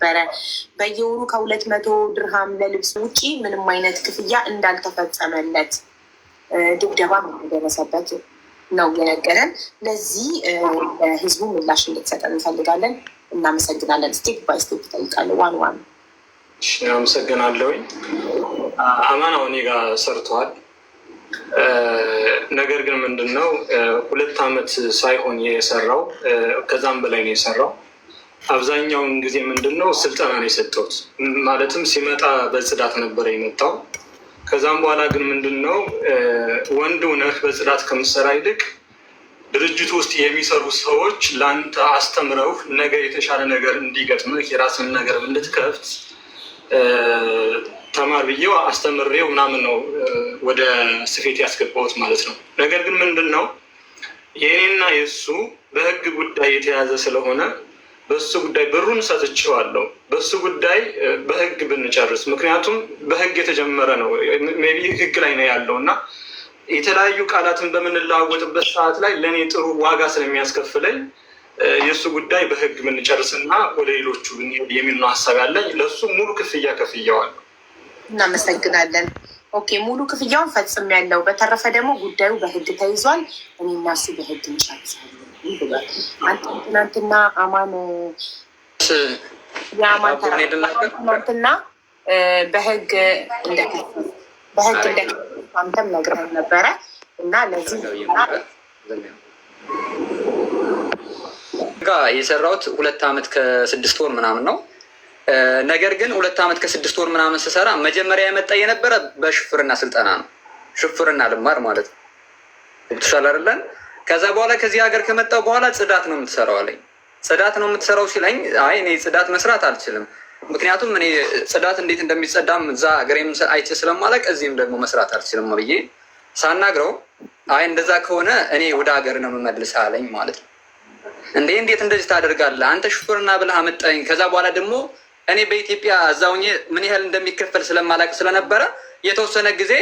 ነበረ። በየወሩ ከ200 ድርሃም ለልብስ ውጪ ምንም አይነት ክፍያ እንዳልተፈጸመለት ድብደባ እንደደረሰበት ነው የነገረን። ለዚህ ለህዝቡ ምላሽ እንድትሰጠን እንፈልጋለን። እናመሰግናለን። ስቴፕ ባይ ስቴፕ እጠይቃለሁ። ዋን አመሰግናለሁ። አማናው እኔ ጋር ሰርተዋል። ነገር ግን ምንድነው 2 ዓመት ሳይሆን የሰራው ከዛም በላይ ነው የሰራው። አብዛኛውን ጊዜ ምንድነው ስልጠና ነው የሰጠሁት። ማለትም ሲመጣ በጽዳት ነበር የመጣው። ከዛም በኋላ ግን ምንድነው ወንድ ነህ በጽዳት ከምሰራ ይልቅ ድርጅቱ ውስጥ የሚሰሩ ሰዎች ለአንተ አስተምረው ነገ የተሻለ ነገር እንዲገጥምህ የራስን ነገር እንድትከፍት ተማር ብዬው አስተምሬው ምናምን ነው ወደ ስፌት ያስገባሁት ማለት ነው። ነገር ግን ምንድነው የኔና የእሱ በህግ ጉዳይ የተያዘ ስለሆነ በሱ ጉዳይ ብሩን ሰጥቼዋለሁ። በሱ ጉዳይ በህግ ብንጨርስ፣ ምክንያቱም በህግ የተጀመረ ነው። ሜይ ቢ ህግ ላይ ነው ያለው እና የተለያዩ ቃላትን በምንለዋወጥበት ሰዓት ላይ ለእኔ ጥሩ ዋጋ ስለሚያስከፍለኝ የእሱ ጉዳይ በህግ ብንጨርስና ወደ ሌሎቹ ብንሄድ የሚል ነው ሀሳብ ያለኝ። ለእሱ ሙሉ ክፍያ ከፍያዋለሁ። እናመሰግናለን። ኦኬ፣ ሙሉ ክፍያውን ፈጽም ያለው። በተረፈ ደግሞ ጉዳዩ በህግ ተይዟል። እኔና እሱ በህግ እንጨርሳለን ብሏል። አንተ ትናንትና አማን የአማን ትናንትና በህግ እንደ አንተም ነግረን ነበረ እና ለዚህ ጋር የሰራሁት 2 ዓመት ከ6 ወር ምናምን ነው። ነገር ግን 2 ዓመት ከ6 ወር ምናምን ስሰራ መጀመሪያ የመጣ የነበረ በሹፍርና ስልጠና ነው። ሹፍርና ልማር ማለት ነው። ብትሻል አይደለን። ከዛ በኋላ ከዚህ ሀገር ከመጣው በኋላ ጽዳት ነው የምትሰራው አለኝ። ጽዳት ነው የምትሰራው ሲለኝ አይ እኔ ጽዳት መስራት አልችልም፣ ምክንያቱም እኔ ጽዳት እንዴት እንደሚጸዳም እዛ ሀገሬም አይቼ ስለማለቅ እዚህም ደግሞ መስራት አልችልም ብዬ ሳናግረው አይ እንደዛ ከሆነ እኔ ወደ ሀገር ነው የምመልስ አለኝ ማለት ነው። እንዴት እንደዚህ ታደርጋለህ አንተ ሹፍርና ብለህ አመጣኝ። ከዛ በኋላ ደግሞ እኔ በኢትዮጵያ እዛውኜ ምን ያህል እንደሚከፈል ስለማላቅ ስለነበረ የተወሰነ ጊዜ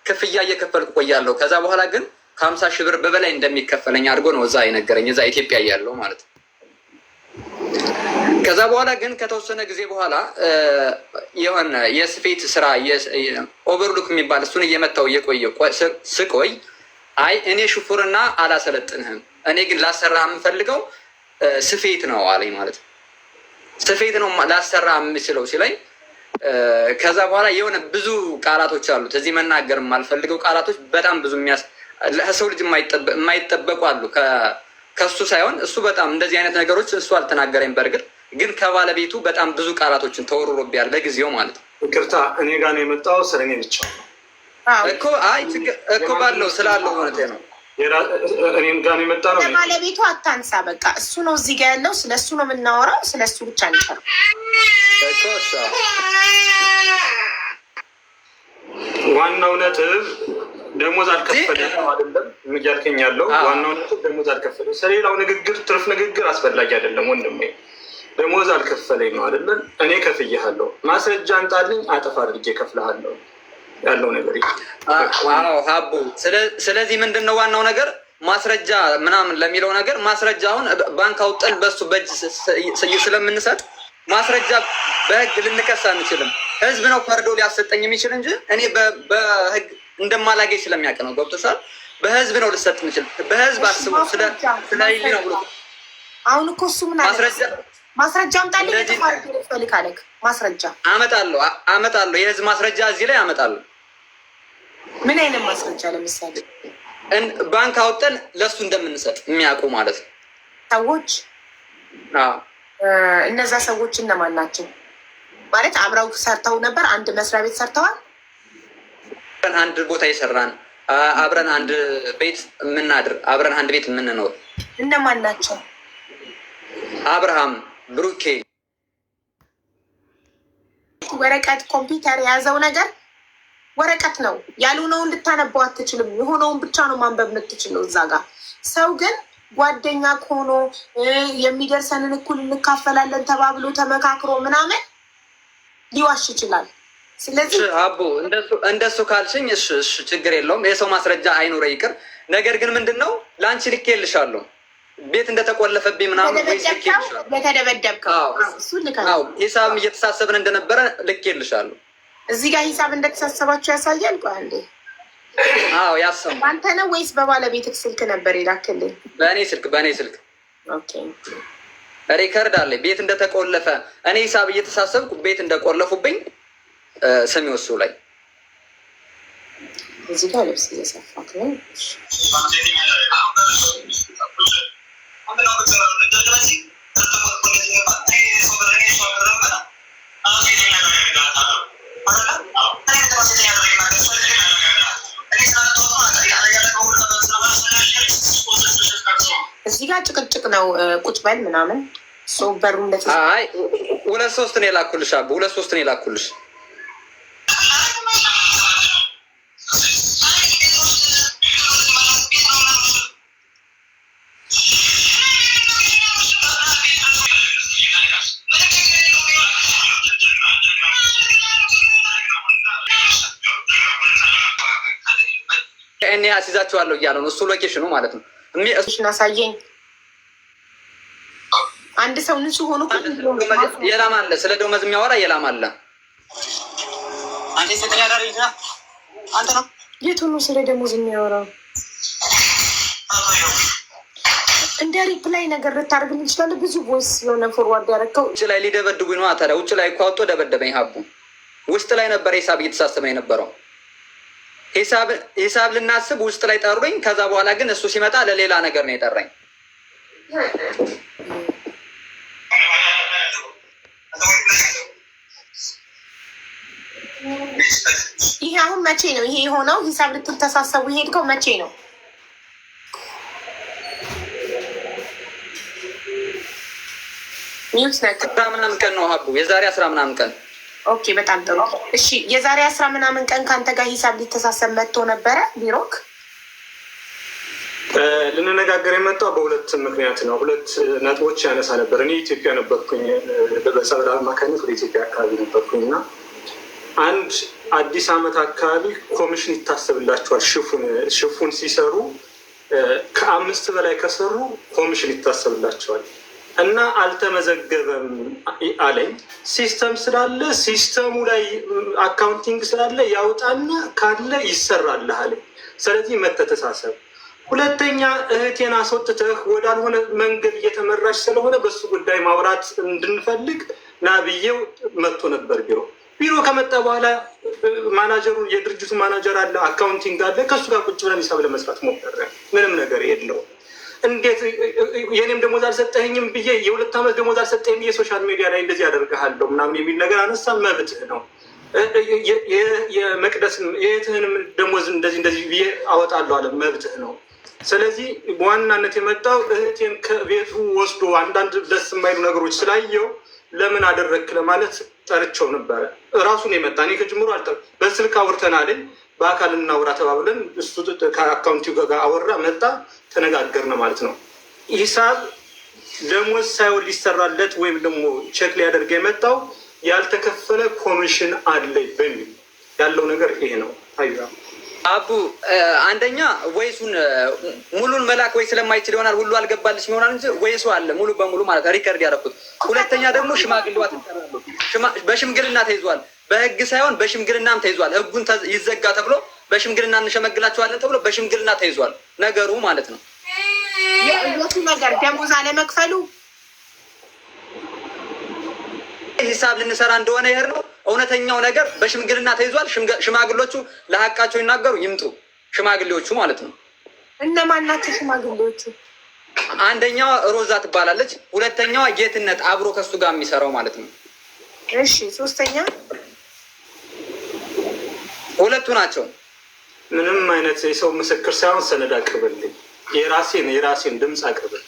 ክፍያ እየከፈልኩ ቆያለሁ። ከዛ በኋላ ግን ከ50 ሺህ ብር በበላይ እንደሚከፈለኝ አድርጎ ነው እዛ የነገረኝ፣ እዛ ኢትዮጵያ እያለሁ ማለት ነው። ከዛ በኋላ ግን ከተወሰነ ጊዜ በኋላ የሆነ የስፌት ስራ ኦቨርሉክ የሚባል እሱን እየመታው ስቆይ አይ እኔ ሹፍርና አላሰለጥንህም፣ እኔ ግን ላሰራ የምፈልገው ስፌት ነው አለኝ ማለት ነው። ስፌት ነው ላሰራ የምችለው ሲለኝ ከዛ በኋላ የሆነ ብዙ ቃላቶች አሉት እዚህ መናገር የማልፈልገው ቃላቶች በጣም ብዙ ለሰው ልጅ የማይጠበቁ አሉ። ከሱ ሳይሆን እሱ በጣም እንደዚህ አይነት ነገሮች እሱ አልተናገረኝ። በእርግጥ ግን ከባለቤቱ በጣም ብዙ ቃላቶችን ተወርሮብያል ለጊዜው ማለት ነው። ይቅርታ እኔ ጋር ነው የመጣው ስለ እኔ ብቻ ነው እኮ አይ እኮ ባለው ስላለው እውነቴ ነው። እኔም ጋር ነው የመጣ ነው። ባለቤቱ አታንሳ፣ በቃ እሱ ነው እዚህ ጋር ያለው። ስለ እሱ ነው የምናወራው፣ ስለ እሱ ብቻ እንጨር እኮ ዋናው ነጥብ ደሞዝ አልከፈለም አይደለም እያልከኝ ያለው። ዋናው ነጥብ ደሞዝ አልከፈለም። ስለሌላው ንግግር ትርፍ ንግግር አስፈላጊ አይደለም ወንድሜ። ደሞዝ አልከፈለኝ ነው አይደለም። እኔ ከፍዬሃለሁ፣ ማስረጃ አንጣልኝ፣ አጠፋ አድርጌ ከፍልሃለሁ ያለው ነገር ሀቡ። ስለዚህ ምንድን ነው ዋናው ነገር ማስረጃ ምናምን ለሚለው ነገር ማስረጃ አሁን ባንክ አውጥተን በሱ በእጅ ስለምንሰጥ ማስረጃ በህግ ልንከስ አንችልም። ህዝብ ነው ፈርዶ ሊያሰጠኝ የሚችል እንጂ እኔ በህግ እንደማላገኝ ስለሚያውቅ ነው። ገብቶሻል? በህዝብ ነው ልሰጥ የምችል። በህዝብ አስበው ስለሌለ ነው ብሎ አሁን እኮ እሱ ምን ማስረጃ አምጣልኝ ልፈልካለክ ማስረጃ አመጣለሁ። የህዝብ ማስረጃ እዚህ ላይ አመጣለሁ። ምን አይነት ማስረጃ? ለምሳሌ ባንክ አውጥተን ለሱ እንደምንሰጥ የሚያውቁ ማለት ነው ሰዎች። እነዛ ሰዎች እነማን ናቸው? ማለት አብረው ሰርተው ነበር? አንድ መስሪያ ቤት ሰርተዋል? አንድ ቦታ የሰራን አብረን አንድ ቤት የምናድር አብረን አንድ ቤት የምንኖር እነማን ናቸው? አብርሃም፣ ብሩኬ። ወረቀት ኮምፒውተር የያዘው ነገር ወረቀት ነው። ያልሆነውን ልታነበው አትችልም። የሆነውን ብቻ ነው ማንበብ የምትችለው እዛ ጋር። ሰው ግን ጓደኛ ከሆኖ የሚደርሰንን እኩል እንካፈላለን ተባብሎ ተመካክሮ ምናምን ሊዋሽ ይችላል። ስለዚህ አቦ እንደሱ ካልሽኝ እሺ ችግር የለውም። የሰው ማስረጃ አይኑረ ይቅር። ነገር ግን ምንድን ነው ለአንቺ ልኬልሻለሁ ቤት እንደተቆለፈብኝ ምናምን ለተደበደብከው ሂሳብም እየተሳሰብን እንደነበረ ልኬልሻለሁ። እዚህ ጋር ሂሳብ እንደተሳሰባችሁ ያሳያል። ቆይ አንዴ። አዎ ያሰሙ አንተ ነው ወይስ በባለቤትህ ስልክ ነበር የላክልኝ? በእኔ ስልክ ኦኬ። ሪከርድ አለ። ቤት እንደተቆለፈ እኔ ሂሳብ እየተሳሰብኩ ቤት እንደቆለፉብኝ ስሚ ወሱ ላይ እዚህ ጋር ልብስ እየሰፋት ነው። እዚህ ጋር ጭቅጭቅ ነው። ቁጭ በል ምናምን ሰው በሩ አይ 2-3 ነው የላኩልሽ። አቡ 2-3 ነው የላኩልሽ። እኔ አስይዛችኋለሁ እያለ ነው እሱ ሎኬሽኑ ማለት ነው። አሳየኝ። አንድ ሰው ንጹህ ሆኖ የላም አለ፣ ስለ ደመወዝ የሚያወራ የላም አለ። የቱ ነው ስለ ደመወዝ የሚያወራው? እንደ ሪፕላይ ነገር ልታደርግልኝ ትችላለህ። ብዙ ቮይስ የሆነ ፎርዋርድ ያደረግከው ውጭ ላይ ሊደበድቡኝ ነው። ታዲያ ውጭ ላይ እኮ አውጥቶ ደበደበኝ። ሀቡ ውስጥ ላይ ነበር ሂሳብ እየተሳሰበ የነበረው። ሂሳብ ልናስብ ውስጥ ላይ ጠሩኝ። ከዛ በኋላ ግን እሱ ሲመጣ ለሌላ ነገር ነው የጠራኝ። ይሄ አሁን መቼ ነው ይሄ የሆነው? ሂሳብ ልትተሳሰቡ የሄድከው መቼ ነው? ምናምን ቀን ነው ሀቡ፣ የዛሬ 10 ምናምን ቀን። ኦኬ በጣም ጥሩ። እሺ የዛሬ 10 ምናምን ቀን ከአንተ ጋር ሂሳብ ሊተሳሰብ መጥቶ ነበረ ቢሮክ? ልንነጋገር የመጣው በሁለት ምክንያት ነው። ሁለት ነጥቦች ያነሳ ነበር። እኔ ኢትዮጵያ ነበርኩኝ፣ በሰብለ አማካኝነት ወደ ኢትዮጵያ አካባቢ ነበርኩኝ እና አንድ አዲስ ዓመት አካባቢ ኮሚሽን ይታሰብላቸዋል። ሽፉን ሲሰሩ ከ5 በላይ ከሰሩ ኮሚሽን ይታሰብላቸዋል እና አልተመዘገበም አለኝ። ሲስተም ስላለ ሲስተሙ ላይ አካውንቲንግ ስላለ ያውጣና ካለ ይሰራልህ አለኝ። ስለዚህ መተሳሰብ። ሁለተኛ እህቴን አስወጥተህ ወዳልሆነ መንገድ እየተመራች ስለሆነ በሱ ጉዳይ ማውራት እንድንፈልግ ና ብዬው መጥቶ ነበር ቢሮ ከመጣ በኋላ ማናጀሩ የድርጅቱ ማናጀር አለ፣ አካውንቲንግ አለ። ከሱ ጋር ቁጭ ብለን ሂሳብ ለመስራት ሞከረ። ምንም ነገር የለው። እንዴት የኔም ደሞዝ አልሰጠኝም ብዬ የ2 ዓመት ደሞዝ አልሰጠኝም ብዬ ሶሻል ሚዲያ ላይ እንደዚህ ያደርግሃለሁ ምናምን የሚል ነገር አነሳ። መብትህ ነው። የመቅደስ የእህትህንም ደሞዝ እንደዚህ ብዬ አወጣለሁ አለ። መብትህ ነው። ስለዚህ በዋናነት የመጣው እህቴን ከቤቱ ወስዶ አንዳንድ ደስ የማይሉ ነገሮች ስላየው ለምን አደረግክ ለማለት ጠርቸው ነበረ። እራሱን የመጣ እኔ ከጅምሮ በስልክ አውርተናል። በአካል እናውራ ተባብለን እሱ ከአካውንቲው ጋር አወራ፣ መጣ፣ ተነጋገርን ማለት ነው። ሂሳብ ደሞዝ ሳይሆን ሊሰራለት ወይም ደግሞ ቼክ ሊያደርግ የመጣው ያልተከፈለ ኮሚሽን አለ በሚል ያለው ነገር ይሄ ነው። አቡ አንደኛ ወይሱን ሙሉን መላክ ወይ ስለማይችል ይሆናል ሁሉ አልገባልሽ ይሆናል እንጂ ወይሱ አለ ሙሉ በሙሉ ማለት ሪከርድ ያደረኩት። ሁለተኛ ደግሞ ሽማግሌዋ ትጠራለች። በሽምግልና ተይዟል። በህግ ሳይሆን በሽምግልናም ተይዟል። ህጉን ይዘጋ ተብሎ በሽምግልና እንሸመግላቸዋለን ተብሎ በሽምግልና ተይዟል ነገሩ ማለት ነው። የቱ ነገር ደሞዝ አለመክፈሉ ሂሳብ ልንሰራ እንደሆነ ይሄር ነው እውነተኛው ነገር። በሽምግልና ተይዟል። ሽማግሌዎቹ ለሀቃቸው ይናገሩ ይምጡ፣ ሽማግሌዎቹ ማለት ነው። እነማን ናቸው ሽማግሌዎቹ? አንደኛዋ ሮዛ ትባላለች። ሁለተኛዋ ጌትነት አብሮ ከሱ ጋር የሚሰራው ማለት ነው። እሺ ሶስተኛ? ሁለቱ ናቸው። ምንም አይነት የሰው ምስክር ሳይሆን ሰነድ አቅርብልኝ። የራሴን ድምፅ አቅርብል።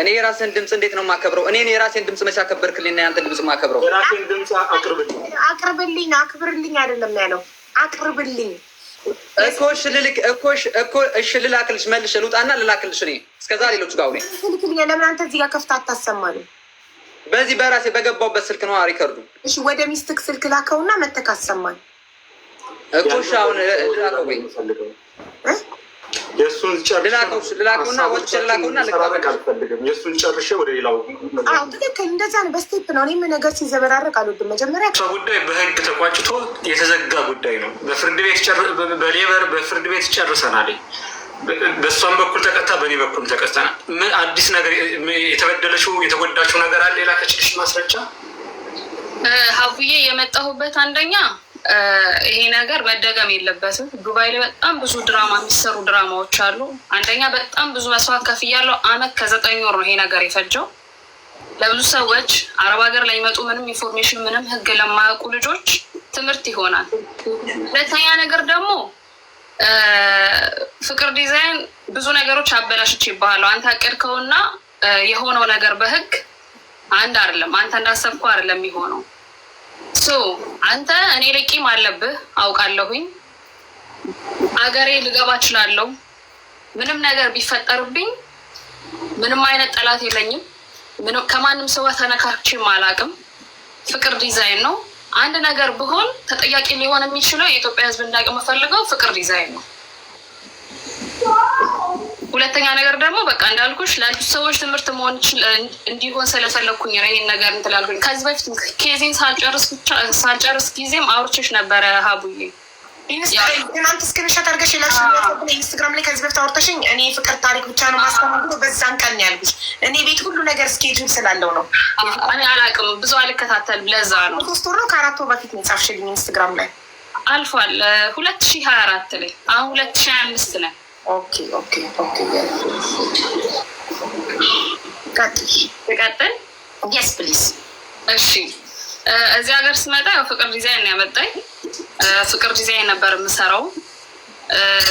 እኔ የራስን ድምፅ እንዴት ነው የማከብረው? እኔ የራሴን ድምፅ መቼ አከበርክልኝ? ያንተ ድምፅ የማከብረው የራሴን ድምፅ አቅርብልኝ። አክብርልኝ አይደለም ያለው፣ አቅርብልኝ እሺ ልላክልሽ፣ መልሽ ልውጣና ልላክልሽ። እኔ እስከዛ ሌሎቹ ጋር ስልክልኝ። ለምን አንተ እዚህ ጋር ከፍታ አታሰማንም? በዚህ በራሴ በገባሁበት ስልክ ነው ሪከርዱ። እሺ ወደ ሚስትክ ስልክ ላከውና መተክ አሰማኝ። አሁን ልላከው ወይ የእሱን ልላከውና ወጥቼ ልላከውና ልቀራረቅ አልፈልግም። የእሱን ጨርሼ ወደ ሌላው። ትክክል፣ እንደዛ ነው። በስቴፕ ነው። እኔም ነገር ሲዘበራረቅ አልወድም። መጀመሪያ ጉዳይ በህግ ተቋጭቶ የተዘጋ ጉዳይ ነው። በፍርድ ቤት ጨርሰናል። በእሷም በኩል ተቀጣ፣ በእኔ በኩል ተቀጣናል። አዲስ ነገር የተበደለችው የተጎዳችው ነገር አለ? የላከችልሽ ማስረጃ? ሀቡዬ የመጣሁበት አንደኛ ይሄ ነገር መደገም የለበትም። ዱባይ ላይ በጣም ብዙ ድራማ የሚሰሩ ድራማዎች አሉ። አንደኛ በጣም ብዙ መስዋዕት ከፍያለሁ። 1 ዓመት ከ9 ወር ነው ይሄ ነገር የፈጀው። ለብዙ ሰዎች አረብ ሀገር ላይ ይመጡ ምንም ኢንፎርሜሽን ምንም ህግ ለማያውቁ ልጆች ትምህርት ይሆናል። ሁለተኛ ነገር ደግሞ ፍቅር ዲዛይን ብዙ ነገሮች አበላሽች ይባላሉ። አንተ አቀድከውና የሆነው ነገር በህግ አንድ አይደለም። አንተ እንዳሰብከው አይደለም የሚሆነው። አንተ እኔ ቂም አለብህ አውቃለሁኝ። አገሬ ልገባ እችላለሁ። ምንም ነገር ቢፈጠርብኝ ምንም አይነት ጠላት የለኝም። ከማንም ሰው ተነካክቼም አላውቅም። ፍቅር ዲዛይን ነው። አንድ ነገር ብሆን ተጠያቂ ሊሆን የሚችለው የኢትዮጵያ ህዝብ እንዳውቅ የምፈልገው ፍቅር ዲዛይን ነው። ሁለተኛ ነገር ደግሞ በቃ እንዳልኩሽ ላሉት ሰዎች ትምህርት መሆን እንዲሆን ስለፈለግኩኝ ነው ይህን ነገር እንትላልኩኝ። ከዚህ በፊት ኬዜን ሳልጨርስ ጊዜም አውርቼሽ ነበረ ሀቡዬ። ትናንት ስክሪንሾት አድርገሽ ኢንስታግራም ላይ ከዚህ በፊት አውርተሽኝ እኔ ፍቅር ታሪክ ብቻ ነው ማስተማር በዛን ቀን ያልኩሽ። እኔ ቤት ሁሉ ነገር ስኬጁል ስላለው ነው። እኔ አላውቅም፣ ብዙ አልከታተልም። ለዛ ነው 3 ወር ነው ከ4 ወር በፊት ነው የጻፍሽልኝ ኢንስታግራም ላይ። አልፏል 2024 ላይ፣ አሁን 2025 ላይ። ኦኬ ቀጥል። የስ ፕሊዝ። እሺ እዚህ ሀገር ስመጣ ፍቅር ዲዛይን ያመጣኝ ፍቅር ዲዛይን ነበር የምሰራው።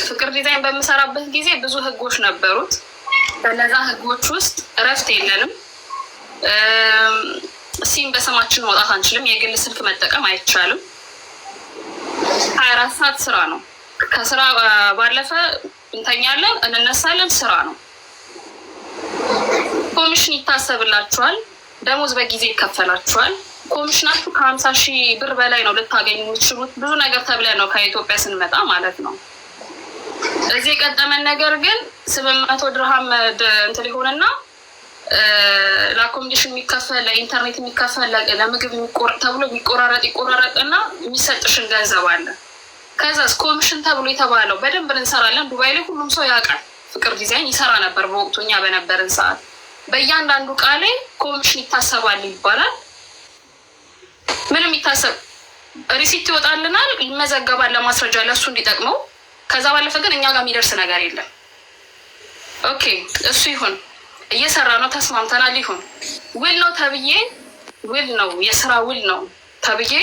ፍቅር ዲዛይን በምሰራበት ጊዜ ብዙ ህጎች ነበሩት። በነዛ ህጎች ውስጥ እረፍት የለንም። ሲም በስማችን መውጣት አንችልም። የግል ስልክ መጠቀም አይቻልም። 24 ሰዓት ስራ ነው። ከስራ ባለፈ እንተኛለን፣ እንነሳለን፣ ስራ ነው። ኮሚሽን ይታሰብላችኋል። ደሞዝ በጊዜ ይከፈላችኋል። ኮሚሽናችሁ ከ50,000 ብር በላይ ነው ልታገኙ የምትችሉት። ብዙ ነገር ተብለን ነው ከኢትዮጵያ ስንመጣ ማለት ነው። እዚህ የቀጠመን ነገር ግን 800 ድርሃም እንትን ሊሆንና ለአኮሞዴሽን የሚከፈል ለኢንተርኔት የሚከፈል ለምግብ ተብሎ ይቆራረጥና የሚሰጥሽን ገንዘብ አለ። ከዛስ ኮሚሽን ተብሎ የተባለው በደንብ እንሰራለን። ዱባይ ላይ ሁሉም ሰው ያውቃል። ፍቅር ዲዛይን ይሰራ ነበር በወቅቱ እኛ በነበርን ሰዓት። በእያንዳንዱ ዕቃ ላይ ኮሚሽን ይታሰባል ይባላል። ምንም ይታሰብ ሪሲት ይወጣልናል፣ ይመዘገባል ለማስረጃ ለእሱ እንዲጠቅመው። ከዛ ባለፈ ግን እኛ ጋር የሚደርስ ነገር የለም። ኦኬ እሱ ይሁን፣ እየሰራ ነው፣ ተስማምተናል። ይሁን ውል ነው ተብዬ፣ ውል ነው የስራ ውል ነው ተብዬ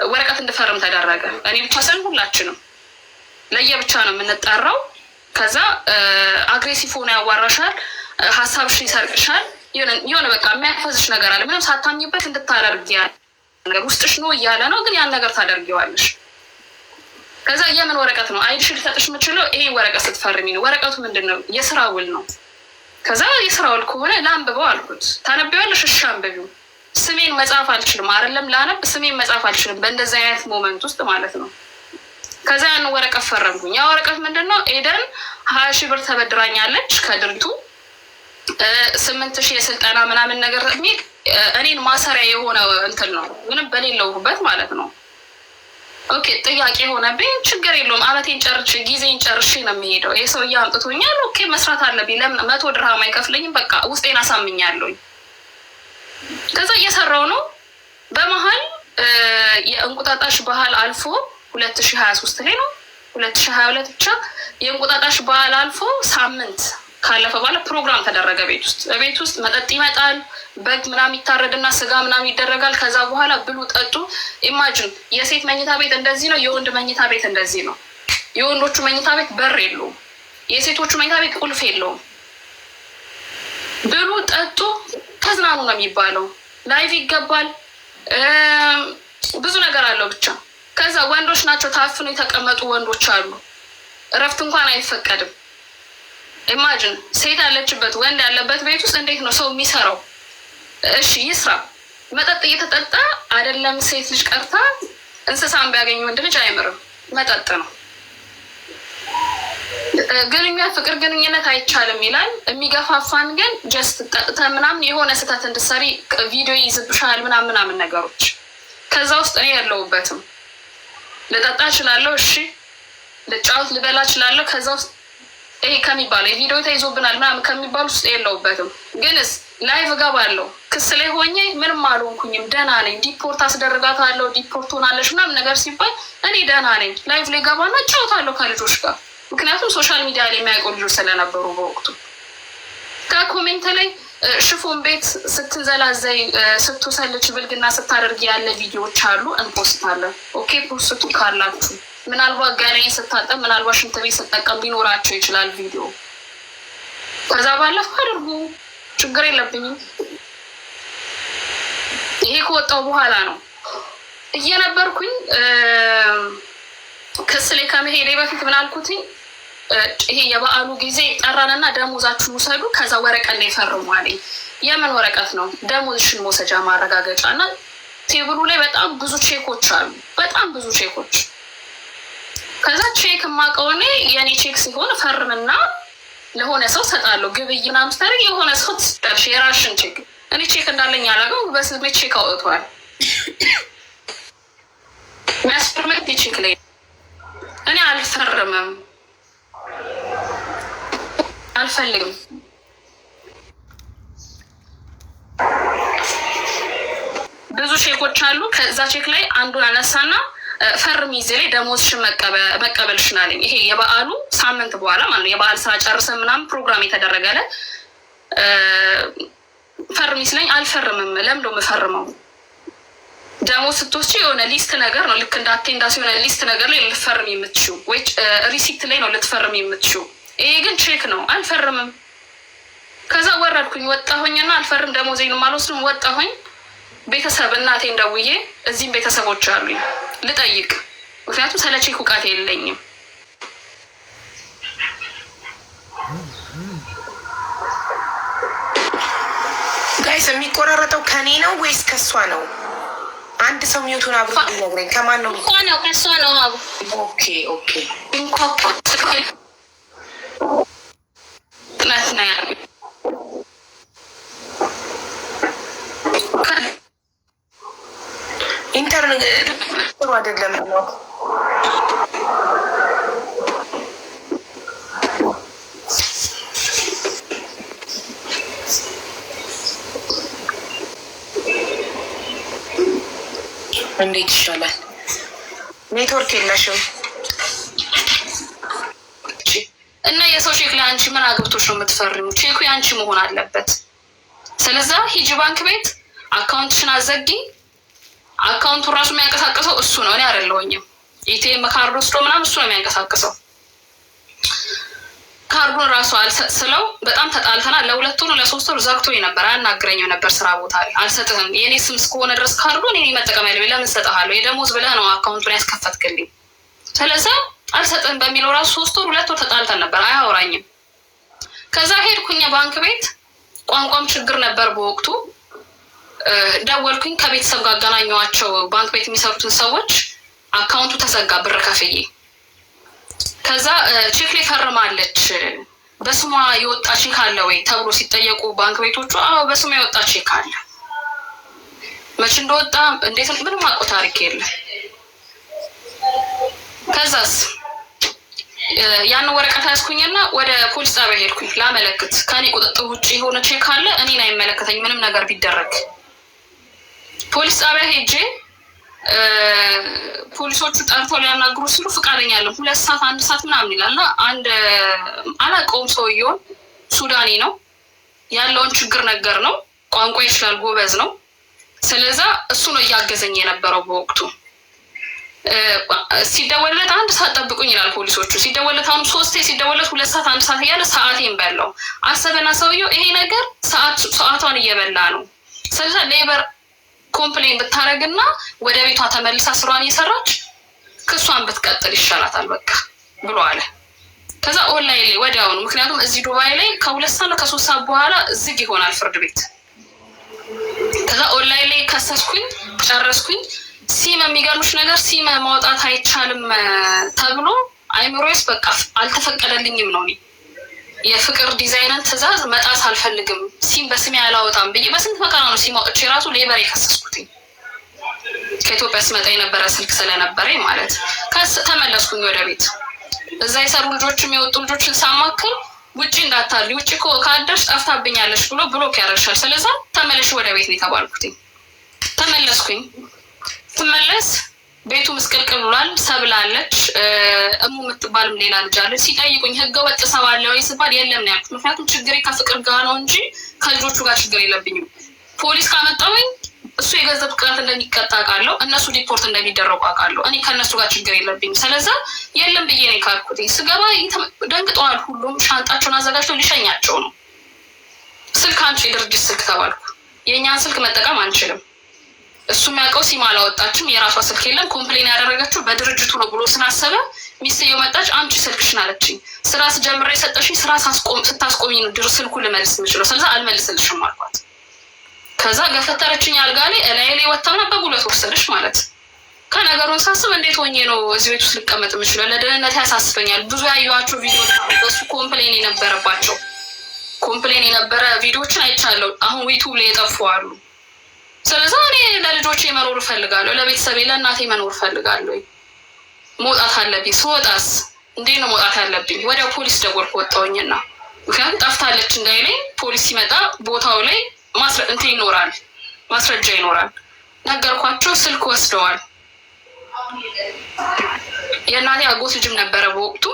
ወረቀት እንድፈርም ተደረገ። እኔ ብቻ ሳይሆን ሁላችንም ለየብቻ ነው የምንጠራው። ከዛ አግሬሲቭ ሆኖ ያዋራሻል፣ ሀሳብሽን ይሰርቅሻል። የሆነ በቃ የሚያፈዝሽ ነገር አለ። ምንም ሳታምኝበት እንድታደርግ ነገር ውስጥሽ ነው እያለ ነው፣ ግን ያን ነገር ታደርጊዋለሽ። ከዛ የምን ወረቀት ነው አይድሽ ሊሰጥሽ የምችለው ይሄ ወረቀት ስትፈርሚ ነው። ወረቀቱ ምንድን ነው? የስራ ውል ነው። ከዛ የስራ ውል ከሆነ ላንብበው አልኩት። ታነቢዋለሽ? እሺ አንብቢው። ስሜን መጻፍ አልችልም፣ አይደለም ላነብ፣ ስሜን መጻፍ አልችልም በእንደዚህ አይነት ሞመንት ውስጥ ማለት ነው። ከዛ ያን ወረቀት ፈረምኩኝ። ያ ወረቀት ምንድን ነው? ኤደን 20,000 ብር ተበድራኛለች ከድርቱ 8,000 የስልጠና ምናምን ነገር የሚል እኔን ማሰሪያ የሆነ እንትን ነው፣ ምንም በሌለውበት ማለት ነው። ኦኬ ጥያቄ የሆነብኝ ችግር የለውም፣ አመቴን ጨርሼ ጊዜን ጨርሼ ነው የሚሄደው። ይህ ሰውዬ አምጥቶኛል። ኦኬ መስራት አለብኝ። ለምን 100 ድርሃም አይከፍለኝም? በቃ ውስጤን አሳምኛለሁኝ። ከዛ እየሰራው ነው። በመሀል የእንቁጣጣሽ ባህል አልፎ 2023 ላይ ነው 2022 ብቻ የእንቁጣጣሽ ባህል አልፎ ሳምንት ካለፈ በኋላ ፕሮግራም ተደረገ። ቤት ውስጥ መጠጥ ይመጣል፣ በግ ምናምን ይታረድና ስጋ ምናምን ይደረጋል። ከዛ በኋላ ብሉ ጠጡ። ኢማጅን የሴት መኝታ ቤት እንደዚህ ነው፣ የወንድ መኝታ ቤት እንደዚህ ነው። የወንዶቹ መኝታ ቤት በር የለውም፣ የሴቶቹ መኝታ ቤት ቁልፍ የለውም። ብሉ ጠጡ ተዝናኑ ነው የሚባለው። ላይቭ ይገባል፣ ብዙ ነገር አለው ብቻ። ከዛ ወንዶች ናቸው ታፍኖ የተቀመጡ ወንዶች አሉ። እረፍት እንኳን አይፈቀድም። ኢማጅን ሴት ያለችበት ወንድ ያለበት ቤት ውስጥ እንዴት ነው ሰው የሚሰራው? እሺ ይስራ። መጠጥ እየተጠጣ አይደለም ሴት ልጅ ቀርታ እንስሳን ቢያገኝ ወንድ ልጅ አይምርም። መጠጥ ነው። ፍቅር ግንኙነት አይቻልም ይላል። የሚገፋፋን ግን ጀስት ምናምን የሆነ ስህተት እንድትሰሪ ቪዲዮ ይዝብሻል ምናምን ነገሮች። ከዛ ውስጥ እኔ የለሁበትም። ልጠጣ እችላለሁ፣ እሺ ልጫወት ልበላ እችላለሁ። ከዛ ውስጥ ይሄ ከሚባለው የቪዲዮ ተይዞብናል ምናምን ከሚባሉ ውስጥ የለሁበትም። ግንስ ላይቭ እገባለሁ። ክስ ላይ ሆኜ ምንም አልሆንኩኝም፣ ደህና ነኝ። ዲፖርት አስደርጋታለሁ፣ ዲፖርት ሆናለች ምናምን ነገር ሲባል እኔ ደህና ነኝ። ላይቭ ላይ ገባና እጫወታለሁ ከልጆች ጋር። ምክንያቱም ሶሻል ሚዲያ ላይ የሚያውቁ ልጆች ስለነበሩ በወቅቱ ከኮሜንት ላይ ሽፎን ቤት ስትንዘላዘይ ስትሰልች ብልግና ስታደርግ ያለ ቪዲዮዎች አሉ፣ እንፖስታለን። ኦኬ ፖስቱ ካላችሁ ምናልባት ገናዬን ስታጠብ ምናልባት ሽንት ቤት ስጠቀም ሊኖራቸው ይችላል ቪዲዮ። ከዛ ባለፈ አድርጉ፣ ችግር የለብኝም። ይሄ ከወጣው በኋላ ነው እየነበርኩኝ ክስ ላይ ከመሄዴ በፊት ምን አልኩትኝ፣ ይሄ የበዓሉ ጊዜ ጠራንና ደሞዛችሁን ውሰዱ፣ ከዛ ወረቀት ላይ ፈርሙ አለኝ። የምን ወረቀት ነው? ደሞዝሽን መውሰጃ ማረጋገጫ። እና ቴብሉ ላይ በጣም ብዙ ቼኮች አሉ፣ በጣም ብዙ ቼኮች። ከዛ ቼክ የማውቀው እኔ የኔ ቼክ ሲሆን ፈርምና ለሆነ ሰው ሰጣለሁ። ግብይ ምናምን ስታደርግ የሆነ ሰው ትሰጣለሽ የራስሽን ቼክ። እኔ ቼክ እንዳለኝ አላውቅም፣ በስሜ ቼክ አውጥቷል። የሚያስፈርመኝ ቼክ ላይ እኔ አልፈርምም፣ አልፈልግም። ብዙ ቼኮች አሉ። ከዛ ቼክ ላይ አንዱን አነሳና ፈርም ይዜ ላይ ደሞዝሽን መቀበልሽን አለኝ። ይሄ የበዓሉ ሳምንት በኋላ ማለት ነው። የበዓል ስራ ጨርሰን ምናምን ፕሮግራም የተደረገለ ፈርም ይስለኝ። አልፈርምም። ለምን ነው የምፈርመው? ደሞዝ ስትወስጂ የሆነ ሊስት ነገር ነው፣ ልክ እንደ አቴንዳንስ የሆነ ሊስት ነገር ላይ ልትፈርም የምትችው ወይ ሪሲፕት ላይ ነው ልትፈርም የምትችው። ይሄ ግን ቼክ ነው። አልፈርምም። ከዛ ወረድኩኝ፣ ወጣሁኝና አልፈርም ደሞዜንም አልወስድም። ወጣሁኝ። ቤተሰብ እናቴን ደውዬ እዚህም ቤተሰቦች አሉኝ ልጠይቅ፣ ምክንያቱም ስለ ቼክ እውቀት የለኝም። ጋይስ የሚቆራረጠው ከኔ ነው ወይስ ከሷ ነው? አንድ ሰው ሚዩቱን አብሮ ይነግረኝ። ከማን ነው? ከሷ ነው። አቡ ኦኬ ኦኬ። ጥናት ነው ያለው። ኢንተርኔት ጥሩ አይደለም ነው። እንዴት ይሻላል? ኔትወርክ የለሽም እና የሰው ቼክ ላይ አንቺ ምን አግብቶች ነው የምትፈርሙ? ቼኩ የአንቺ መሆን አለበት። ስለዛ ሂጂ ባንክ ቤት አካውንትሽን አዘጊ። አካውንቱን ራሱ የሚያንቀሳቅሰው እሱ ነው፣ እኔ አይደለሁኝም። ኢቲኤም ካርድ ወስዶ ምናምን እሱ ነው የሚያንቀሳቅሰው። ካርዱን ራሱ አልሰጥስለው በጣም ተጣልተናል። ለሁለት ወር ለሶስት ወር ዘግቶ ነበር፣ አያናግረኝም ነበር ስራ ቦታ ላይ። አልሰጥህም፣ የኔ ስም እስከሆነ ድረስ ካርዱን እኔ መጠቀም ያለብኝ፣ ለምን እሰጥሃለሁ? የደሞዝ ብለህ ነው አካውንቱን ያስከፈትክልኝ። ስለዛ አልሰጥህም በሚለው ራሱ ሶስት ወር ሁለት ወር ተጣልተን ነበር፣ አያወራኝም። ከዛ ሄድኩኝ ባንክ ቤት፣ ቋንቋም ችግር ነበር በወቅቱ። ደወልኩኝ፣ ከቤተሰብ ጋር አገናኘኋቸው ባንክ ቤት የሚሰሩትን ሰዎች። አካውንቱ ተዘጋ ብር ከፍዬ። ከዛ ቼክ ላይ ፈርማለች፣ በስሟ የወጣ ቼክ አለ ወይ ተብሎ ሲጠየቁ ባንክ ቤቶቹ አዎ በስሟ የወጣ ቼክ አለ። መቼ እንደወጣ እንዴት ምንም አውቀው ታሪክ የለም። ከዛስ ያን ወረቀት ያዝኩኝና ወደ ፖሊስ ጣቢያ ሄድኩኝ ላመለክት። ከኔ ቁጥጥር ውጭ የሆነ ቼክ አለ፣ እኔን አይመለከተኝ ምንም ነገር ቢደረግ። ፖሊስ ጣቢያ ሄጄ ፖሊሶቹ ጠርቶ ሊያናግሩ ሲሉ ፍቃደኛ አለም 2 ሰዓት 1 ሰዓት ምናምን ይላል። እና አንድ አላውቀውም ሰውየውን፣ ሱዳኒ ነው። ያለውን ችግር ነገር ነው፣ ቋንቋ ይችላል፣ ጎበዝ ነው። ስለዛ እሱ ነው እያገዘኝ የነበረው በወቅቱ። ሲደወለት 1 ሰዓት ጠብቁኝ ይላል ፖሊሶቹ። ሲደወለት አሁን 3 ሲደወለት 2 ሰዓት 1 ሰዓት እያለ ሰዓቴን በላው። አሰበና ሰውየው ይሄ ነገር ሰዓቷን እየበላ ነው። ስለዛ ሌበር ኮምፕሌን ብታረግና ወደ ቤቷ ተመልሳ ስራዋን እየሰራች ክሷን ብትቀጥል ይሻላታል በቃ ብሎ አለ። ከዛ ኦንላይን ላይ ወዲያውኑ፣ ምክንያቱም እዚህ ዱባይ ላይ ከ2 ሰዓት ከ3 ሰዓት በኋላ ዝግ ይሆናል ፍርድ ቤት። ከዛ ኦንላይን ላይ ከሰስኩኝ፣ ጨረስኩኝ። ሲም የሚገርምሽ ነገር ሲም ማውጣት አይቻልም ተብሎ አይምሮስ በቃ አልተፈቀደልኝም ነው። የፍቅር ዲዛይንን ትእዛዝ መጣስ አልፈልግም፣ ሲም በስሜ አላወጣም ብዬ በስንት መከራ ነው ሲም አውጥቼ ራሱ ሌበር የከሰስኩትኝ። ከኢትዮጵያ ስመጣ የነበረ ስልክ ስለነበረኝ ማለት ተመለስኩኝ ወደ ቤት። እዛ የሰሩ ልጆችም የወጡ ልጆችን ሳማክል ውጭ እንዳታሊ ውጭ ካደርሽ ጠፍታብኛለሽ ብሎ ብሎክ ያደርሻል። ስለዛ ተመለሽ ወደ ቤት ነው የተባልኩትኝ። ተመለስኩኝ። ትመለስ ቤቱ ምስቅልቅል ብሏል። ሰብላለች እሙ የምትባልም ሌላ ልጅ አለች። ሲጠይቁኝ ህገወጥ ሰው አለ ወይ ስባል የለም ነው ያልኩት። ምክንያቱም ችግሬ ከፍቅር ጋር ነው እንጂ ከልጆቹ ጋር ችግር የለብኝም። ፖሊስ ካመጣሁኝ እሱ የገንዘብ ቅጣት እንደሚቀጣ አውቃለሁ፣ እነሱ ሪፖርት እንደሚደረጉ አውቃለሁ። እኔ ከእነሱ ጋር ችግር የለብኝም። ስለዛ የለም ብዬ ነው ካልኩት። ስገባ ደንግጠዋል። ሁሉም ሻንጣቸውን አዘጋጅተው ሊሸኛቸው ነው። ስልክ አንቺ የድርጅት ስልክ ተባልኩ። የእኛን ስልክ መጠቀም አንችልም። እሱ የሚያውቀው ሲም አላወጣችም፣ የራሷ ስልክ የለም። ኮምፕሌን ያደረገችው በድርጅቱ ነው ብሎ ስላሰበ ሚስትየው መጣች። አንቺ ስልክሽን አለችኝ። ስራ ስጀምረ የሰጠሽኝ ስራ ስታስቆሚ ነው ስልኩ ልመልስ የምችለው። ስለዛ አልመልስልሽም አልኳት። ከዛ ገፈተረችኝ። አልጋ ላይ እላይ ላይ ወጣና በጉልበት ወሰደች ማለት። ከነገሩን ሳስብ እንዴት ሆኜ ነው እዚህ ቤት ውስጥ ልቀመጥ የምችለው? ለደህንነት ያሳስበኛል። ብዙ ያዩዋቸው ቪዲዮዎች በሱ ኮምፕሌን የነበረባቸው ኮምፕሌን የነበረ ቪዲዮዎችን አይቻለሁ። አሁን ዩቲዩብ ላይ የጠፉ አሉ። ስለዚህ እኔ ለልጆቼ መኖር እፈልጋለሁ፣ ለቤተሰቤ ለእናቴ መኖር እፈልጋለሁ። መውጣት አለብኝ። ስወጣስ እንዴት ነው መውጣት ያለብኝ? ወዲያው ፖሊስ ደወልኩ። ወጣሁኝና ምክንያቱም ጠፍታለች እንዳይለኝ ፖሊስ ሲመጣ ቦታው ላይ እንትን ይኖራል፣ ማስረጃ ይኖራል። ነገርኳቸው። ስልክ ወስደዋል። የእናቴ አጎት ልጅም ነበረ በወቅቱ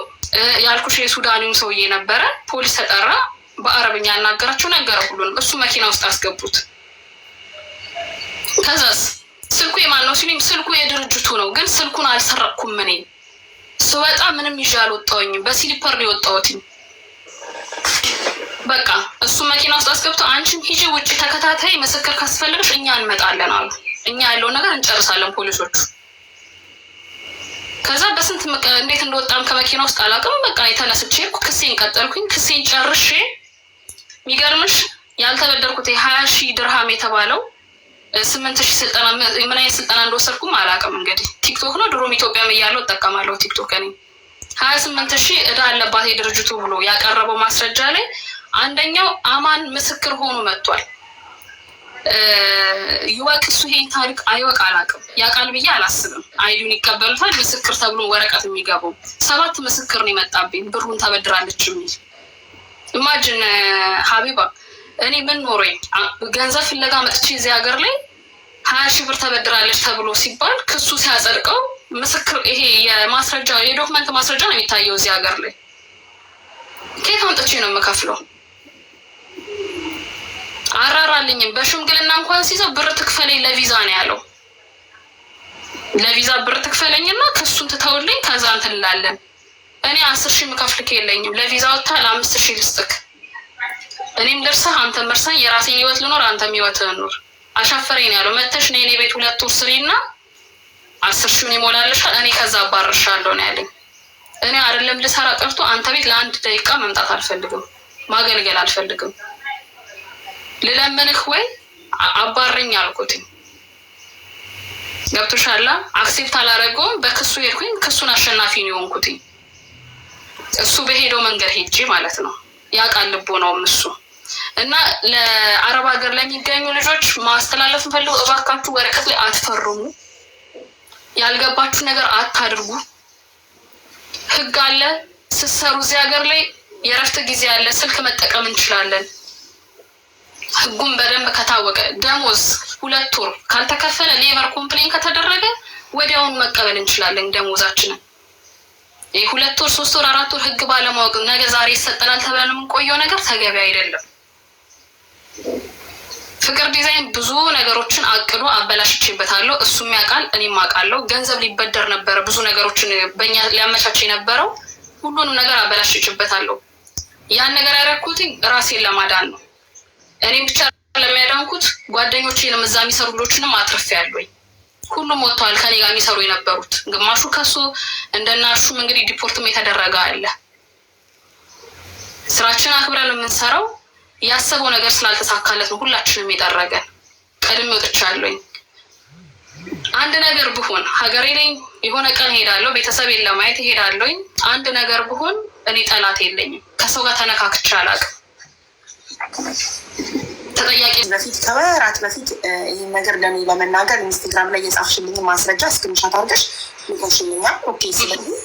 ያልኩሽ የሱዳኒው ሰውዬ ነበረ። ፖሊስ ተጠራ። በአረብኛ ያናገራቸው ነገረ ሁሉንም። እሱ መኪና ውስጥ አስገቡት። ከዛስ ስልኩ የማን ነው ሲሉኝ ስልኩ የድርጅቱ ነው፣ ግን ስልኩን አልሰረቅኩም። እኔ ስወጣ ምንም ይዤ አልወጣሁኝም፣ በሲሊፐር ነው የወጣሁትኝ። በቃ እሱ መኪና ውስጥ አስገብቶ አንቺም ሂጂ ውጭ ተከታታይ ምስክር ካስፈልግሽ እኛ እንመጣለን አሉ። እኛ ያለውን ነገር እንጨርሳለን ፖሊሶቹ። ከዛ በስንት እንዴት እንደወጣም ከመኪና ውስጥ አላውቅም። በቃ የተነስቼ ክሴን ቀጠልኩኝ። ክሴን ጨርሼ የሚገርምሽ ያልተበደርኩት 20,000 ድርሃም የተባለው 8,000 ስልጠና ምን አይነት ስልጠና እንደወሰድኩም አላውቅም። እንግዲህ ቲክቶክ ነው ድሮም ኢትዮጵያም እያለሁ እጠቀማለሁ ቲክቶክ። እኔ 28,000 እዳ አለባት የድርጅቱ ብሎ ያቀረበው ማስረጃ ላይ አንደኛው አማን ምስክር ሆኖ መጥቷል። ይወቅ እሱ ይሄን ታሪክ አይወቅ አላውቅም። ያውቃል ብዬ አላስብም። አይዱን ይቀበሉታል። ምስክር ተብሎ ወረቀት የሚገባው 7 ምስክር ነው የመጣብኝ ብሩን ተበድራለች የሚል። ኢማጅን ሀቢባ እኔ ምን ኖሮኝ ገንዘብ ፍለጋ መጥቼ እዚህ ሀገር ላይ 20,000 ብር ተበድራለች ተብሎ ሲባል ክሱ ሲያጸድቀው ምስክር ይሄ የማስረጃ የዶክመንት ማስረጃ ነው የሚታየው እዚህ ሀገር ላይ። ከየት አምጥቼ ነው የምከፍለው? አራራልኝም። በሽምግልና እንኳን ሲይዘው ብር ትክፈለኝ ለቪዛ ነው ያለው። ለቪዛ ብር ትክፈለኝና ክሱን ትተውልኝ ከዛ እንትን እንላለን። እኔ 10,000 የምከፍልክ የለኝም። ለቪዛ ወጥታ ለ5,000 ልስጥክ። እኔም ልርሳህ፣ አንተም እርሳኝ። የራሴን ህይወት ልኖር፣ አንተም ህይወትህን ኑር። አሻፈረኝ ነው ያለው። መተሽ ነው የኔ ቤት 2 ወር ስሪና 10,000 ይሞላልሻል፣ እኔ ከዛ አባርሻለሁ ነው ያለኝ። እኔ አይደለም ልሰራ ቀርቶ አንተ ቤት ለ1 ደቂቃ መምጣት አልፈልግም፣ ማገልገል አልፈልግም። ልለምንህ ወይ አባረኝ አልኩትኝ። ገብቶሻል? አክሴፕት አላረገውም። በክሱ ሄድኩኝ። ክሱን አሸናፊ ነው የሆንኩትኝ። እሱ በሄደው መንገድ ሄጄ ማለት ነው። ያውቃል ልቦናውም እሱ። እና ለአረብ ሀገር ለሚገኙ ልጆች ማስተላለፍ እንፈልገው፣ እባካችሁ ወረቀት ላይ አትፈርሙ፣ ያልገባችሁ ነገር አታድርጉ። ህግ አለ። ስትሰሩ እዚህ ሀገር ላይ የእረፍት ጊዜ አለ። ስልክ መጠቀም እንችላለን። ህጉን በደንብ ከታወቀ ደሞዝ 2 ወር ካልተከፈለ ሌበር ኮምፕሌን ከተደረገ ወዲያውኑ መቀበል እንችላለን ደሞዛችንን። 2 ወር 3 ወር 4 ወር ህግ ባለማወቅ ነገ ዛሬ ይሰጠናል ተብለን የምንቆየው ነገር ተገቢ አይደለም። ፍቅር ዲዛይን ብዙ ነገሮችን አቅዶ አበላሽቼበታለሁ። እሱም ያውቃል፣ እኔም አውቃለሁ። ገንዘብ ሊበደር ነበረ፣ ብዙ ነገሮችን በእኛ ሊያመቻች የነበረው ሁሉንም ነገር አበላሽቼበታለሁ። ያን ነገር ያደረኩትኝ ራሴን ለማዳን ነው። እኔም ብቻ ለሚያዳንኩት ጓደኞቼንም እዛ የሚሰሩ ልጆችንም አትርፌያለሁኝ። ሁሉም ወጥተዋል ከኔ ጋር የሚሰሩ የነበሩት። ግማሹ ከሱ እንደናሹም እንግዲህ ዲፖርትም የተደረገ አለ። ስራችን አክብረን የምንሰራው ያሰበው ነገር ስላልተሳካለት ነው ሁላችንም የጠረገን። ቀድሜ ወጥቻለሁኝ። አንድ ነገር ብሆን ሀገሬ ነኝ፣ የሆነ ቀን ሄዳለሁ፣ ቤተሰቤን ለማየት ሄዳለሁ። አንድ ነገር ብሆን እኔ ጠላት የለኝም። ከሰው ጋር ተነካክቼ አላውቅም። ተጠያቂ በፊት ከወራት በፊት ይህን ነገር ለእኔ ለመናገር ኢንስታግራም ላይ የጻፍሽልኝ ማስረጃ እስክሪንሻት አድርገሽ ልከሽልኛል። ኦኬ። ስለዚህ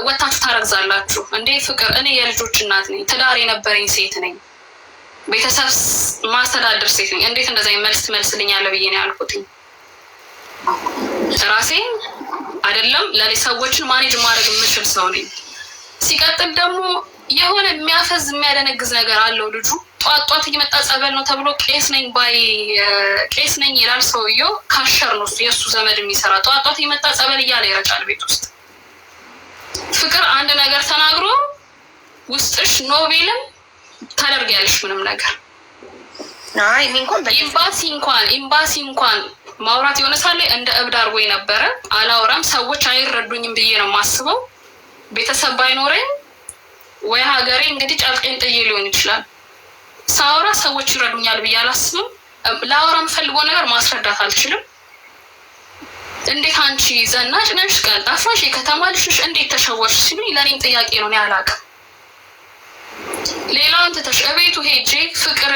ወታችሁ ታረግዛላችሁ እንዴ? ፍቅር፣ እኔ የልጆች እናት ነኝ፣ ትዳር የነበረኝ ሴት ነኝ፣ ቤተሰብ ማስተዳደር ሴት ነኝ። እንዴት እንደዛ መልስ ትመልስልኛለህ ብዬ ነው ያልኩትኝ። ራሴን አይደለም ለሌላ ሰዎችን ማኔጅ ማድረግ የምችል ሰው ነኝ። ሲቀጥል ደግሞ የሆነ የሚያፈዝ የሚያደነግዝ ነገር አለው ልጁ። ጧት ጧት እየመጣ ጸበል ነው ተብሎ ቄስ ነኝ ባይ ቄስ ነኝ ይላል ሰውየው። ካሸር ነው የእሱ ዘመድ የሚሰራ። ጧት ጧት እየመጣ ጸበል እያለ ይረጫል ቤት ውስጥ። ፍቅር አንድ ነገር ተናግሮ ውስጥሽ ኖቤልም ታደርጊያለሽ ምንም ነገር። ኤምባሲ እንኳን ማውራት የሆነ ሳለ እንደ እብድ አድርጎኝ ነበረ። አላወራም፣ ሰዎች አይረዱኝም ብዬ ነው የማስበው። ቤተሰብ ባይኖረኝ ወይ ሀገሬ እንግዲህ ጨርቄን ጥዬ ሊሆን ይችላል። ሳወራ ሰዎች ይረዱኛል ብዬ አላስብም። ላወራ የምፈልገው ነገር ማስረዳት አልችልም። እንዴት አንቺ ዘናጭ ነሽ፣ ቀልጣፋ ነሽ፣ የከተማ ልጅ ነሽ፣ እንዴት ተሸወርሽ ሲሉኝ ለእኔም ጥያቄ ነው። እኔ አላውቅም። ሌላውን ትተሽ እቤቱ ሄጄ ፍቅር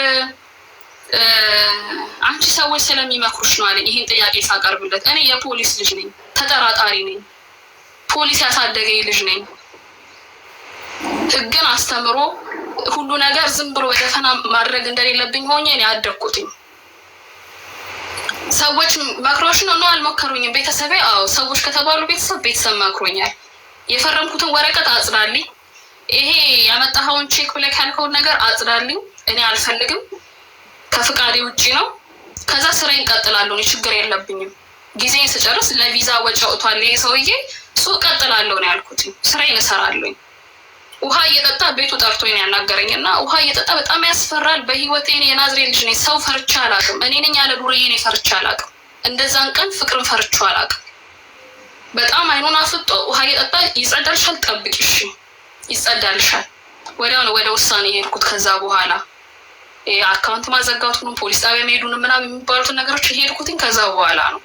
አንቺ ሰዎች ስለሚመክሩሽ ነው አለኝ። ይህን ጥያቄ ሳቀርብለት እኔ የፖሊስ ልጅ ነኝ፣ ተጠራጣሪ ነኝ፣ ፖሊስ ያሳደገኝ ልጅ ነኝ። ሕግን አስተምሮ ሁሉ ነገር ዝም ብሎ በደፈና ማድረግ እንደሌለብኝ ሆኜ እኔ አደግኩትኝ። ሰዎች መክሮሽ ነው? አልመከሩኝም። ቤተሰቤ አዎ፣ ሰዎች ከተባሉ ቤተሰብ መክሮኛል። የፈረምኩትን ወረቀት አጽዳልኝ፣ ይሄ ያመጣኸውን ቼክ ብለህ ያልከውን ነገር አጽዳልኝ፣ እኔ አልፈልግም፣ ከፍቃዴ ውጭ ነው። ከዛ ስራዬን እቀጥላለሁ፣ እኔ ችግር የለብኝም። ጊዜን ስጨርስ ለቪዛ ወጪ አውጥቷል ይሄ ሰውዬ፣ እሱ እቀጥላለሁ ነው ያልኩት። ስራዬን እሰራለሁኝ። ውሃ እየጠጣ ቤቱ ጠርቶኝ ነው ያናገረኝ እና ውሃ እየጠጣ በጣም ያስፈራል። በህይወቴ እኔ የናዝሬት ልጅ ነኝ፣ ሰው ፈርቻ አላውቅም። እኔ ነኝ ያለ ዱርዬ እኔ ፈርቻ አላውቅም። እንደዛን ቀን ፍቅርን ፈርቻ አላውቅም። በጣም አይኑን አፍጦ ውሃ እየጠጣ ይጸዳልሻል፣ ጠብቂ እሺ፣ ይጸዳልሻል። ወዲያው ነው ወደ ውሳኔ የሄድኩት። ከዛ በኋላ አካውንት ማዘጋቱንም ፖሊስ ጣቢያ መሄዱንም ምናምን የሚባሉትን ነገሮች የሄድኩትኝ ከዛ በኋላ ነው።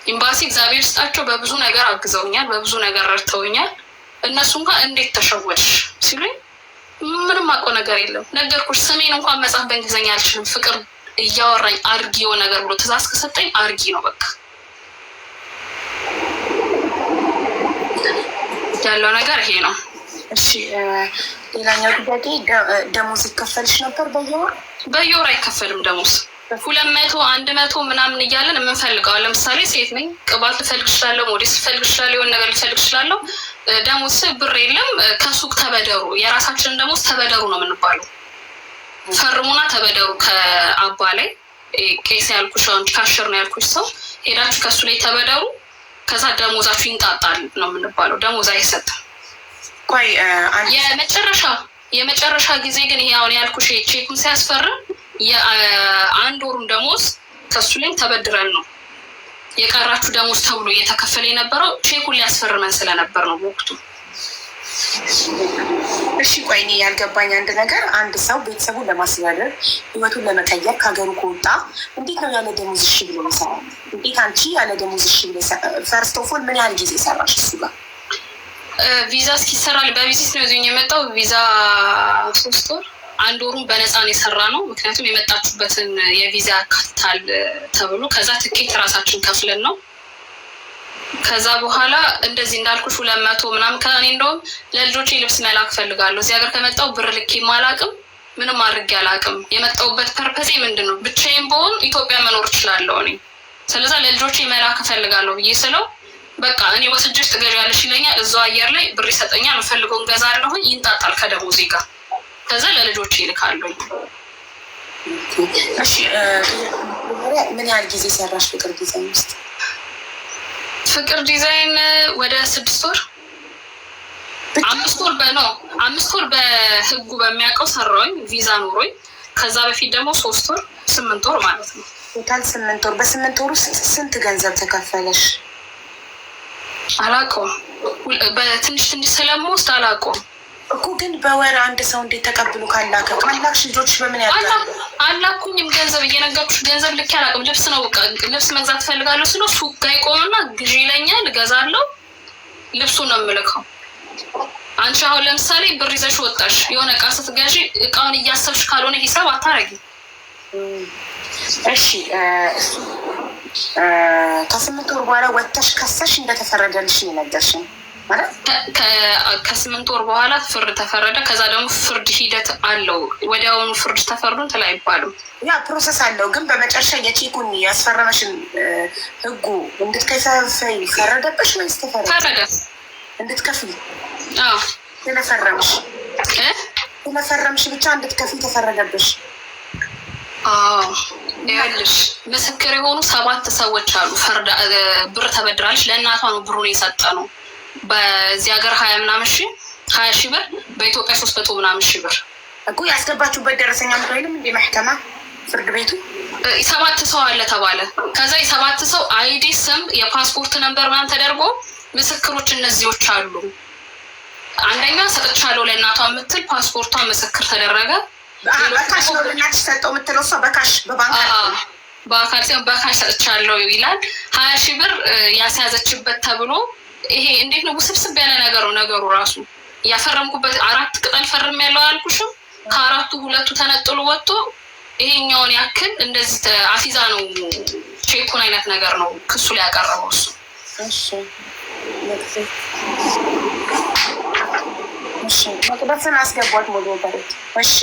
ኤምባሲ እግዚአብሔር ስጣቸው በብዙ ነገር አግዘውኛል፣ በብዙ ነገር ረድተውኛል። እነሱ እንኳን እንዴት ተሸወድሽ ሲሉኝ ምንም አውቀው ነገር የለም። ነገርኩሽ፣ ስሜን እንኳን መጻፍ በእንግሊዝኛ አልችልም። ፍቅር እያወራኝ አርጊው ነገር ብሎ ትእዛዝ ከሰጠኝ አርጊ ነው በቃ ያለው ነገር ይሄ ነው። እሺ፣ ሌላኛው ጥያቄ ደሞዝ ይከፈልሽ ነበር በየወር? በየወር አይከፈልም ደሞዝ። 200 100 ምናምን እያለን የምንፈልገው ለምሳሌ ሴት ነኝ፣ ቅባት ልፈልግ እችላለሁ፣ ሞዴስ ልፈልግ እችላለሁ፣ የሆነ ነገር ልፈልግ እችላለሁ። ደሞዝ ብር የለም፣ ከሱቅ ተበደሩ፣ የራሳችንን ደሞዝ ተበደሩ ነው የምንባለው። ፈርሙና ተበደሩ ከአባ ላይ ቄስ ያልኩሽ ካሽር ነው ያልኩሽ ሰው ሄዳችሁ ከሱ ላይ ተበደሩ፣ ከዛ ደሞዛችሁ ይንጣጣል ነው የምንባለው። ደሞዝ አይሰጥም። የመጨረሻ ጊዜ ግን ይሄ አሁን ያልኩሽ ቼኩን ሲያስፈርም የአንድ ወሩን ደሞዝ ከሱ ላይ ተበድረን ነው የቀራችሁ ደሞዝ ተብሎ እየተከፈለ የነበረው። ቼኩን ሊያስፈርመን ስለነበር ነው በወቅቱ። እሺ፣ ቆይ እኔ ያልገባኝ አንድ ነገር፣ አንድ ሰው ቤተሰቡን ለማስተዳደር ህይወቱን ለመቀየር ከሀገሩ ከወጣ እንዴት ነው ያለ ደሞዝ እሺ ብሎ ይሰራል? እንዴት አንቺ ያለ ደሞዝ እሺ ብሎ ፈርስት ኦፍ ኦል ምን ያህል ጊዜ ሰራሽ እሱ ጋር? ቪዛ እስኪሰራል በቪዚት ነው እዚሁ የመጣው። ቪዛ 3 ወር፣ 1 ወሩን በነፃ ነው የሰራ ነው። ምክንያቱም የመጣችሁበትን የቪዛ ያካትታል ተብሎ ከዛ ትኬት ራሳችን ከፍለን ነው። ከዛ በኋላ እንደዚህ እንዳልኩሽ 200 ምናምን ከእኔ እንደውም ለልጆቼ ልብስ መላክ ፈልጋለሁ። እዚህ ሀገር ከመጣሁ ብር ልኬ አላውቅም፣ ምንም አድርጌ አላውቅም። የመጣሁበት ፐርፐሴ ምንድን ነው? ብቻዬን በሆን ኢትዮጵያ መኖር እችላለሁ እኔ። ስለዛ ለልጆቼ መላክ እፈልጋለሁ ብዬ ስለው በቃ እኔ ወስጅሽ ትገዣለሽ ይለኛል። እዛው አየር ላይ ብር ይሰጠኛል፣ የምፈልገውን ገዛለሁኝ፣ ይንጣጣል ከደሞዜ ጋር። ከዛ ለልጆቼ ይልካለሁኝ። እሺ፣ ምን ያህል ጊዜ ሰራሽ ፍቅር ዲዛይን ውስጥ? ፍቅር ዲዛይን ወደ 6 ወር 5 ወር ነው። 5 ወር በህጉ በሚያውቀው ሰራሁኝ ቪዛ ኖሮኝ። ከዛ በፊት ደግሞ 3 ወር 8 ወር ማለት ነው። ቶታል 8 ወር። በ8 ወር ውስጥ ስንት ገንዘብ ተከፈለሽ? አላውቀውም። በትንሽ ስለምወስድ አላውቀውም። እኮ ግን በወር አንድ ሰው እንዴት ተቀብሎ ካላክሽ ልጆች በምን ያደርጋሉ? አላኩኝም ገንዘብ እየነገርኩሽ ገንዘብ ልክ ያላቅም ልብስ ነው ልብስ መግዛት ፈልጋለሁ ስለ ሱቅ ጋ ይቆምና ግዢ ይለኛል፣ እገዛለሁ፣ ልብሱን ነው የምልከው። አንቺ አሁን ለምሳሌ ብር ይዘሽ ወጣሽ የሆነ እቃ ስትገዢ እቃውን እያሰብሽ ካልሆነ ሂሳብ አታረጊ። እሺ ከ8 ወር በኋላ ወጥተሽ ከሰሽ እንደተፈረደልሽ የነገርሽኝ ማለት ከ8 ወር በኋላ ፍርድ ተፈረደ። ከዛ ደግሞ ፍርድ ሂደት አለው። ወዲያውኑ ፍርድ ተፈርዱን ትላ አይባልም። ያ ፕሮሰስ አለው። ግን በመጨረሻ የቼኩን ያስፈረመሽን ህጉ እንድትከፍይ ፈረደብሽ ወይስ ተፈረደ? እንድትከፍይ ስለፈረምሽ ብቻ እንድትከፍይ ተፈረደብሽ? ይኸውልሽ ምስክር የሆኑ 7 ሰዎች አሉ። ብር ተበድራለች። ለእናቷ ነው ብሩን የሰጠ ነው። በዚህ ሀገር 20 ሺህ ብር፣ በኢትዮጵያ 300 ምናምን ሺህ ብር እኮ ያስገባችሁበት ደረሰኛ ምትወይንም እንደ መሕከማ ፍርድ ቤቱ 7 ሰው አለ ተባለ። ከዛ የ7 ሰው አይዲ፣ ስም፣ የፓስፖርት ነምበር ምናምን ተደርጎ ምስክሮች እነዚዎች አሉ። አንደኛ ሰጥቻለሁ ለእናቷ የምትል ፓስፖርቷ ምስክር ተደረገ። በካሽ ነው ለእናትሽ ሰጠው የምትለው እሷ በካሽ በአካል ሲሆን በካሽ ሰጥቻለሁ ይላል። 20 ሺህ ብር ያስያዘችበት ተብሎ ይሄ እንዴት ነው? ውስብስብ ያለ ነገር ነው ነገሩ ራሱ። ያፈረምኩበት 4 ቅጠል ፈርም ያለው አልኩሽም። ከ4ቱ 2ቱ ተነጥሎ ወጥቶ ይሄኛውን ያክል እንደዚህ አፊዛ ነው ቼኩን አይነት ነገር ነው ክሱ ላይ ያቀረበው እሱ። እሺ መቅደስን አስገቧት ሞዶ በረት። እሺ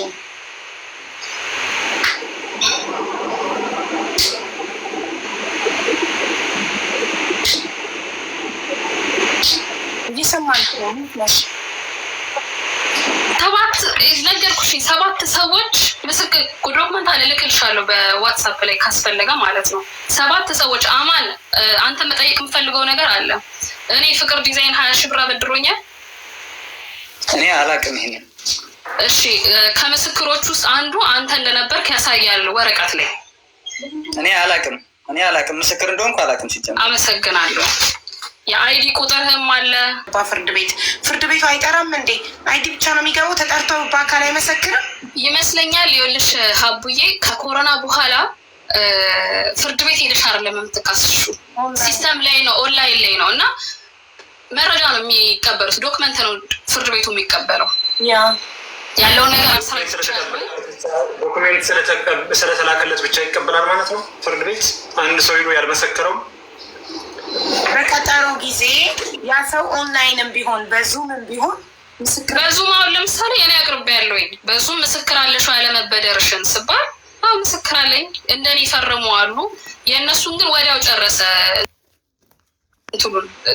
ይሰማል ነው 7 ሰዎች ምስክር ዶክመንት አልልክልሻለሁ በዋትሳፕ ላይ ካስፈለገ ማለት ነው። 7 ሰዎች አማን አንተ መጠየቅ የምፈልገው ነገር አለ። እኔ ፍቅር ዲዛይን 20 ሺህ ብር አበድሮኛል። እኔ አላቅም ይሄንን። እሺ ከምስክሮች ውስጥ አንዱ አንተ እንደነበርክ ያሳያል ወረቀት ላይ። እኔ አላቅም ምስክር እንደሆንኩ አላቅም ሲጀምር። አመሰግናለሁ። የአይዲ ቁጥርህም አለ። ፍርድ ቤቱ አይጠራም እንዴ? አይዲ ብቻ ነው የሚገባው? ተጠርተው በአካል አይመሰክርም ይመስለኛል። ይኸውልሽ ሀቡዬ ከኮሮና በኋላ ፍርድ ቤት ሄደሽ አይደለም የምትካስሹ፣ ሲስተም ላይ ነው ኦንላይን ላይ ነው እና መረጃ ነው የሚቀበሉት። ዶክመንት ነው ፍርድ ቤቱ የሚቀበለው ያለውን ነገር ዶክሜንት ስለተላከለት ብቻ ይቀበላል ማለት ነው ፍርድ ቤት። አንድ ሰው ሄዶ ያልመሰከረው በቀጠሮ ጊዜ ያ ሰው ኦንላይንም ቢሆን በዙምም ቢሆን ምስክር በዙም አሁን ለምሳሌ እኔ አቅርቤ ያለውኝ በዙም ምስክር አለሽ ያለመበደርሽን ስባል ምስክር አለኝ እንደኔ ይፈርሙ አሉ። የእነሱን ግን ወዲያው ጨረሰ።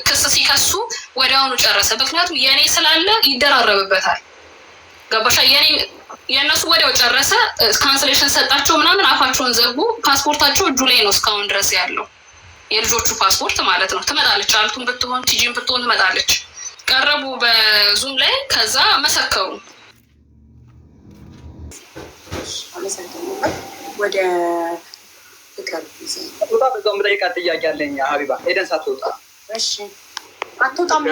ክስ ሲከሱ ወዲያውኑ ጨረሰ። ምክንያቱም የእኔ ስላለ ይደራረብበታል። ገባሻ? የእነሱ ወዲያው ጨረሰ። ካንስሌሽን ሰጣቸው ምናምን አፋቸውን ዘጉ። ፓስፖርታቸው እጁ ላይ ነው እስካሁን ድረስ ያለው የልጆቹ ፓስፖርት ማለት ነው። ትመጣለች፣ አልቱን ብትሆን ቲጂን ብትሆን ትመጣለች። ቀረቡ በዙም ላይ ከዛ መሰከሩ። ወደ ፍቅር በዛው የምጠይቃት ጥያቄ አለኝ ሀቢባ። ሄደን ሳትወጣ እሺ አትወጣም።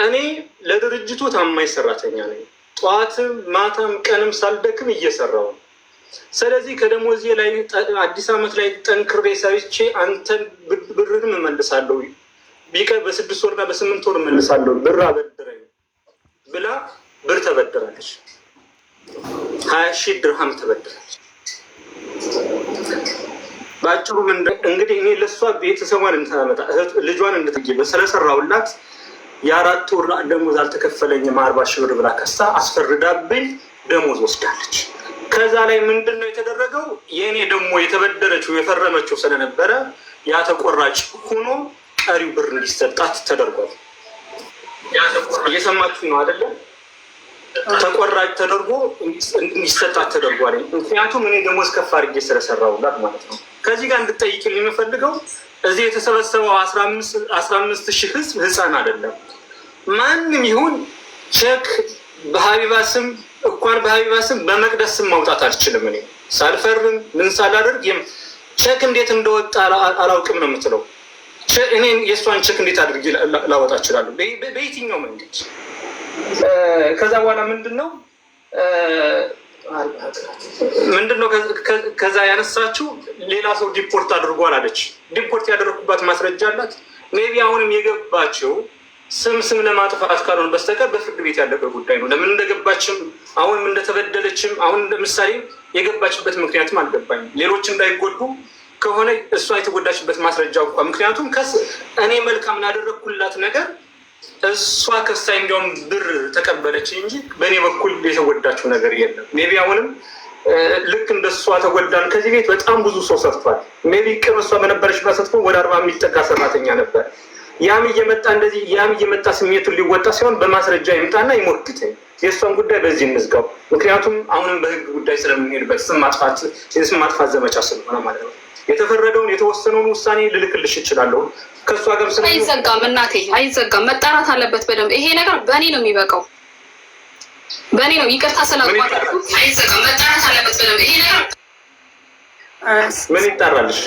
እኔ ለድርጅቱ ታማኝ ሰራተኛ ነኝ። ጠዋትም ማታም ቀንም ሳልደክም እየሰራው ነው። ስለዚህ ከደሞዜ ላይ አዲስ ዓመት ላይ ጠንክሬ ሰርቼ አንተን ብርንም እመልሳለሁ፣ ቢቀር በ6 ወርና በ8 ወር እመልሳለሁ፣ ብር አበድረኝ ብላ ብር ተበድራለች። 20 ሺህ ድርሃም ተበድራለች። በአጭሩ እንግዲህ እኔ ለእሷ ቤተሰቧን እንታመጣ ልጇን እንድትጌ ስለሰራውላት የ4 ወር ደሞዝ አልተከፈለኝም 40 ሺህ ብር ብላ ከሳ አስፈርዳብኝ ደሞዝ ወስዳለች። ከዛ ላይ ምንድን ነው የተደረገው? የእኔ ደግሞ የተበደረችው የፈረመችው ስለነበረ ያ ተቆራጭ ሆኖ ቀሪው ብር እንዲሰጣት ተደርጓል። እየሰማችሁ ነው አይደለም? ተቆራጭ ተደርጎ እንዲሰጣት ተደርጓል። ምክንያቱም እኔ ደሞዝ ከፍ አድርጌ ስለሰራሁላት ማለት ነው። ከዚህ ጋር እንድጠይቅልኝ የምፈልገው እዚህ የተሰበሰበው 15,000 ህዝብ ህፃን አይደለም። ማንም ይሁን ቼክ በሀቢባ ስም እንኳን በሀቢባ ስም በመቅደስ ስም ማውጣት አልችልም። እኔ ሳልፈርም ምን ሳላደርግ ቼክ እንዴት እንደወጣ አላውቅም ነው የምትለው። እኔ የእሷን ቼክ እንዴት አድርጌ ላወጣ እችላለሁ? በየትኛው መንገድ? ከዛ በኋላ ምንድነው ከዛ ያነሳችው ሌላ ሰው ዲፖርት አድርጓል አለች። ዲፖርት ያደረኩባት ማስረጃ አላት። ሜቢ አሁንም የገባቸው ስም ለማጥፋት ካልሆነ በስተቀር በፍርድ ቤት ያለቀ ጉዳይ ነው። ለምን እንደገባችም አሁንም እንደተበደለችም አሁን ለምሳሌ የገባችበት ምክንያትም አልገባኝም። ሌሎች እንዳይጎዱ ከሆነ እሷ የተጎዳችበት ማስረጃ እንኳ ምክንያቱም እኔ መልካም ላደረግኩላት ነገር እሷ ከሳይ እንዲያውም ብር ተቀበለች እንጂ በእኔ በኩል የተጎዳችው ነገር የለም። ሜቢ አሁንም ልክ እንደሷ ተጎዳን። ከዚህ ቤት በጣም ብዙ ሰው ሰርቷል። ሜቢ ቅርብ እሷ በነበረችበት ሰጥቶ ወደ 40 የሚጠጋ ሰራተኛ ነበር። ያም እየመጣ ስሜቱን ሊወጣ ሲሆን በማስረጃ ይምጣና ይሞግተኝ። የእሷን ጉዳይ በዚህ እንዝጋው። ምክንያቱም አሁንም በህግ ጉዳይ ስለምንሄድበት ስም ማጥፋት ዘመቻ ስለሆነ ማለት ነው። የተፈረደውን የተወሰነውን ውሳኔ ልልክልሽ እችላለሁ። ከእሷ ጋር አይዘጋም፣ እናቴ አይዘጋም። መጣራት አለበት በደንብ። ይሄ ነገር በእኔ ነው የሚበቃው፣ በእኔ ነው። ይቅርታ ስላቋረጥኩ። አይዘጋም፣ መጣራት አለበት በደንብ። ይሄ ነገር ምን ይጣራልሽ?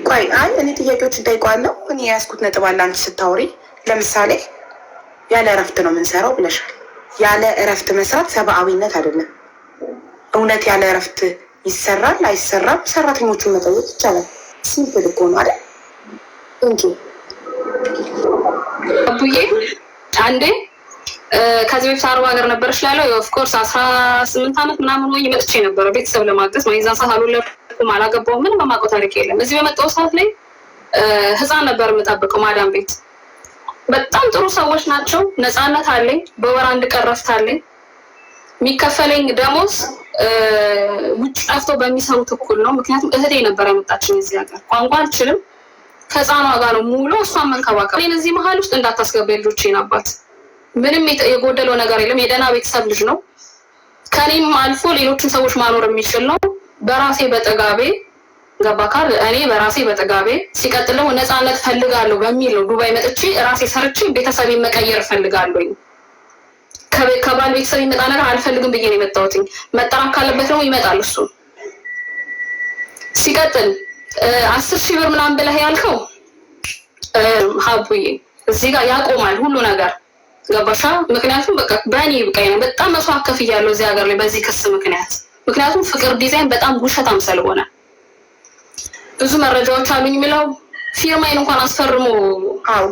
ቆይ እኔ ጥያቄዎች እጠይቀዋለሁ። እኔ የያዝኩት ነጥብ አለ። አንቺ ስታወሪ ለምሳሌ ያለ እረፍት ነው የምንሰራው ብለሻል። ያለ እረፍት መስራት ሰብአዊነት አይደለም። እውነት ያለ እረፍት ይሰራል አይሰራም? ሰራተኞቹን መጠየቅ ይቻላል። ሲምፕል እኮ ነው አይደል? እንጂ አቡዬ አንዴ ከዚህ በፊት 40 ሀገር ነበረች ላለው ኦፍኮርስ 18 ዓመት ምናምን ወይ መጥቼ ነበረ ቤተሰብ ለማገዝ ነው። የዛን ሰዓት አልወለድኩም፣ አላገባሁም፣ ምንም የማውቀው ታሪክ የለም። እዚህ በመጣሁ ሰዓት ላይ ህፃን ነበር የምጠብቀው ማዳም ቤት። በጣም ጥሩ ሰዎች ናቸው። ነፃነት አለኝ። በወር 1 ቀን እረፍት አለኝ። የሚከፈለኝ ደሞዝ ውጭ ጠፍተው በሚሰሩት እኩል ነው። ምክንያቱም እህቴ ነበር ያመጣችኝ እዚህ ሀገር። ቋንቋ አልችልም። ከህፃኗ ጋር ነው ሙሉ እሷን መንከባከብ። እኔን እዚህ መሀል ውስጥ እንዳታስገባ ልጆቼን አባት ምንም የጎደለው ነገር የለም። የደህና ቤተሰብ ልጅ ነው። ከኔም አልፎ ሌሎችን ሰዎች ማኖር የሚችል ነው። በራሴ በጠጋቤ ገባካል። እኔ በራሴ በጠጋቤ ሲቀጥል ደግሞ ነፃነት ፈልጋለሁ በሚል ነው ዱባይ መጥቼ ራሴ ሰርቼ ቤተሰቤን መቀየር ፈልጋለሁ። ከባል ቤተሰብ ይመጣ ነገር አልፈልግም ብዬ ነው የመጣሁት። መጠራት ካለበት ደግሞ ይመጣል እሱ። ሲቀጥል 10,000 ብር ምናምን ብለህ ያልከው ሀቡዬ እዚህ ጋር ያቆማል ሁሉ ነገር ገባሻ? ምክንያቱም በቃ በእኔ ብቃኝ ነው በጣም መስዋዕት ከፍያለሁ እዚህ ሀገር ላይ በዚህ ክስ ምክንያት። ምክንያቱም ፍቅር ዲዛይን በጣም ውሸታም ስለሆነ ብዙ መረጃዎች አሉኝ የሚለው ፊርማዬን እንኳን አስፈርሞ።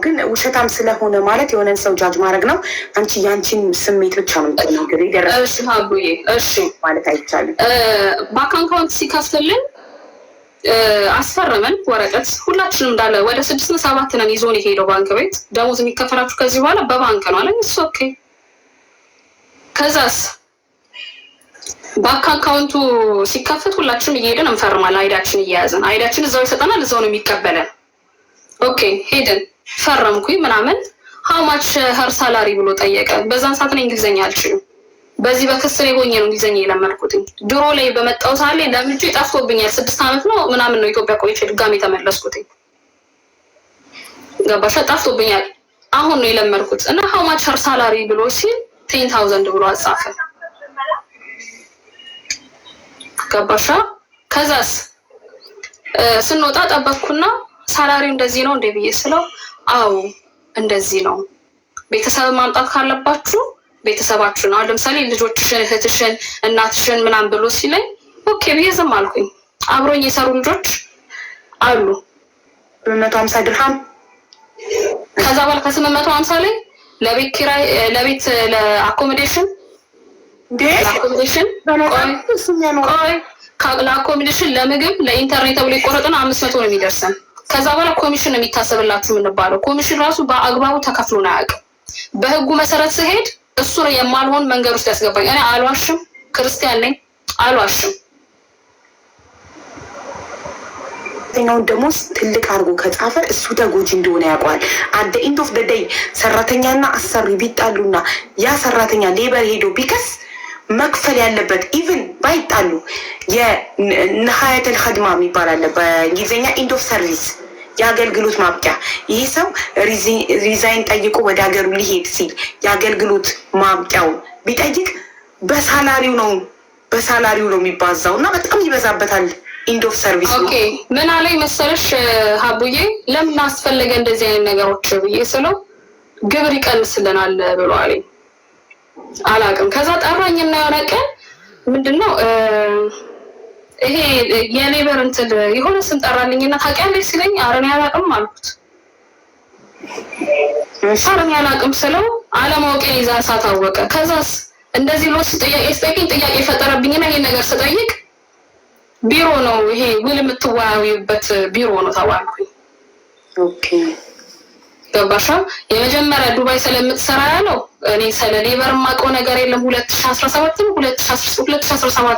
ግን ውሸታም ስለሆነ ማለት የሆነን ሰው ጃጅ ማድረግ ነው። አንቺ ያንቺን ስሜት ብቻ ነው የምትናገሪው። እሺ ሀቡዬ እሺ ማለት አይቻልም። ባንክ አካውንት ሲከፍትልን አስፈረመን ወረቀት ሁላችንም እንዳለ ወደ 6-7 ነን ይዞን የሄደው ባንክ ቤት። ደሞዝ የሚከፈላችሁ ከዚህ በኋላ በባንክ ነው አለኝ። እሱ ኦኬ። ከዛስ ባንክ አካውንቱ ሲከፈት ሁላችንም እየሄድን እንፈርማለን። አይዳችን እየያዘን አይዳችን እዛው ይሰጠናል፣ እዛው ነው የሚቀበለን። ኦኬ ሄድን፣ ፈረምኩኝ ምናምን። ሃው ማች ሀር ሳላሪ ብሎ ጠየቀ። በዛን ሰዓት ነው እንግሊዝኛ አልችልም። በዚህ በክስ ላይ ሆኜ ነው እንግሊዝኛ የለመድኩት። ድሮ ላይ በመጣው ሰዓት ላይ ለምጄ ጠፍቶብኛል። 6 ዓመት ነው ምናምን ነው ኢትዮጵያ ቆይቼ ድጋሜ ተመለስኩት። ገባሻ? ጠፍቶብኛል። አሁን ነው የለመድኩት። እና ሃው ማች ሀር ሳላሪ ብሎ ሲል 10,000 ብሎ አጻፈ። ገባሻ? ከዛስ ስንወጣ ጠበቅኩና ሳላሪው እንደዚህ ነው እንደ ብዬ ስለው አዎ እንደዚህ ነው፣ ቤተሰብ ማምጣት ካለባችሁ ቤተሰባችሁን አሁን ለምሳሌ ልጆችሽን፣ እህትሽን፣ እናትሽን ምናምን ብሎ ሲለኝ ኦኬ ብዬ ዝም አልኩኝ። አብሮኝ የሰሩ ልጆች አሉ 150 ድርሃም። ከዛ በኋላ ከ850 ላይ ለቤት ኪራይ፣ ለቤት ለአኮሞዴሽን ለአኮሞዴሽን፣ ለምግብ፣ ለኢንተርኔት ተብሎ ይቆረጥና 500 ነው የሚደርሰን። ከዛ በኋላ ኮሚሽን ነው የሚታሰብላችሁ የምንባለው። ኮሚሽን ራሱ በአግባቡ ተከፍሎን አያውቅም። በህጉ መሰረት ስሄድ እሱ የማልሆን መንገድ ውስጥ ያስገባኝ። እኔ አልዋሽም፣ ክርስቲያን ነኝ፣ አልዋሽም። ሰራተኛውን ደሞዝ ትልቅ አድርጎ ከጻፈ እሱ ተጎጂ እንደሆነ ያውቀዋል። አደ ኢንድ ኦፍ ደ ዴይ ሰራተኛና አሰሪ ቢጣሉና ያ ሰራተኛ ሌበር ሄዶ ቢከስ መክፈል ያለበት ኢቭን ባይጣሉ የነሀያተል ኸድማ የሚባል አለ በእንግሊዝኛ ኢንድ ኦፍ ሰርቪስ የአገልግሎት ማብቂያ። ይህ ሰው ሪዛይን ጠይቆ ወደ ሀገሩ ሊሄድ ሲል የአገልግሎት ማብቂያውን ቢጠይቅ በሳላሪው ነው የሚባዛው እና በጣም ይበዛበታል። ኢንድ ኦፍ ሰርቪስ ነው። ምን አለኝ መሰለሽ ሀቡዬ ለምን አስፈለገ እንደዚህ አይነት ነገሮች ብዬ ስለው ግብር ይቀንስልናል ብሎ አለኝ። አላውቅም። ከዛ ጠራኝና የሆነ ቀን ምንድነው ይሄ የሌበር እንትን የሆነ ስም ጠራልኝና ታውቂያለሽ ሲለኝ ኧረ እኔ አላውቅም አልኩት። እኔ አላውቅም ስለው አለማወቄን ይዛን ሳታወቀ ከዛስ እንደዚህ ብሎ ስጠይቅ ጥያቄ የፈጠረብኝና ይሄን ነገር ስጠይቅ ቢሮ ነው ይሄ ውል የምትወያዩበት ቢሮ ነው ተባልኩኝ። ኦኬ ገባሻ? የመጀመሪያ ዱባይ ስለምትሰራ ያለው እኔ ስለ ሌበር የማውቀው ነገር የለም። 2017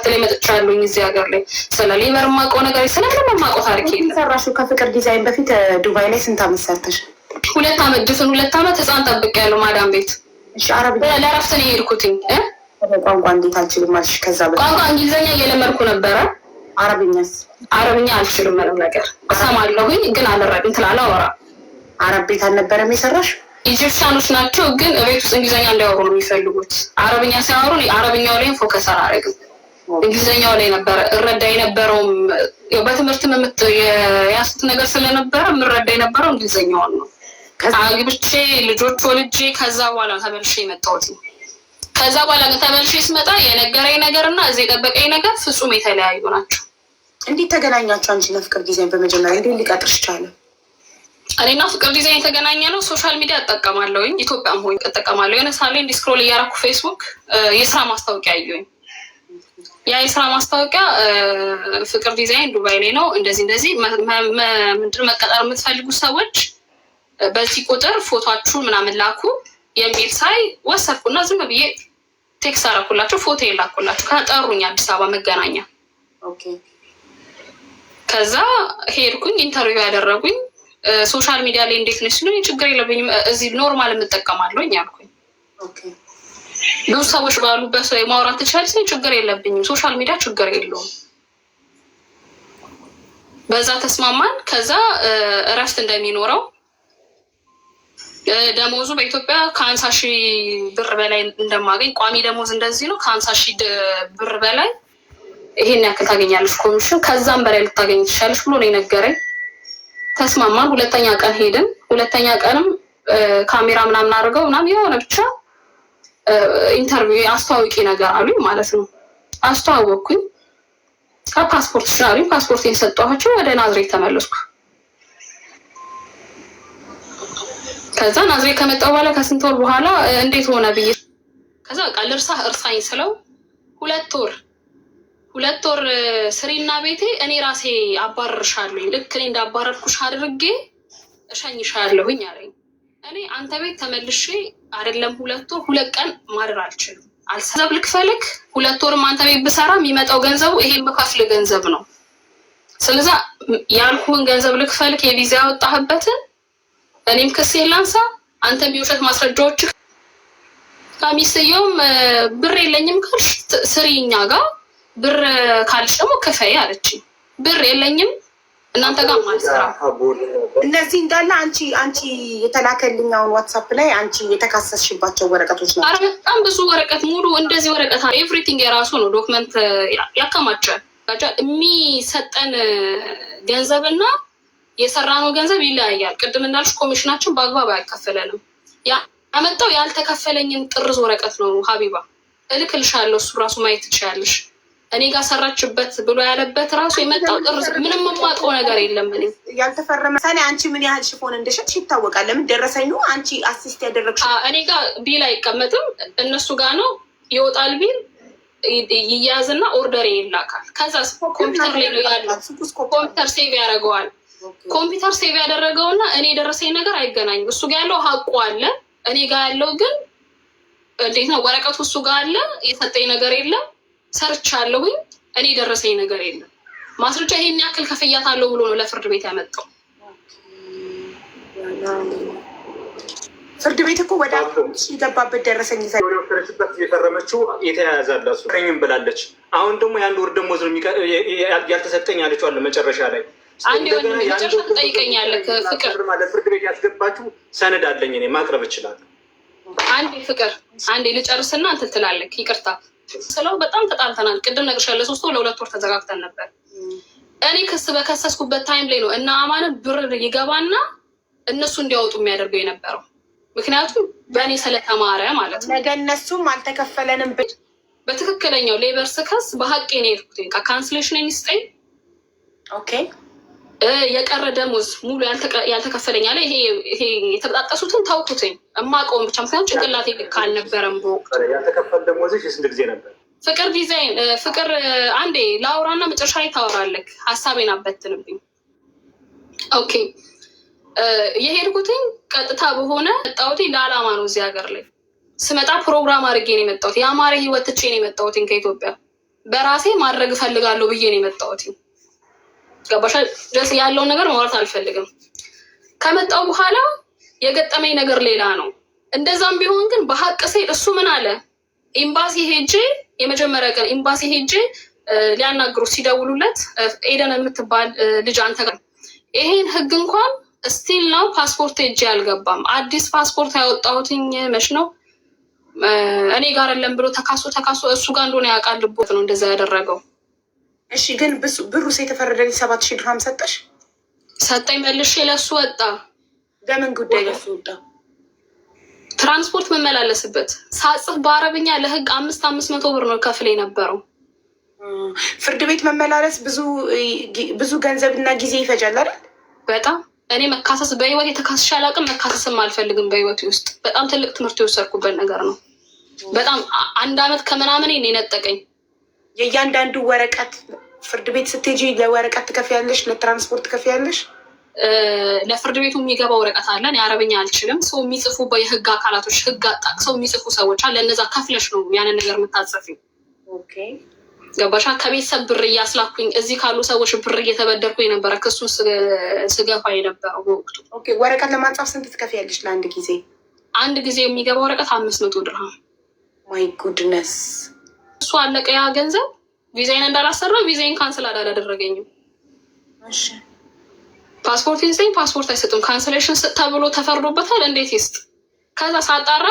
ላይ መጥቻለሁኝ እዚህ ሀገር ላይ ስለ ሌበር የማውቀው ነገር ስለምን የማውቀው ታሪክ የለም። ሰራሽው ከፍቅር ዲዛይን በፊት ዱባይ ላይ ስንት ዓመት ሰርተሽ? 2 ዓመት ድፍን 2 ዓመት ህፃን ጠብቄያለሁ ማዳም ቤት። እሺ አረብኛ ለእረፍት ነው የሄድኩትኝ። ቋንቋ እንዴት አልችልም አልሽ? ከዛ ቋንቋ እንግሊዝኛ እየለመድኩ ነበረ። አረብኛ አልችልም ምንም ነገር እሰማለሁኝ ግን አልረዳም ትላለህ። አረብ ቤት አልነበረም የሰራሽ? ኢጂፕሽያኖች ናቸው ግን ቤት ውስጥ እንግሊዝኛ እንዲያወሩ ነው የሚፈልጉት። አረብኛ ሲያወሩ አረብኛው ላይ ፎከስ አላደርግም፣ እንግሊዝኛው ላይ ነበረ እረዳ የነበረውም። በትምህርትም የያዝኩት ነገር ስለነበረ የምረዳ የነበረው እንግሊዝኛውን ነው። አግብቼ ልጆች ወልጄ ከዛ በኋላ ተመልሼ የመጣሁት። ከዛ በኋላ ግን ተመልሼ ስመጣ የነገረኝ ነገር እና እዚህ የጠበቀኝ ነገር ፍጹም የተለያዩ ናቸው። እንዴት ተገናኛችሁ አንቺ ለፍቅር ዲዛይን? በመጀመሪያ እንዴት ሊቀጥርሽ ቻለ? እኔና ፍቅር ዲዛይን የተገናኘ ነው ሶሻል ሚዲያ እጠቀማለሁኝ፣ ኢትዮጵያም ሆኜ እጠቀማለሁ። የሆነ ሳሌ እንዲስክሮል እያደረኩ ፌስቡክ የስራ ማስታወቂያ አየሁኝ። ያ የስራ ማስታወቂያ ፍቅር ዲዛይን ዱባይ ላይ ነው እንደዚህ ምንድን መቀጠር የምትፈልጉ ሰዎች በዚህ ቁጥር ፎቶችሁን ምናምን ላኩ የሚል ሳይ ወሰድኩና ዝም ብዬ ቴክስት አደረኩላቸው፣ ፎቶ የላኩላቸው። ከጠሩኝ አዲስ አበባ መገናኛ። ከዛ ሄድኩኝ፣ ኢንተርቪው ያደረጉኝ። ሶሻል ሚዲያ ላይ እንዴት ነች ሲሉኝ ችግር የለብኝም እዚህ ኖርማል የምጠቀማለሁ ያልኩኝ። ብዙ ሰዎች ባሉበት ላይ ማውራት ትችላለች፣ ችግር የለብኝም ሶሻል ሚዲያ ችግር የለውም። በዛ ተስማማን። ከዛ እረፍት እንደሚኖረው ደሞዙ በኢትዮጵያ ከ50,000 ብር በላይ እንደማገኝ ቋሚ ደሞዝ እንደዚህ ነው። ከ50,000 ብር በላይ ይሄን ያክል ታገኛለች ኮሚሽን፣ ከዛም በላይ ልታገኝ ትችላለች ብሎ ነው የነገረኝ። ተስማማን። 2ኛ ቀን ሄድን። 2ኛ ቀንም ካሜራ ምናምን አድርገው ምናምን የሆነ ብቻ ኢንተርቪው አስተዋውቂ ነገር አሉኝ ማለት ነው። አስተዋወቅኩኝ። ከፓስፖርት ሻሪም ፓስፖርቴን ሰጠኋቸው። ወደ ናዝሬት ተመለስኩ። ከዛ ናዝሬት ከመጣሁ በኋላ ከስንት ወር በኋላ እንዴት ሆነ ብዬ ከዛ በቃ ልርሳህ እርሳኝ ስለው 2 ወር ስሪና ቤቴ እኔ ራሴ አባረርሻለሁኝ፣ ልክ እኔ እንዳባረርኩሽ አድርጌ እሸኝሻለሁኝ አለኝ። እኔ አንተ ቤት ተመልሼ አይደለም 2 ወር 2 ቀን ማድር አልችልም። ገንዘብ ልክፈልክ 2 ወርም አንተ ቤት ብሰራ የሚመጣው ገንዘቡ ይሄን በካፍል ገንዘብ ነው። ስለዛ ያልኩህን ገንዘብ ልክፈልክ የቪዛ ያወጣህበትን እኔም ክስ ላንሳ፣ አንተም የውሸት ማስረጃዎች ሚስትየውም ብር የለኝም ካልሽ ስሪ እኛ ጋር፣ ብር ካልሽ ደግሞ ክፈይ አለችኝ። ብር የለኝም እናንተ ጋር ማለት ነው። እነዚህ እንዳለ አንቺ የተላከልኛውን ዋትሳፕ ላይ አንቺ የተካሰስሽባቸው ወረቀቶች ናቸው። ኧረ በጣም ብዙ ወረቀት ሙሉ እንደዚህ ወረቀት አለ። ኤቭሪቲንግ የራሱ ነው ዶክመንት ያከማቻል። የሚሰጠን ገንዘብና የሰራነው ገንዘብ ይለያያል። ቅድም እንዳልሽ ኮሚሽናችን በአግባብ አይከፈለንም። ያመጣው ያልተከፈለኝን ጥርዝ ወረቀት ነው። ሀቢባ እልክልሻለሁ፣ እሱ ራሱ ማየት ትችያለሽ። እኔ ጋር ሰራችበት ብሎ ያለበት ራሱ የመጣው ጥርዝ ምንም የማውቀው ነገር የለም። እኔ ያልተፈረመ ሳኔ አንቺ ምን ያህል ሽፎን እንደሸጥሽ ይታወቃል። ለምን ደረሰኝ ነው አንቺ አሲስት ያደረግሽ? እኔ ጋር ቢል አይቀመጥም፣ እነሱ ጋር ነው ይወጣል። ቢል ይያዝና ኦርደር ይላካል። ከዛ ኮምፒውተር ላይ ነው ያለው። ኮምፒውተር ሴቭ ያደርገዋል። ኮምፒውተር ሴቭ ያደረገውና እኔ የደረሰኝ ነገር አይገናኝም። እሱ ጋር ያለው ሀቁ አለ፣ እኔ ጋር ያለው ግን እንዴት ነው? ወረቀቱ እሱ ጋር አለ፣ የሰጠኝ ነገር የለም። ሰርቻለሁኝ፣ እኔ የደረሰኝ ነገር የለም። ማስረጃ ይሄን ያክል ከፍያታለሁ ብሎ ነው ለፍርድ ቤት ያመጣው። ፍርድ ቤት እኮ ወደ ሲገባበት ደረሰኝ ወደፈረችበት የፈረመችው የተያያዛለ እሱ ቀኝም ብላለች። አሁን ደግሞ የአንድ ወር ደሞዝ ነው ያልተሰጠኝ አለችው አለ መጨረሻ ላይ። አንድ ወንድ መጨረሻ ትጠይቀኛለህ ፍቅር ማለት ፍርድ ቤት ያስገባችሁ ሰነድ አለኝ እኔ ማቅረብ እችላለሁ። አንዴ ፍቅር አንዴ ልጨርስና እንትን ትላለህ። ይቅርታ ስለው በጣም ተጣልተናል። ቅድም ነግሬሻለሁ። 3 ወር ለ2 ወር ተዘጋግተን ነበር። እኔ ክስ በከሰስኩበት ታይም ላይ ነው እና አማንን ብር ይገባና እነሱ እንዲያወጡ የሚያደርገው የነበረው ምክንያቱም በእኔ ስለተማረ ማለት ነው። ነገ እነሱም አልተከፈለንም በትክክለኛው ሌበር ስከስ በሀቄ ነው የሄድኩትኝ። ካንስሌሽን የሚስጠኝ ኦኬ የቀረ ደሞዝ ሙሉ ያልተከፈለኝ አለ። ይሄ የተበጣጠሱትን ታውኩትኝ እማቀውን ብቻ ምክንያቱም ጭንቅላቴ ልክ አልነበረም በወቅቱ። ያልተከፈለ ደሞዝሽ ስንት ጊዜ ነበር? ፍቅር ዲዛይን ፍቅር አንዴ ላውራና መጨረሻ ላይ ታወራለህ። ሀሳቤን አበትንብኝ። ኦኬ የሄድኩትኝ ቀጥታ በሆነ መጣሁት ለዓላማ ነው። እዚህ ሀገር ላይ ስመጣ ፕሮግራም አድርጌ ነው የመጣሁት። የአማረ ህይወት ትቼ ነው የመጣሁት ከኢትዮጵያ። በራሴ ማድረግ እፈልጋለሁ ብዬ ነው የመጣሁት። ገባሻ? ደስ ያለውን ነገር ማውራት አልፈልግም። ከመጣሁ በኋላ የገጠመኝ ነገር ሌላ ነው። እንደዛም ቢሆን ግን በሀቅ ሴት እሱ ምን አለ ኤምባሲ ሄጄ የመጀመሪያ ቀን ኤምባሲ ሄጄ ሊያናግሩ ሲደውሉለት ኤደን የምትባል ልጅ አንተ ጋር ይሄን ህግ እንኳን ስቲል ነው ፓስፖርት ሄጄ አልገባም። አዲስ ፓስፖርት ያወጣሁትኝ መች ነው እኔ ጋር የለም ብሎ ተካሶ እሱ ጋር እንደሆነ ያውቃል። ልቦት ነው እንደዛ ያደረገው። እሺ ግን ብሩስ የተፈረደልኝ 7,000 ድርሃም ሰጠሽ? ሰጠኝ መልሼ ለሱ ወጣ። ለምን ጉዳይ ለሱ ወጣ? ትራንስፖርት መመላለስበት ሳጽፍ በአረብኛ ለህግ 500 ብር ነው ከፍል የነበረው። ፍርድ ቤት መመላለስ ብዙ ገንዘብ እና ጊዜ ይፈጃል አይደል? በጣም እኔ መካሰስ በህይወት የተካስሽ አላውቅም። መካሰስም አልፈልግም። በህይወት ውስጥ በጣም ትልቅ ትምህርት የወሰድኩበት ነገር ነው። በጣም 1 ዓመት ከምናምን የነጠቀኝ የእያንዳንዱ ወረቀት ፍርድ ቤት ስትሄጂ ለወረቀት ትከፍያለሽ፣ ለትራንስፖርት ትከፍያለሽ። ለፍርድ ቤቱ የሚገባ ወረቀት አለን። የአረብኛ አልችልም። ሰው የሚጽፉ የህግ አካላቶች ህግ ጠቅሰው የሚጽፉ ሰዎች አለ። ለነዛ ከፍለሽ ነው ያንን ነገር የምታጸፊው። ገባሻ? ከቤተሰብ ብር እያስላኩኝ እዚህ ካሉ ሰዎች ብር እየተበደርኩ የነበረ ክሱ ስገፋ የነበረው በወቅቱ። ወረቀት ለማጻፍ ስንት ትከፍያለሽ ለአንድ ጊዜ? አንድ ጊዜ የሚገባ ወረቀት 500 ድርሃም። ማይ ጉድነስ። እሱ አለቀ ያ ገንዘብ። ቪዛይን እንዳላሰራ ቪዛይን ካንስል አላደረገኝም። ፓስፖርት ይዘኝ ፓስፖርት አይሰጡም። ካንስሌሽን ተብሎ ተፈርዶበታል። እንዴት ይስጥ? ከዛ ሳጣራ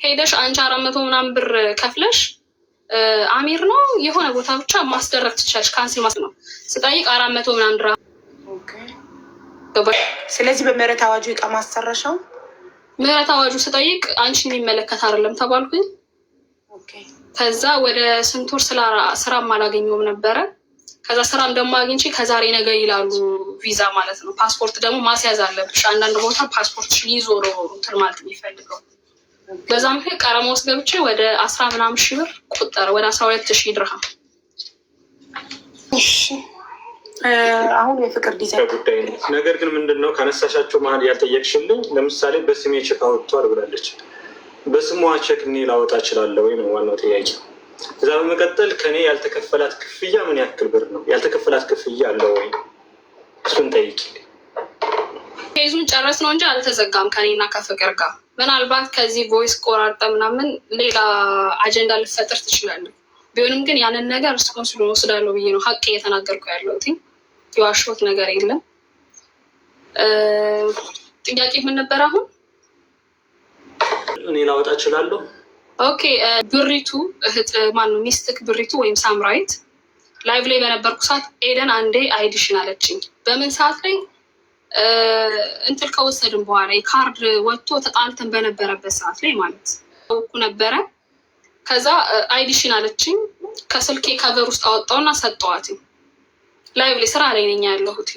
ሄደሽ አንቺ 400 ምናምን ብር ከፍለሽ አሚር ነው የሆነ ቦታ ብቻ ማስደረግ ትችላለሽ። ካንስል ማለት ነው። ስጠይቅ 400 ምናምን ድራ። ስለዚህ በምህረት አዋጁ ዕቃ ማሰራሻው ምህረት አዋጁ ስጠይቅ አንቺን የሚመለከት አይደለም ተባልኩኝ። ከዛ ወደ ስንት ወር ስራም አላገኘሁም ነበረ። ከዛ ስራም ደግሞ አግኝቼ ከዛሬ ነገ ይላሉ ቪዛ ማለት ነው። ፓስፖርት ደግሞ ማስያዝ አለብሽ። አንዳንድ ቦታ ፓስፖርት ይዞ ነው እንትን ማለት የሚፈልገው። በዛ ምክንያት ቀረማ ውስጥ ገብቼ ወደ 10 ምናምን ሺህ ብር ቆጠረ። ወደ 12,000 ድርሃም። አሁን የፍቅር ዲዛይን ጉዳይ ነው። ነገር ግን ምንድነው ከነሳሻቸው መሀል ያልጠየቅሽልኝ፣ ለምሳሌ በስሜ ቼክ አወጥቷል ብላለች። በስሟ ቼክ እኔ ላወጣ እችላለሁ ወይ ነው ዋናው ጥያቄ። እዛ በመቀጠል ከኔ ያልተከፈላት ክፍያ ምን ያክል ብር ነው? ያልተከፈላት ክፍያ አለው ወይ? እሱን ጠይቂ። ኬዙን ጨረስ ነው እንጂ አልተዘጋም ከኔና ከፍቅር ጋር። ምናልባት ከዚህ ቮይስ ቆራርጠ ምናምን ሌላ አጀንዳ ልፈጥር ትችላለህ። ቢሆንም ግን ያንን ነገር ሪስፖንሲብል ወስዳለሁ ብዬ ነው ሀቅ እየተናገርኩ ያለሁት። የዋሸሁት ነገር የለም። ጥያቄ ምን ነበር አሁን? እኔ ላወጣ እችላለሁ። ኦኬ ብሪቱ እህት ማነው ሚስትክ ብሪቱ ወይም ሳምራይት ላይቭ ላይ በነበርኩ ሰዓት ኤደን አንዴ አይዲሽን አለችኝ። በምን ሰዓት ላይ እንትን ከወሰድን በኋላ የካርድ ወጥቶ ተጣልተን በነበረበት ሰዓት ላይ ማለት እኮ ነበረ። ከዛ አይዲሽን አለችኝ። ከስልኬ ከቨር ውስጥ አወጣውና ሰጠዋት። ላይቭ ላይ ስራ ላይ ነኝ ያለሁት።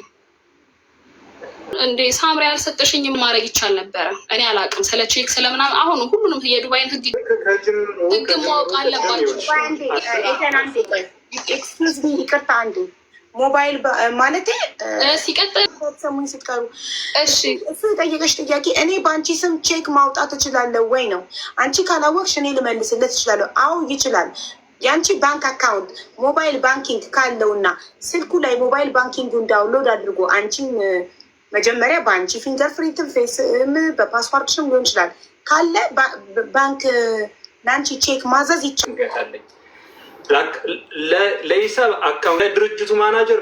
እንዴ ሳምሪ ያልሰጠሽኝም ማድረግ ይቻል ነበረ። እኔ አላውቅም ስለ ቼክ ስለምናምን። አሁን ሁሉንም የዱባይን ህግ ማወቅ አለባቸው። ኤክስኪውዝ ሚ ይቅርታ አንዴ ሞባይል ማለት ሲቀጥል ሰሙኝ ስትቀሩ እሺ፣ እሱ የጠየቀሽ ጥያቄ እኔ በአንቺ ስም ቼክ ማውጣት እችላለሁ ወይ ነው። አንቺ ካላወቅሽ እኔ ልመልስለት እችላለሁ። አዎ ይችላል። የአንቺ ባንክ አካውንት ሞባይል ባንኪንግ ካለውና ስልኩ ላይ ሞባይል ባንኪንጉን ዳውንሎድ አድርጎ አንቺን መጀመሪያ በአንቺ ፊንገር ፕሪንትን ፌስም በፓስዋርድሽም ሊሆን ይችላል ካለ ባንክ ለአንቺ ቼክ ማዘዝ ይችላል። ለሂሳብ አካውንት ለድርጅቱ ማናጀር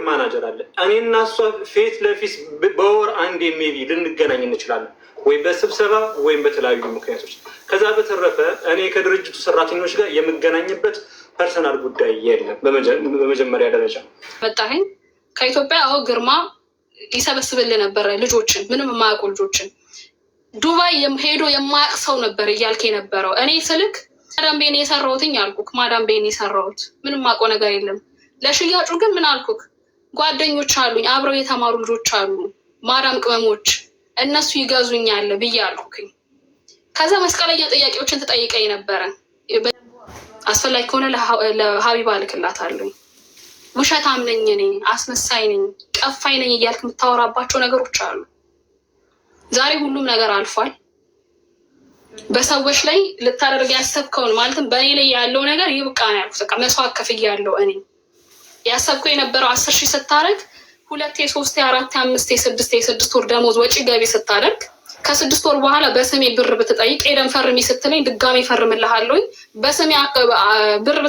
አለ። እኔና እሷ ፌት ለፊት በወር አንድ ሜቢ ልንገናኝ እንችላለን፣ ወይ በስብሰባ ወይም በተለያዩ ምክንያቶች። ከዛ በተረፈ እኔ ከድርጅቱ ሰራተኞች ጋር የምገናኝበት ፐርሰናል ጉዳይ የለም። በመጀመሪያ ደረጃ መጣኸኝ ከኢትዮጵያ ግርማ ይሰበስብልህ ነበረ ልጆችን፣ ምንም የማያውቁ ልጆችን ዱባይ ሄዶ የማያውቅ ሰው ነበር እያልክ የነበረው። እኔ ስልክ ማዳም ቤን የሰራሁትኝ አልኩክ። ማዳም ቤን የሰራሁት ምንም አውቀው ነገር የለም። ለሽያጩ ግን ምን አልኩክ? ጓደኞች አሉኝ፣ አብረው የተማሩ ልጆች አሉ፣ ማዳም ቅመሞች፣ እነሱ ይገዙኛል ብዬ አልኩክኝ። ከዛ መስቀለኛ ጥያቄዎችን ትጠይቀኝ ነበረ። አስፈላጊ ከሆነ ለሀቢባ እልክላታለሁ። ውሸታም ነኝ እኔ፣ አስመሳይ ነኝ፣ ቀፋይ ነኝ እያልክ የምታወራባቸው ነገሮች አሉ። ዛሬ ሁሉም ነገር አልፏል። በሰዎች ላይ ልታደርግ ያሰብከውን ማለትም በእኔ ላይ ያለው ነገር ይብቃ ነው ያልኩት። በቃ መስዋዕት ከፍያለሁ። እኔ ያሰብከው የነበረው 10 ሺህ ስታደርግ 2 3 4 5 6 ወር ደሞዝ ወጪ ገቢ ስታደርግ ከ6 ወር በኋላ በስሜ ብር ብትጠይቅ ሄደን ፈርሚ ስትለኝ ድጋሚ ፈርምልሃለሁኝ። በስሜ ብር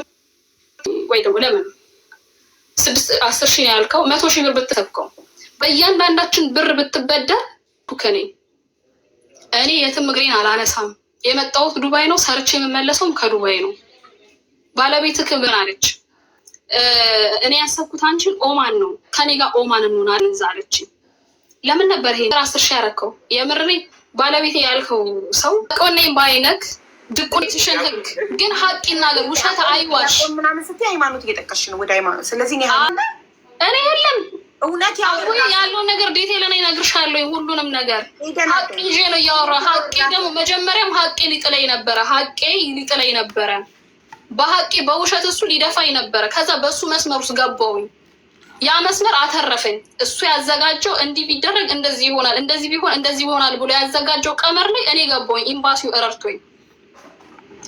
ወይ ደግሞ ለምን 10 ሺህ ያልከው 100 ሺህ ብር ብትሰብከው በእያንዳንዳችን ብር ብትበደር ከኔ እኔ የትም እግሬን አላነሳም። የመጣሁት ዱባይ ነው፣ ሰርቼ የምመለሰውም ከዱባይ ነው። ባለቤትህ ምን አለች? እኔ ያሰብኩት አንቺን ኦማን ነው፣ ከኔ ጋር ኦማን እንሆናለን እዛ አለች። ለምን ነበር ይሄ 10 ሺህ ያረከው? የምሬ ባለቤቴ ያልከው ሰው ቆነኝ ባይነክ ድቁንሽን ህግ ግን ሀቅ ይናገር፣ ውሸት አይዋሽ ምናምን ስትይ ሃይማኖት እየጠቀስሽ ነው፣ ወደ ሃይማኖት። ስለዚህ እኔ የለም እውነት ያለውን ነገር ዲቴል እኔ እነግርሻለሁ። ሁሉንም ነገር ሀቅ ይዤ ነው እያወራሁ። ሀቄ ደግሞ መጀመሪያም ሀቄ ሊጥለኝ ነበረ። በሀቄ በውሸት እሱ ሊደፋኝ ነበረ። ከዛ በእሱ መስመር ውስጥ ገባሁኝ። ያ መስመር አተረፈኝ። እሱ ያዘጋጀው እንዲህ ቢደረግ እንደዚህ ይሆናል፣ እንደዚህ ቢሆን እንደዚህ ይሆናል ብሎ ያዘጋጀው ቀመር ላይ እኔ ገባሁኝ። ኤምባሲው እረድቶኝ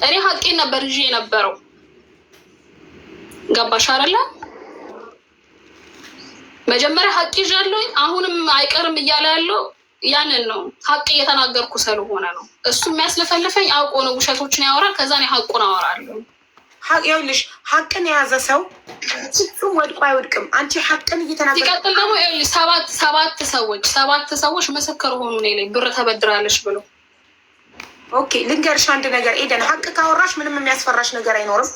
እኔ ሀቄን ነበር ይዤ የነበረው። ገባሽ አይደለ? መጀመሪያ ሀቅ ይዣለሁኝ። አሁንም አይቀርም እያለ ያለው ያንን ነው። ሀቅ እየተናገርኩ ስለሆነ ነው። እሱ የሚያስለፈልፈኝ አውቆ ነው። ውሸቶችን ያወራል። ከዛ እኔ ሀቁን አወራለሁ። ይኸውልሽ ሀቅን የያዘ ሰው ፍጹም ወድቆ አይወድቅም። አንቺ ሀቅን እየተናገርሽ ሲቀጥል ደግሞ ይኸውልሽ ሰባት ሰዎች ምስክር ሆኑ እኔ ላይ ብር ተበድራለች ብሎ። ኦኬ ልንገርሽ አንድ ነገር ኤደን፣ ሀቅ ካወራሽ ምንም የሚያስፈራሽ ነገር አይኖርም።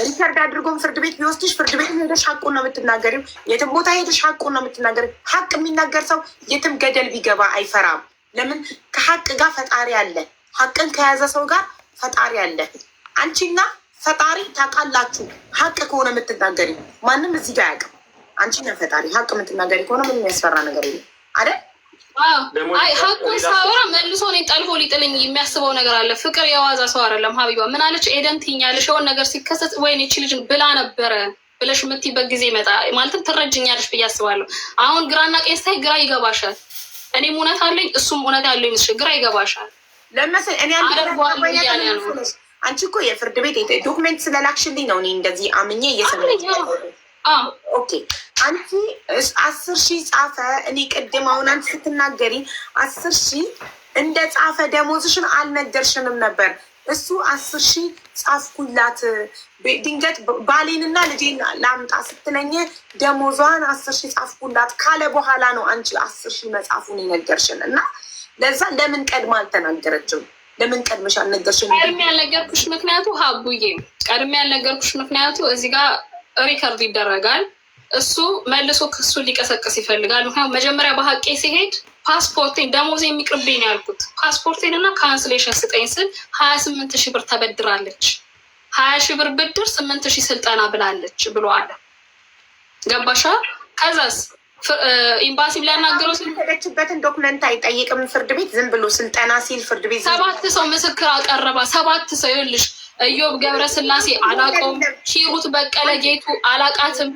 ሪከርድ አድርጎም ፍርድ ቤት ቢወስድሽ ፍርድ ቤት ሄደሽ ሀቁን ነው የምትናገሪው። የትም ቦታ ሄደሽ ሀቁን ነው የምትናገሪው። ሀቅ የሚናገር ሰው የትም ገደል ቢገባ አይፈራም። ለምን? ከሀቅ ጋር ፈጣሪ አለ። ሀቅን ከያዘ ሰው ጋር ፈጣሪ አለ። አንቺና ፈጣሪ ታውቃላችሁ። ሀቅ ከሆነ የምትናገሪ ማንም እዚህ ጋር አያውቅም። አንቺና ፈጣሪ ሀቅ የምትናገሪ ከሆነ ምንም የሚያስፈራ ነገር የለም አይደል? አይ ሀቁን ሳወራ መልሶ እኔ ጠልፎ ሊጥልኝ የሚያስበው ነገር አለ። ፍቅር የዋዛ ሰው አይደለም። ሀቢባ ምን አለች? ኤደን ትይኛለሽ የሆነ ነገር ሲከሰት ወይኔ ይህች ልጅ ብላ ነበረ ብለሽ የምትይበት ጊዜ ይመጣ ማለትም ትረጅኛለሽ ብዬ አስባለሁ። አሁን ግራና ቀኝ ስታይ ግራ ይገባሻል። እኔም እውነት አለኝ እሱም እውነት ያለው ይመስልሽ ግራ ይገባሻል። ለምሳሌ እኔ አንቺ እኮ የፍርድ ቤት ዶክሜንት ስለላክሽልኝ ነው እኔ እንደዚህ አምኜ እየሰለኝ። ኦኬ አንቺ 10 ሺህ ጻፈ። እኔ ቅድም አሁን አንቺ ስትናገሪ 10 ሺህ እንደ ጻፈ ደሞዝሽን አልነገርሽንም ነበር። እሱ 10 ሺህ ጻፍኩላት ድንገት ባሌንና ልጄን ላምጣ ስትለኝ ደሞዟን 10 ሺህ ጻፍኩላት ካለ በኋላ ነው አንቺ 10 ሺህ መጻፉን የነገርሽን እና ለዛ ለምን ቀድማ አልተናገረችም? ለምን ቀድመሽ አልነገርሽም? ቀድሜ ያልነገርኩሽ ምክንያቱ ሀቡዬ ቀድሜ ያልነገርኩሽ ምክንያቱ እዚህ ጋር ሪከርድ ይደረጋል። እሱ መልሶ ክሱ ሊቀሰቅስ ይፈልጋል። ምክንያቱም መጀመሪያ በሀቄ ሲሄድ ፓስፖርቴን ደሞዝ የሚቅርብኝ ያልኩት ፓስፖርቴን እና ካንስሌሽን ስጠኝ ስል 28 ሺህ ብር ተበድራለች። 20 ሺህ ብር ብድር 8 ሺህ ስልጠና ብላለች ብሎ አለ። ገባሻ? ከዛስ ኤምባሲ ሊያናገረው ስለሄደችበትን ዶክመንት አይጠይቅም ፍርድ ቤት። ዝም ብሎ ስልጠና ሲል ፍርድ ቤት 7 ሰው ምስክር አቀረባ። 7 ሰው ይኸውልሽ፣ እዮብ ገብረስላሴ አላቀውም፣ ሂሩት በቀለ ጌቱ አላቃትም።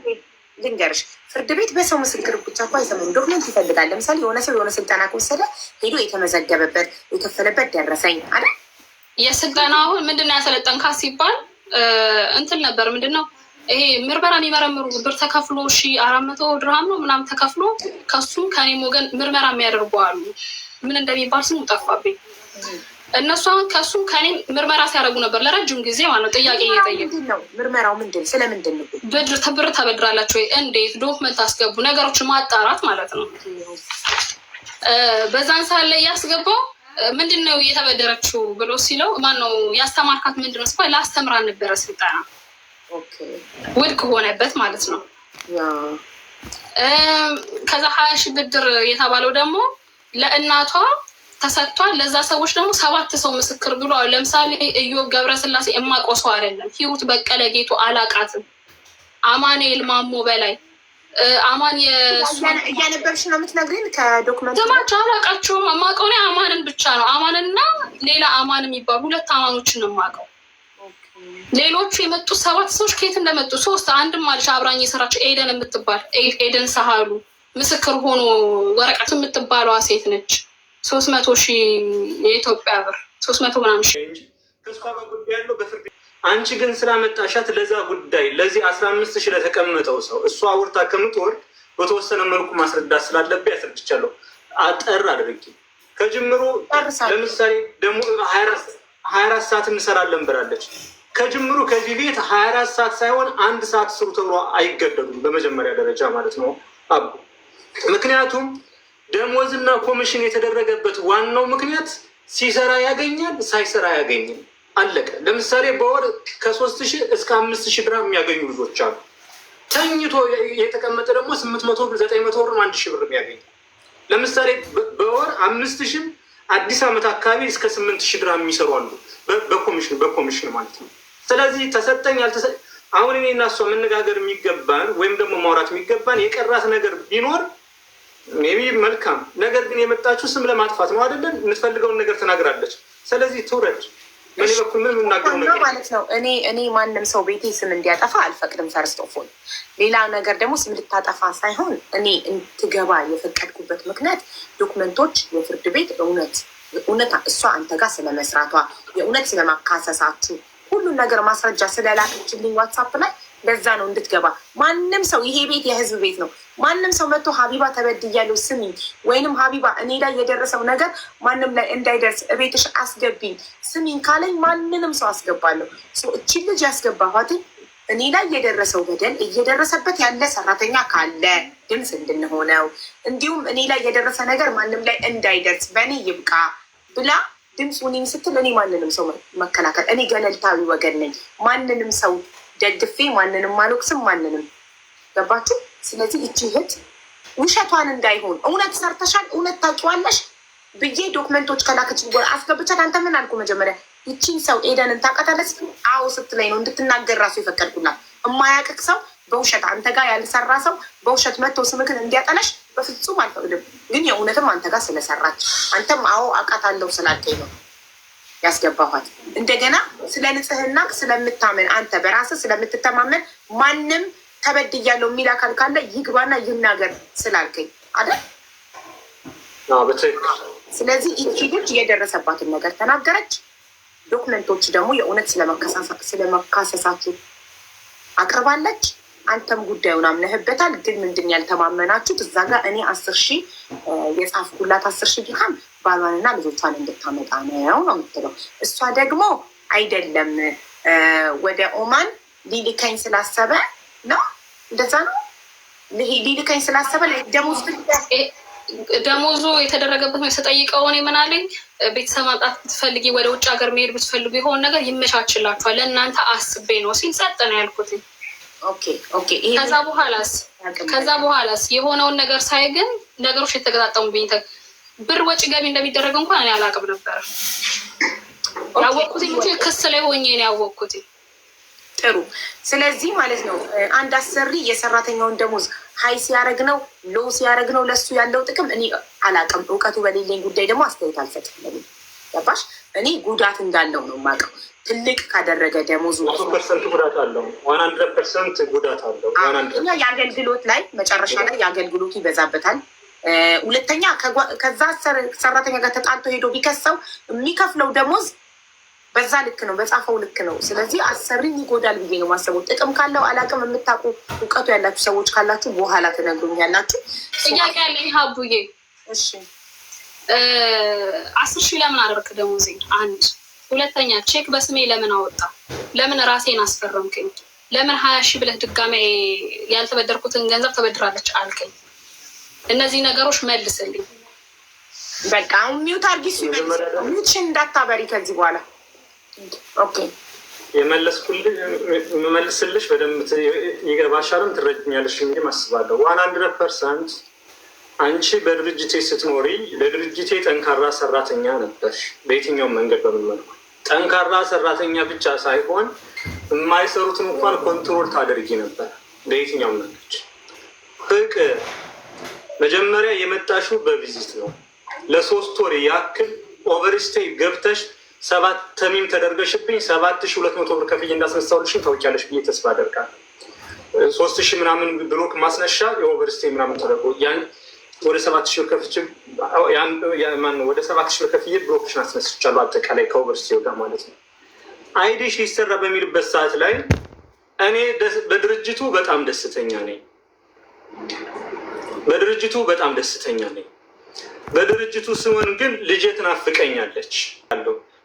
ልንገርሽ ፍርድ ቤት በሰው ምስክር ብቻ እኮ አይሰማም። ዶክመንት ይፈልጋል። ለምሳሌ የሆነ ሰው የሆነ ስልጠና ከወሰደ ሄዶ የተመዘገበበት የከፈለበት ደረሰኝ አለ። የስልጠና አሁን ምንድነው ያሰለጠንካ ሲባል እንትን ነበር ምንድነው ይሄ ምርመራ የሚመረምሩ ብር ተከፍሎ 400 ድርሃም ነው ምናምን ተከፍሎ ከሱም ከኔም ወገን ምርመራ የሚያደርጉ አሉ። ምን እንደሚባል ስሙ ጠፋብኝ። እነሱ አሁን ከሱም ከኔም ምርመራ ሲያደርጉ ነበር ለረጅም ጊዜ ማለት ነው። ጥያቄ እየጠየቁ ነው። ምርመራው ምንድን ስለምንድን ነው? ብር ተበድራላችሁ ወይ? እንዴት? ዶክመንት አስገቡ፣ ነገሮችን ማጣራት ማለት ነው። በዛን ሰዓት ላይ ያስገባው ምንድን ነው እየተበደረችው ብሎ ሲለው ማነው ያስተማርካት ምንድን ነው ስባል ላስተምራን ነበረ ስልጠና ውድቅ ሆነበት ማለት ነው። ከዛ 20 ሺህ ብድር የተባለው ደግሞ ለእናቷ ተሰጥቷል። ለዛ ሰዎች ደግሞ 7 ሰው ምስክር ብሎ ለምሳሌ ኢዮብ ገብረስላሴ የማውቀው ሰው አይደለም። ሂሩት በቀለ ጌቱ አላቃትም። አማኑኤል ማሞ በላይ አማን እያነበብሽ ነው የምትነግሪን? ከዶክመንት ስማቸው አላቃቸውም። የማውቀው እኔ አማንን ብቻ ነው። አማንና ሌላ አማን የሚባሉ 2 አማኖችን ነው የማውቀው። ሌሎቹ የመጡ 7 ሰዎች ከየት እንደመጡ 3 አንድም አለች አብራኝ የሰራችው ኤደን የምትባል ኤደን ሳሃሉ ምስክር ሆኖ ወረቀት የምትባለዋ ሴት ነች። 300 ሺህ የኢትዮጵያ ብር 300 ምናምን ሺህ ተስፋ በጉዳይ ያለው በፍርድ አንቺ ግን ስላመጣሻት ለዛ ጉዳይ ለዚህ 15 ሺህ ለተቀመጠው ሰው እሷ አውርታ ከምትወርድ በተወሰነ መልኩ ማስረዳት ስላለብኝ ያስረድቻለሁ። አጠር አድርጊ ከጅምሩ። ለምሳሌ ደግሞ 24 ሰዓት እንሰራለን ብላለች። ከጅምሩ ከዚህ ቤት 24 ሰዓት ሳይሆን 1 ሰዓት ስሩ ተብሎ አይገደዱም በመጀመሪያ ደረጃ ማለት ነው አቡ። ምክንያቱም ደሞዝና ኮሚሽን የተደረገበት ዋናው ምክንያት ሲሰራ ያገኛል፣ ሳይሰራ ያገኝም። አለቀ። ለምሳሌ በወር ከ3000 እስከ 5000 ድራም የሚያገኙ ልጆች አሉ። ተኝቶ የተቀመጠ ደግሞ 800 ብር 900 ብር 1000 ብር የሚያገኝ። ለምሳሌ በወር 5000 አዲስ ዓመት አካባቢ እስከ 8000 ድራም የሚሰሩ አሉ በኮሚሽን ማለት ነው። ስለዚህ ተሰጠኝ አሁን እኔ እና እሷ መነጋገር የሚገባን ወይም ደግሞ ማውራት የሚገባን የቀራት ነገር ቢኖር ሜቢ መልካም ነገር ግን የመጣችው ስም ለማጥፋት ነው አይደለም። የምትፈልገውን ነገር ተናግራለች። ስለዚህ ትውረድ። በእኔ በኩል ምን የምናገረው ነገር ማለት ነው። እኔ ማንም ሰው ቤቴ ስም እንዲያጠፋ አልፈቅድም። ፈርስት ኦፍ ኦል ሌላ ነገር ደግሞ ስም ልታጠፋ ሳይሆን እኔ እንትገባ የፈቀድኩበት ምክንያት ዶክመንቶች የፍርድ ቤት እውነት እሷ አንተ ጋር ስለመስራቷ የእውነት ስለማካሰሳችሁ ሁሉን ነገር ማስረጃ ስለላከችልኝ ዋትሳፕ ላይ ለዛ ነው እንድትገባ። ማንም ሰው ይሄ ቤት የህዝብ ቤት ነው። ማንም ሰው መጥቶ ሀቢባ ተበድያለሁ ስሚኝ፣ ወይንም ሀቢባ እኔ ላይ የደረሰው ነገር ማንም ላይ እንዳይደርስ እቤትሽ አስገቢኝ ስሚኝ ካለኝ ማንንም ሰው አስገባለሁ። እቺ ልጅ ያስገባኋት እኔ ላይ የደረሰው በደል እየደረሰበት ያለ ሰራተኛ ካለ ድምፅ እንድንሆነው፣ እንዲሁም እኔ ላይ የደረሰ ነገር ማንም ላይ እንዳይደርስ በእኔ ይብቃ ብላ ድምፅ ሁኒኝ ስትል እኔ ማንንም ሰው መከላከል እኔ ገለልታዊ ወገን ነኝ። ማንንም ሰው ደግፌ ማንንም አልወቅስም። ማንንም ገባችሁ? ስለዚህ እቺ እህት ውሸቷን እንዳይሆን እውነት ሰርተሻል፣ እውነት ታውቂዋለሽ ብዬ ዶክመንቶች ከላከች አስገብቻት። አንተ ምን አልኩ መጀመሪያ? ይቺን ሰው ኤደንን ታውቃታለች? አዎ ስትለኝ ነው እንድትናገር ራሱ የፈቀድኩላት። የማያውቅ ሰው በውሸት አንተ ጋር ያልሰራ ሰው በውሸት መጥቶ ስምክን እንዲያጠለሽ በፍጹም አልፈቅድም። ግን የእውነትም አንተ ጋር ስለሰራች አንተም አዎ አውቃታለሁ ስላልከኝ ነው ያስገባኋት። እንደገና ስለ ንጽህና ስለምታምን አንተ በራስህ ስለምትተማመን ማንም ተበድያለሁ የሚል አካል ካለ ይግባና ይናገር ስላልከኝ አይደል? ስለዚህ ይቺ ልጅ የደረሰባትን ነገር ተናገረች። ዶክመንቶች ደግሞ የእውነት ስለመካሰሳችሁ አቅርባለች። አንተም ጉዳዩን አምነህበታል። ግን ምንድን ያልተማመናችሁት እዛ ጋር እኔ 10 ሺህ የጻፍኩላት 10 ሺህ ቢሆን ባሏንና ልጆቿን እንድታመጣ ነው የምትለው። እሷ ደግሞ አይደለም ወደ ኦማን ሊልከኝ ስላሰበ ነው። እንደዛ ነው ሊልከኝ ስላሰበ ደሞዙ የተደረገበት ነው የተጠይቀው። እኔ ምን አለኝ፣ ቤተሰብ ማምጣት ብትፈልጊ ወደ ውጭ ሀገር መሄድ ብትፈልጉ የሆነ ነገር ይመቻችላችኋል ለእናንተ አስቤ ነው ሲል ጸጥ ነው ያልኩት። ከዛ በኋላስ የሆነውን ነገር ሳይ ግን ነገሮች የተገጣጠሙብኝ። ብር ወጪ ገቢ እንደሚደረግ እንኳን እኔ አላውቅም ነበር። ያወቅኩት ክስ ላይ ሆኜ ነው ያወቅኩት። ጥሩ። ስለዚህ ማለት ነው አንድ አሰሪ የሰራተኛውን ደሞዝ ሀይ ሲያደርግ ነው ሎ ሲያደርግ ነው ለሱ ያለው ጥቅም እኔ አላውቅም። እውቀቱ በሌለኝ ጉዳይ ደግሞ አስተያየት አልሰጥም። ገባሽ? እኔ ጉዳት እንዳለው ነው የማውቀው። ትልቅ ካደረገ ደሞዙ 100% ጉዳት አለው። 100% ጉዳት አለው። የአገልግሎት ላይ መጨረሻ ላይ የአገልግሎቱ ይበዛበታል። ሁለተኛ ከዛ ሰራተኛ ጋር ተጣልቶ ሄዶ ቢከሰው የሚከፍለው ደሞዝ በዛ ልክ ነው፣ በጻፈው ልክ ነው። ስለዚህ አሰሪን ይጎዳል ብዬ ነው ማሰበው። ጥቅም ካለው አላውቅም። የምታውቁ እውቀቱ ያላችሁ ሰዎች ካላችሁ በኋላ ትነግሩኛላችሁ። ጥያቄ ያለኝ ሀቡዬ፣ እሺ 10,000 ለምን አደረክ ደሞዜ? አንድ ሁለተኛ ቼክ በስሜ ለምን አወጣ? ለምን ራሴን አስፈረምከኝ? ለምን 20,000 ብለህ ድጋሜ ያልተበደርኩትን ገንዘብ ተበድራለች አልከኝ? እነዚህ ነገሮች መልስልኝ። በቃ አሁን ሚውት አድርጊ። ሚውትሽን እንዳታበሪ ከዚህ በኋላ ኦኬ። የመለስኩልሽ በደንብ ይገባሻልም ትረጅኛለሽ እንጂ አስባለሁ 100% አንቺ በድርጅቴ ስትኖሪ ለድርጅቴ ጠንካራ ሰራተኛ ነበርሽ። በየትኛውም መንገድ በምንመልኩ ጠንካራ ሰራተኛ ብቻ ሳይሆን የማይሰሩትን እንኳን ኮንትሮል ታደርጊ ነበር በየትኛውም መንገድ። ፍቅር መጀመሪያ የመጣሽው በቪዚት ነው። ለ3 ወር ያክል ኦቨርስቴይ ገብተሽ 7 ተሚም ተደርገሽብኝ 7,200 ብር ከፍዬ እንዳስነሳሁልሽም ታውቂያለሽ ብዬ ተስፋ አደርጋለሁ። 3,000 ምናምን ብሎክ ማስነሻ የኦቨርስቴይ ምናምን ተደርጎ ያን ወደ 7,000 ወደ 7,000 ከፍዬ ብሎክሽን አስነስቻለሁ። አጠቃላይ ከኦቨርስቴይ ጋር ማለት ነው። አይዲሽ ይሰራ በሚልበት ሰዓት ላይ እኔ በድርጅቱ በጣም ደስተኛ ነኝ። በድርጅቱ ስሆን ግን ልጄ ትናፍቀኛለች።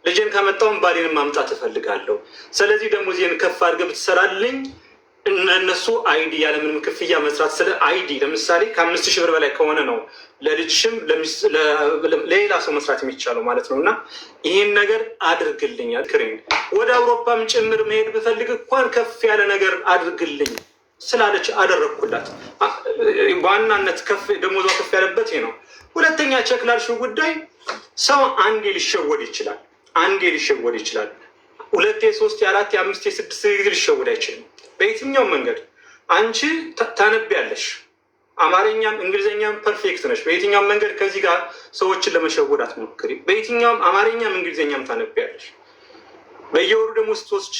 ልጄን ከመጣውን ባሌን ማምጣት እፈልጋለሁ። ስለዚህ ደግሞ ዜን ከፍ አድርገህ ብትሰራልኝ እነሱ አይዲ ያለምንም ክፍያ መስራት ስለ አይዲ ለምሳሌ ከ5,000 ብር በላይ ከሆነ ነው ለልጅሽም ለሌላ ሰው መስራት የሚቻለው ማለት ነው። እና ይህን ነገር አድርግልኛል። ወደ አውሮፓም ጭምር መሄድ ብፈልግ እንኳን ከፍ ያለ ነገር አድርግልኝ ስላለች አደረግኩላት። በዋናነት ደሞዟ ከፍ ያለበት ይሄ ነው። ሁለተኛ ቼክ ላልሽው ጉዳይ ሰው አንዴ ሊሸወድ ይችላል። 2፣ 3፣ 4፣ 5፣ 6 ጊዜ ሊሸወድ አይችልም። በየትኛውም መንገድ አንቺ ታነቢያለሽ። አማርኛም እንግሊዝኛም ፐርፌክት ነሽ። በየትኛውም መንገድ ከዚህ ጋር ሰዎችን ለመሸወድ አትሞክሪ። በየትኛውም አማርኛም እንግሊዝኛም ታነቢያለሽ። በየወሩ ደግሞ ስትወስጂ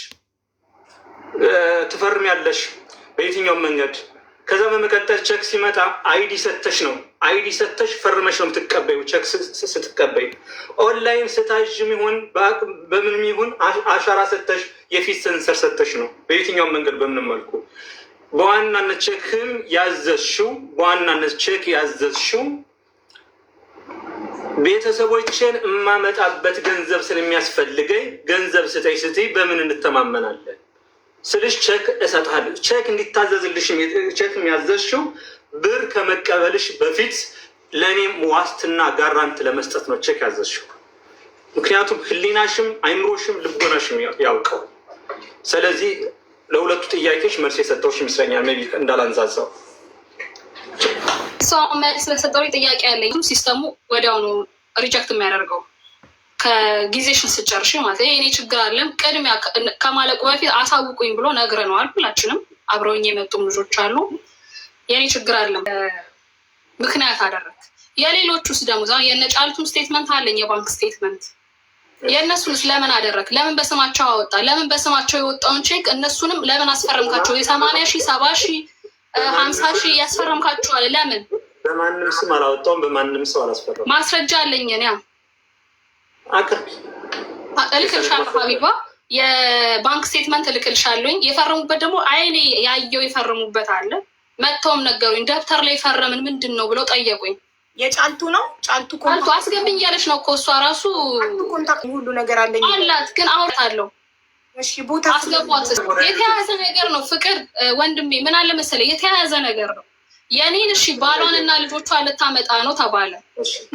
ትፈርሚያለሽ በየትኛውም መንገድ። ከዛ በመቀጠል ቼክ ሲመጣ አይዲ ሰተሽ ነው ፈርመሽ ነው የምትቀበዩ። ቼክ ስትቀበይ ኦንላይን ስታዥም ይሁን በምንም ይሁን አሻራ ሰተሽ የፊት ሰንሰር ሰተሽ ነው በየትኛውም መንገድ በምንም መልኩ። በዋናነት ቼክ ያዘዝሽው ቤተሰቦችን የማመጣበት ገንዘብ ስለሚያስፈልገኝ ገንዘብ ስጠኝ ስትይ በምን እንተማመናለን ስልሽ ቼክ እሰጥሃለሁ። ቼክ እንዲታዘዝልሽ ቼክ የሚያዘዝሽው ብር ከመቀበልሽ በፊት ለእኔም ዋስትና ጋራንት ለመስጠት ነው ቼክ ያዘዝሽው። ምክንያቱም ሕሊናሽም አይምሮሽም ልቦናሽም ያውቀው። ስለዚህ ለሁለቱ ጥያቄዎች መልስ የሰጠሁሽ ይመስለኛል። ሜይ ቢ እንዳላንዛዛው ሰው መልስ ስለሰጠው ጥያቄ ያለኝ ሲስተሙ ወዲያውኑ ሪጀክት የሚያደርገው ከጊዜሽን ስጨርሽ ማለት እኔ ችግር አለም ቅድሚያ ከማለቁ በፊት አሳውቁኝ ብሎ ነግረነዋል። ሁላችንም አብረውኝ የመጡም ልጆች አሉ። የኔ ችግር አለም ምክንያት አደረግ። የሌሎቹስ ደግሞ የነጫልቱም ስቴትመንት አለኝ፣ የባንክ ስቴትመንት። የእነሱንስ ለምን አደረግ? ለምን በስማቸው አወጣ? ለምን በስማቸው የወጣውን ቼክ እነሱንም ለምን አስፈረምካቸው? 80,000 70,000 50,000 ያስፈረምካቸዋል። ለምን? በማንም ስም አላወጣውም፣ በማንም ሰው አላስፈረም። ማስረጃ አለኝ እኔ እልክልሻለሁ ሀቢባ፣ የባንክ ስቴትመንት እልክልሻለሁኝ። የፈረሙበት ደግሞ አይኔ ያየው የፈረሙበት አለ። መጥተውም ነገሩኝ። ደብተር ላይ ፈረምን ምንድን ነው ብለው ጠየቁኝ። የጫልቱ ነው ጫልቱ አስገብኝ እያለች ነው እኮ እሷ ራሱ ኮንታክት ሁሉ ነገር አለኝ አላት። ግን አውራታለሁ ቦታ አስገቧት። የተያያዘ ነገር ነው ፍቅር ወንድሜ፣ ምን አለ መሰለኝ የተያያዘ ነገር ነው። የኔን ባሏን እና ልጆቿ ልታመጣ ነው ተባለ።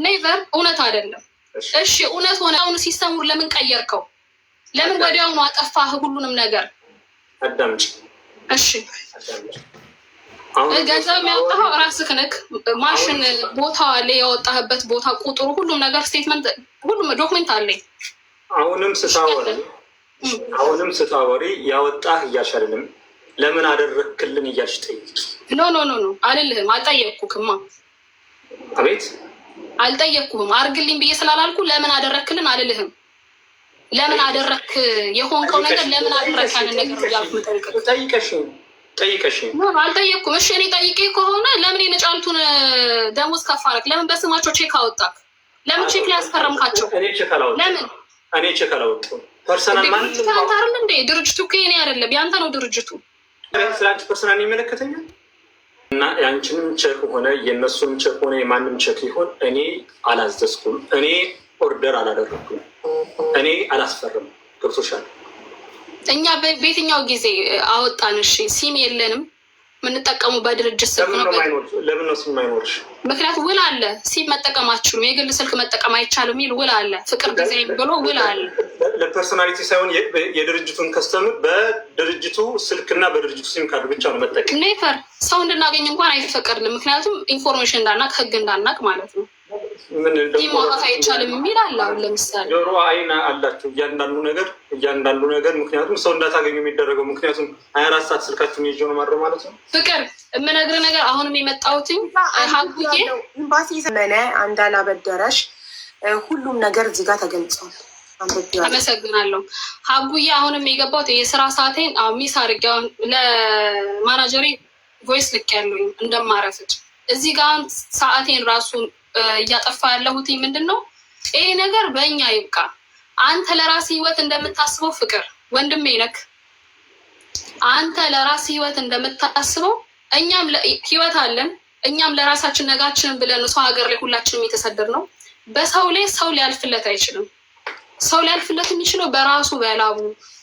ኔቨር እውነት አይደለም። እሺ እውነት ሆነ። አሁን ሲስተሙን ለምን ቀየርከው? ለምን ወዲያውኑ አጠፋህ ሁሉንም ነገር? አዳምጪ እሺ። ገንዘብ የሚያወጣው ራስህ ነህ። ማሽን ቦታ አለ፣ ያወጣህበት ቦታ ቁጥሩ፣ ሁሉም ነገር ስቴትመንት፣ ሁሉም ዶክመንት አለኝ። አሁንም ስታወሪ ያወጣህ እያልሽ አይደለም፣ ለምን አደረክልን እያልሽ ጠይቂ። ኖ አልልህም። አልጠየቅኩህማ። አቤት አልጠየቅኩህም። አርግልኝ ብዬ ስላላልኩ ለምን አደረክልን አልልህም። ለምን አደረክ የሆንከው ነገር ለምን አደረክ ያንን ነገር እያልኩ ጠይቀሽኝ አልጠየቅኩም። እሺ እኔ ጠይቄ ከሆነ ለምን የነጫልቱን ደሞዝ ከፍ አደረክ? ለምን በስማቸው ቼክ አወጣክ? ለምን ቼክ ላይ ያስፈረምካቸው? ለምን እኔ ቼክ አላወጣሁም። ፐርሰናል ማለት ነው እንዴ? ድርጅቱ እኮ የኔ አይደለም ያንተ ነው ድርጅቱ። ስላንቺ ፐርሰናል ይመለከተኛል። እና የአንቺንም ቼክ ሆነ የእነሱንም ቼክ ሆነ የማንም ቼክ ይሆን እኔ አላዘዝኩም፣ እኔ ኦርደር አላደረኩም፣ እኔ አላስፈርም። ገብቶሻል? እኛ በየትኛው ጊዜ አወጣን? እሺ ሲም የለንም የምንጠቀሙ በድርጅት ስልክ ነው። ለምን ነው ሲም አይኖርሽ? ምክንያቱም ውል አለ። ሲም መጠቀም አትችሉም፣ የግል ስልክ መጠቀም አይቻልም የሚል ውል አለ። ፍቅር ዲዛይን ብሎ ውል አለ። ለፐርሶናሊቲ ሳይሆን የድርጅቱን ከስተምር በድርጅቱ ስልክና በድርጅቱ ሲም ካርድ ብቻ ነው መጠቀም። ኔፈር ሰው እንድናገኝ እንኳን አይፈቀድልም። ምክንያቱም ኢንፎርሜሽን እንዳናቅ ህግ እንዳናቅ ማለት ነው። ይህ ማውጣት አይቻልም የሚል አለ። አሁን ለምሳሌ ጆሮ አይን አላቸው እያንዳንዱ ነገር ምክንያቱም ሰው እንዳታገኙ የሚደረገው ምክንያቱም 24 ሰዓት ስልካችሁን ይዞ ነው ማድረግ ማለት ነው። ፍቅር የምነግርህ ነገር አሁንም የመጣሁትኝ ሀጉዬ ኤምባሲ ዘመነ አንዳላበደረሽ ሁሉም ነገር እዚህ ጋር ተገልጿል። አመሰግናለሁ ሀጉዬ። አሁንም የገባሁት የስራ ሰዓቴን ሚስ አድርጌ አሁን ለማናጀሪ ቮይስ ልክ ያለኝ እንደማረፍድ እዚህ ጋር ሰዓቴን ራሱ እያጠፋ ያለሁት ምንድን ነው? ይሄ ነገር በእኛ ይብቃ። አንተ ለራስ ህይወት እንደምታስበው ፍቅር ወንድሜ ነክ አንተ ለራስ ህይወት እንደምታስበው እኛም ህይወት አለን። እኛም ለራሳችን ነጋችንን ብለን ሰው ሀገር ላይ ሁላችንም የተሰደር ነው። በሰው ላይ ሰው ሊያልፍለት አይችልም። ሰው ሊያልፍለት የሚችለው በራሱ በላቡ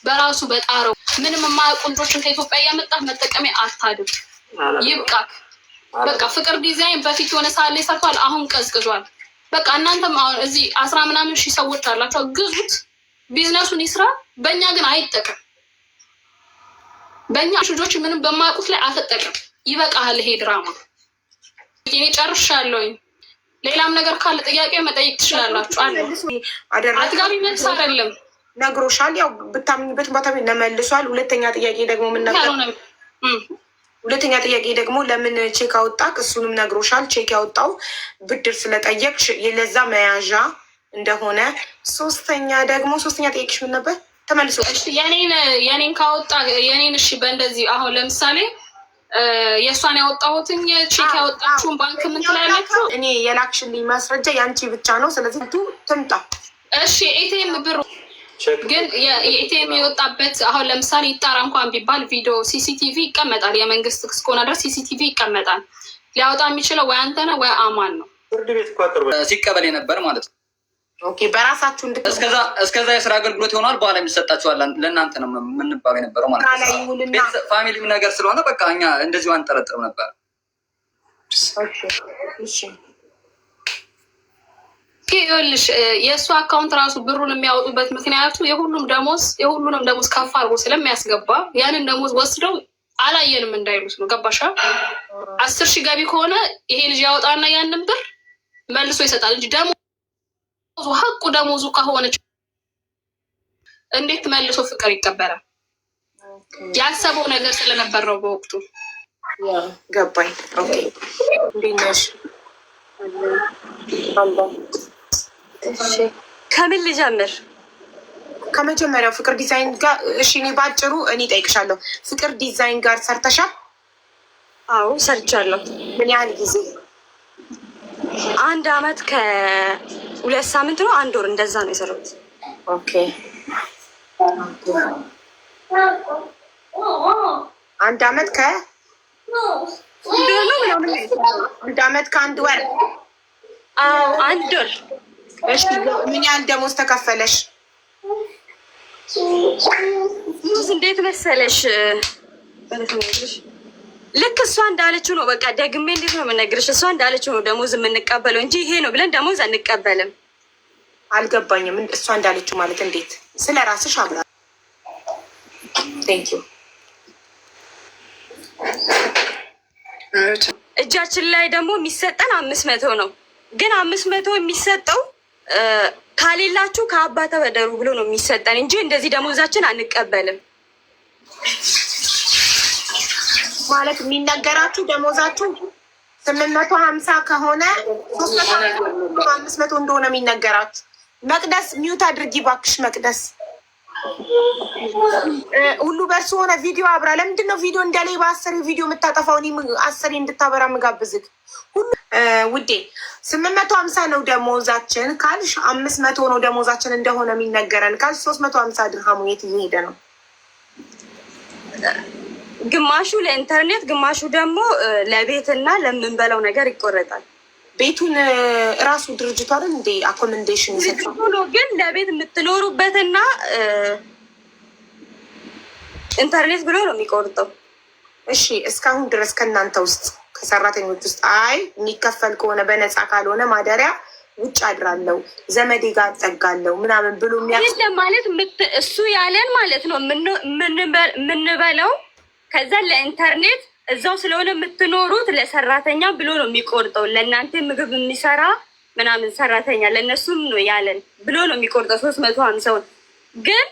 በራሱ በጣረው። ምንም የማያውቁ ልጆችን ከኢትዮጵያ እያመጣህ መጠቀሚያ አታድርግ። ይብቃክ። በቃ ፍቅር ዲዛይን በፊት የሆነ ሰዓት ላይ ሰርቷል፣ አሁን ቀዝቅዟል። በቃ እናንተም አሁን እዚህ 10 ምናምን ሺህ ሰዎች አላቸው፣ ግዙት፣ ቢዝነሱን ይስራ። በእኛ ግን አይጠቀም። በእኛ ልጆች ምንም በማያውቁት ላይ አትጠቀም። ይበቃሃል። ይሄ ድራማ እኔ ጨርሻለሁኝ። ሌላም ነገር ካለ ጥያቄ መጠየቅ ትችላላችሁ። አጥጋቢ መልስ አይደለም ነግሮሻል። ያው ብታምኝበት ቦታ ለመልሷል። ሁለተኛ ጥያቄ ደግሞ ለምን ቼክ አወጣክ? እሱንም ነግሮሻል። ቼክ ያወጣው ብድር ስለጠየቅሽ ለዛ መያዣ እንደሆነ። ሶስተኛ ጥያቄሽ ምን ነበር? ተመልሶ የኔን ካወጣ የኔን እሺ፣ በእንደዚህ አሁን ለምሳሌ የእሷን ያወጣሁትኝ ቼክ ያወጣችሁን ባንክ ምን ትላላችሁ? እኔ የላክሽልኝ ማስረጃ የአንቺ ብቻ ነው። ስለዚህ ትምጣ። እሺ ኤቲኤም ብሩ ግን የኤቲኤም የወጣበት አሁን ለምሳሌ ይጣራ እንኳን ቢባል ቪዲዮ ሲሲቲቪ ይቀመጣል። የመንግስት እስከሆነ ድረስ ሲሲቲቪ ይቀመጣል። ሊያወጣ የሚችለው ወይ አንተ ነህ ወይ አማን ነው። ፍርድ ቤት እኮ አቅርበ ሲቀበል የነበር ማለት ነው። ኦኬ በራሳችሁ እስከዛ የስራ አገልግሎት ይሆናል። በኋላ የሚሰጣችኋል። ለእናንተ ነው የምንባለው የነበረው ማለት ነው። ፋሚሊ ነገር ስለሆነ በቃ እኛ እንደዚሁ አንጠረጥርም ነበር። ይኸውልሽ የእሱ አካውንት ራሱ ብሩን የሚያወጡበት ምክንያቱ የሁሉንም ደሞዝ ከፍ አድርጎ ስለሚያስገባ ያንን ደሞዝ ወስደው አላየንም እንዳይሉት ነው። ገባሻ? 10 ሺህ ገቢ ከሆነ ይሄ ልጅ ያወጣና ያንን ብር መልሶ ይሰጣል እንጂ ሀቁ ደሞዙ ከሆነች እንዴት መልሶ ፍቅር ይቀበላል? ያሰበው ነገር ስለነበር ነው በወቅቱ። ገባኝ። ኦኬ እንዴት ነሽ? ከምን ልጀምር? ከመጀመሪያው ፍቅር ዲዛይን ጋር። እሺ እኔ ባጭሩ እጠይቅሻለሁ። ፍቅር ዲዛይን ጋር ሰርተሻል? አዎ ሰርቻለሁ። ምን ያህል ጊዜ? 1 አመት ከ2 ሳምንት ነው፣ 1 ወር እንደዛ ነው የሰራሁት። ኦኬ 1 አመት አንድ አመት ከ1 ወር። አዎ 1 ወር። እሺ ምን ያህል ደሞዝ ተከፈለሽ? እንዴት መሰለሽ ልክ እሷ እንዳለችው ነው። በቃ ደግሜ እንዴት ነው የምነግርሽ? እሷ እንዳለችው ነው ደሞዝ የምንቀበለው እንጂ ይሄ ነው ብለን ደሞዝ አንቀበልም። አልገባኝም። እሷ እንዳለችው ማለት እንዴት? ስለ ራስሽ አብራ። ቴንክ ዩ። እጃችን ላይ ደግሞ የሚሰጠን 500 ነው። ግን 500 የሚሰጠው ካሌላችሁ ከአባ ተበደሩ ብሎ ነው የሚሰጠን እንጂ እንደዚህ ደሞዛችን አንቀበልም። ማለት የሚነገራችሁ ደሞዛችሁ 850 ከሆነ 500 እንደሆነ የሚነገራችሁ። መቅደስ ሚዩት አድርጊ ባክሽ። መቅደስ ሁሉ በእርሱ ሆነ ቪዲዮ አብራ። ለምንድን ነው ቪዲዮ እንዳላይ በ10 ቪዲዮ የምታጠፋው? እኔ 10 እንድታበራ ምጋብዝግ ሁሉ ውዴ። 850 ነው ደሞዛችን ካልሽ 500 ነው ደሞዛችን እንደሆነ የሚነገረን ካልሽ 350 ድርሃሙ የት እየሄደ ነው? ግማሹ ለኢንተርኔት ግማሹ ደግሞ ለቤትና ለምንበላው ነገር ይቆረጣል። ቤቱን እራሱ ድርጅቱ አይደል እንዴ አኮመንዴሽን ይሰጣል ነው። ግን ለቤት የምትኖሩበትና ኢንተርኔት ብሎ ነው የሚቆርጠው። እሺ እስካሁን ድረስ ከእናንተ ውስጥ ከሰራተኞች ውስጥ አይ የሚከፈል ከሆነ በነፃ ካልሆነ ማደሪያ ውጭ አድራለሁ ዘመዴ ጋር እጠጋለሁ ምናምን ብሎ ማለት እሱ ያለን ማለት ነው የምንበለው ከዛ ለኢንተርኔት እዛው ስለሆነ የምትኖሩት ለሰራተኛ ብሎ ነው የሚቆርጠው። ለእናንተ ምግብ የሚሰራ ምናምን ሰራተኛ ለእነሱም ነው ያለን ብሎ ነው የሚቆርጠው 350ውን ግን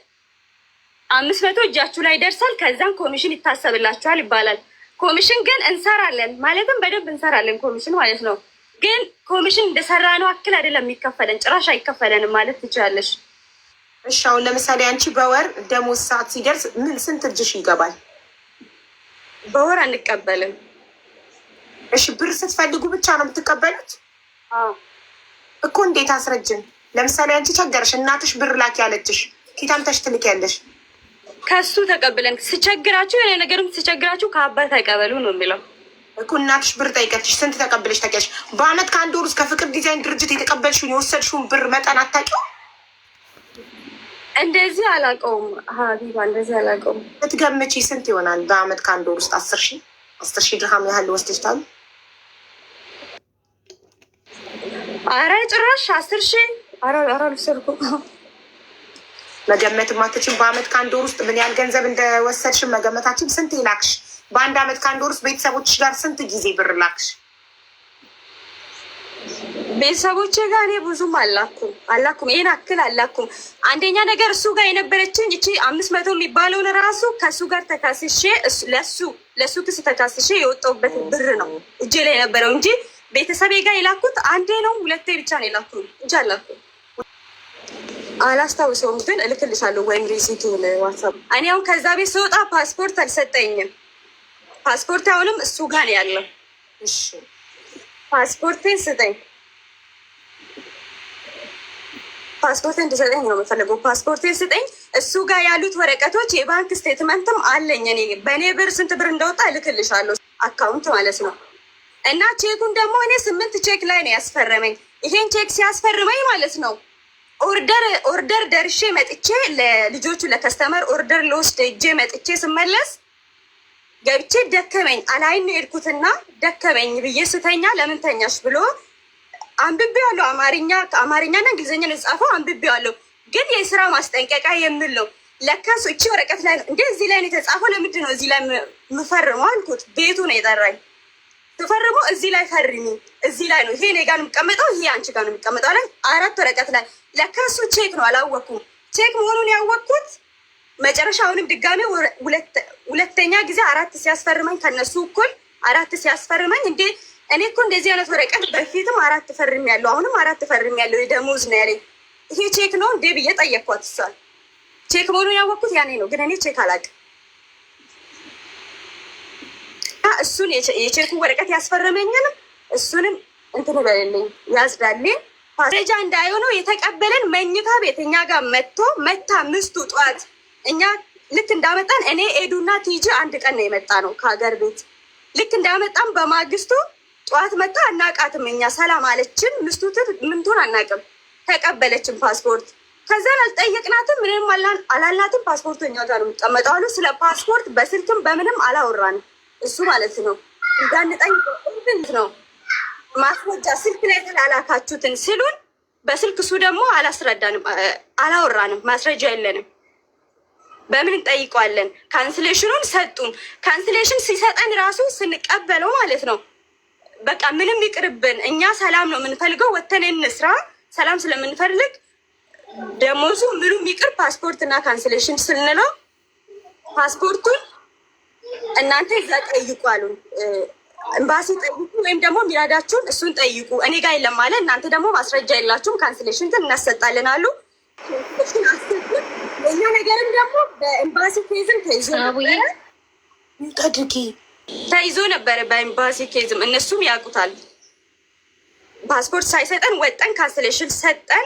500 እጃችሁ ላይ ደርሳል። ከዛም ኮሚሽን ይታሰብላችኋል ይባላል። ኮሚሽን ግን እንሰራለን ማለትም በደንብ እንሰራለን ኮሚሽን ማለት ነው። ግን ኮሚሽን እንደሰራ ነው አክል አይደለም የሚከፈለን፣ ጭራሽ አይከፈለንም ማለት ትችላለሽ። እሺ አሁን ለምሳሌ አንቺ በወር ደሞዝ ሰዓት ሲደርስ ምን ስንት እጅሽ ይገባል? በወር አንቀበልም። እሺ ብር ስትፈልጉ ብቻ ነው የምትቀበሉት? እኮ እንዴት አስረጅን። ለምሳሌ አንቺ ቸገረሽ እናትሽ ብር ላኪ ያለችሽ ኪታምተሽ ትልኪያለሽ። ከሱ ተቀብለን ስቸግራችሁ የሆነ ነገርም ስቸግራችሁ ከአባት ተቀበሉ ነው የሚለው እኮ። እናትሽ ብር ጠይቀትሽ ስንት ተቀብለሽ ታውቂያለሽ? በአመት ከአንድ ወር ውስጥ ከፍቅር ዲዛይን ድርጅት የተቀበልሽውን የወሰድሽውን ብር መጠን አታውቂውም? እንደዚህ አላውቀውም ሀቢባ፣ እንደዚህ አላውቀውም። ብትገምቺ ስንት ይሆናል? በአመት ከአንድ ወር ውስጥ 10,000 ድርሃም ያህል ወስደሽታል? አረ ጭራሽ 10,000 አረ ልሰርኩ መገመት ማትችም። በአመት ከአንድ ወር ውስጥ ምን ያህል ገንዘብ እንደወሰድሽን መገመታችን። ስንት ላክሽ? በአንድ አመት ከአንድ ወር ውስጥ ቤተሰቦችሽ ጋር ስንት ጊዜ ብር ላክሽ? ቤተሰቦቼ ጋር እኔ ብዙም አላኩም ይሄን አክል አላኩም። አንደኛ ነገር እሱ ጋር የነበረችን እቺ 500 የሚባለውን ራሱ ከእሱ ጋር ተካስሼ ለሱ ክስ ተካስሼ የወጣሁበት ብር ነው እጄ ላይ የነበረው እንጂ ቤተሰቤ ጋር የላኩት አንዴ ነው ሁለቴ ብቻ ነው የላኩት እንጂ አላኩም። አላስታውሰውም ግን እልክልሻለሁ ወይም ሪሲቱን ዋትሳፕ። እኔ አሁን ከዛ ቤት ስወጣ ፓስፖርት አልሰጠኝም። ፓስፖርት አሁንም እሱ ጋር ነው ያለው። እሺ ፓስፖርቴን ስጠኝ። ፓስፖርት እንድሰጠኝ ነው የምፈልገው። ፓስፖርቴን ስጠኝ። እሱ ጋር ያሉት ወረቀቶች የባንክ ስቴትመንትም አለኝ። እኔ በእኔ ብር ስንት ብር እንደወጣ እልክልሻለሁ አካውንት ማለት ነው። እና ቼኩን ደግሞ እኔ 8 ቼክ ላይ ነው ያስፈረመኝ። ይሄን ቼክ ሲያስፈርመኝ ማለት ነው ኦርደር ደርሼ መጥቼ ለልጆቹ ለከስተመር ኦርደር ለውስድ እጄ መጥቼ ስመለስ ገብቼ ደከመኝ አላይን ነው የሄድኩትና ደከመኝ ብዬ ስተኛ ለምን ተኛሽ ብሎ አንብቤዋለሁ። አማርኛና እንግሊዝኛ ነው የጻፈው። አንብቤዋለሁ ግን የስራ ማስጠንቀቂያ የሚል ነው ለካሱ እቺ ወረቀት ላይ ነው እንዴ እዚህ ላይ ነው የተጻፈው። ለምንድን ነው እዚህ ላይ የምፈርመው አልኩት። ቤቱ ነው የጠራኝ። ተፈርሞ እዚህ ላይ ፈርሚ፣ እዚህ ላይ ነው ይሄ እኔ ጋር ነው የሚቀመጠው፣ ይሄ አንቺ ጋር ነው የሚቀመጠው አለ። 4 ወረቀት ላይ ለካሱ ቼክ ነው አላወኩም። ቼክ መሆኑን ያወቅኩት መጨረሻውንም ድጋሜ ሁለተኛ ጊዜ 4 ሲያስፈርመኝ ከነሱ እኩል 4 ሲያስፈርመኝ እንዴ እኔ እኮ እንደዚህ አይነት ወረቀት በፊትም 4 ፈርም ያለው አሁንም 4 ፈርም ያለው የደሞዝ ነው ያለኝ። ይሄ ቼክ ነው እንዴ ብዬ ጠየቅኳት። እሷን ቼክ መሆኑን ያወቅኩት ያኔ ነው፣ ግን እኔ ቼክ አላውቅም። እሱን የቼኩ ወረቀት ያስፈረመኝንም እሱንም እንትን በልልኝ ያዝዳልኝ። ማስረጃ እንዳይሆነው የተቀበለን መኝታ ቤት እኛ ጋር መታ ምስቱ ጠዋት እኛ ልክ እንዳመጣን እኔ ኤዱና ቲጂ አንድ ቀን ነው የመጣ ነው ከሀገር ቤት። ልክ እንዳመጣን በማግስቱ ጠዋት መታ አናቃትም እኛ ሰላም አለችን። ምስቱትን ምንቱን አናቅም። ተቀበለችን ፓስፖርት። ከዛን አልጠየቅናትም፣ ምንም አላልናትም። ፓስፖርቱ እኛ ጋር ነው የሚቀመጠው አሉ። ስለ ፓስፖርት በስልክም በምንም አላወራንም። እሱ ማለት ነው እንዳንጠይቅ ነው ማስረጃ ስልክ ላይ ተላላካችሁትን ሲሉን በስልክ እሱ ደግሞ አላስረዳንም፣ አላወራንም፣ ማስረጃ የለንም። በምን እንጠይቀዋለን? ካንስሌሽኑን ሰጡን። ካንስሌሽን ሲሰጠን ራሱ ስንቀበለው ማለት ነው በቃ ምንም ይቅርብን፣ እኛ ሰላም ነው የምንፈልገው፣ ወተን እንስራ፣ ሰላም ስለምንፈልግ ደሞዙ ምንም ይቅር፣ ፓስፖርት እና ካንስሌሽን ስንለው ፓስፖርቱን እናንተ እዛ ጠይቁ አሉን። ኤምባሲ ጠይቁ ወይም ደግሞ የሚረዳችሁን እሱን ጠይቁ፣ እኔ ጋር የለም አለ። እናንተ ደግሞ ማስረጃ የላችሁም፣ ካንስሌሽን ግን እናሰጣለን አሉ። እኛ ነገርም ደግሞ በኤምባሲ ኬዝም ተይዞ ነበረ። በኤምባሲ ኬዝም እነሱም ያውቁታል። ፓስፖርት ሳይሰጠን ወጠን ካንስሌሽን ሰጠን።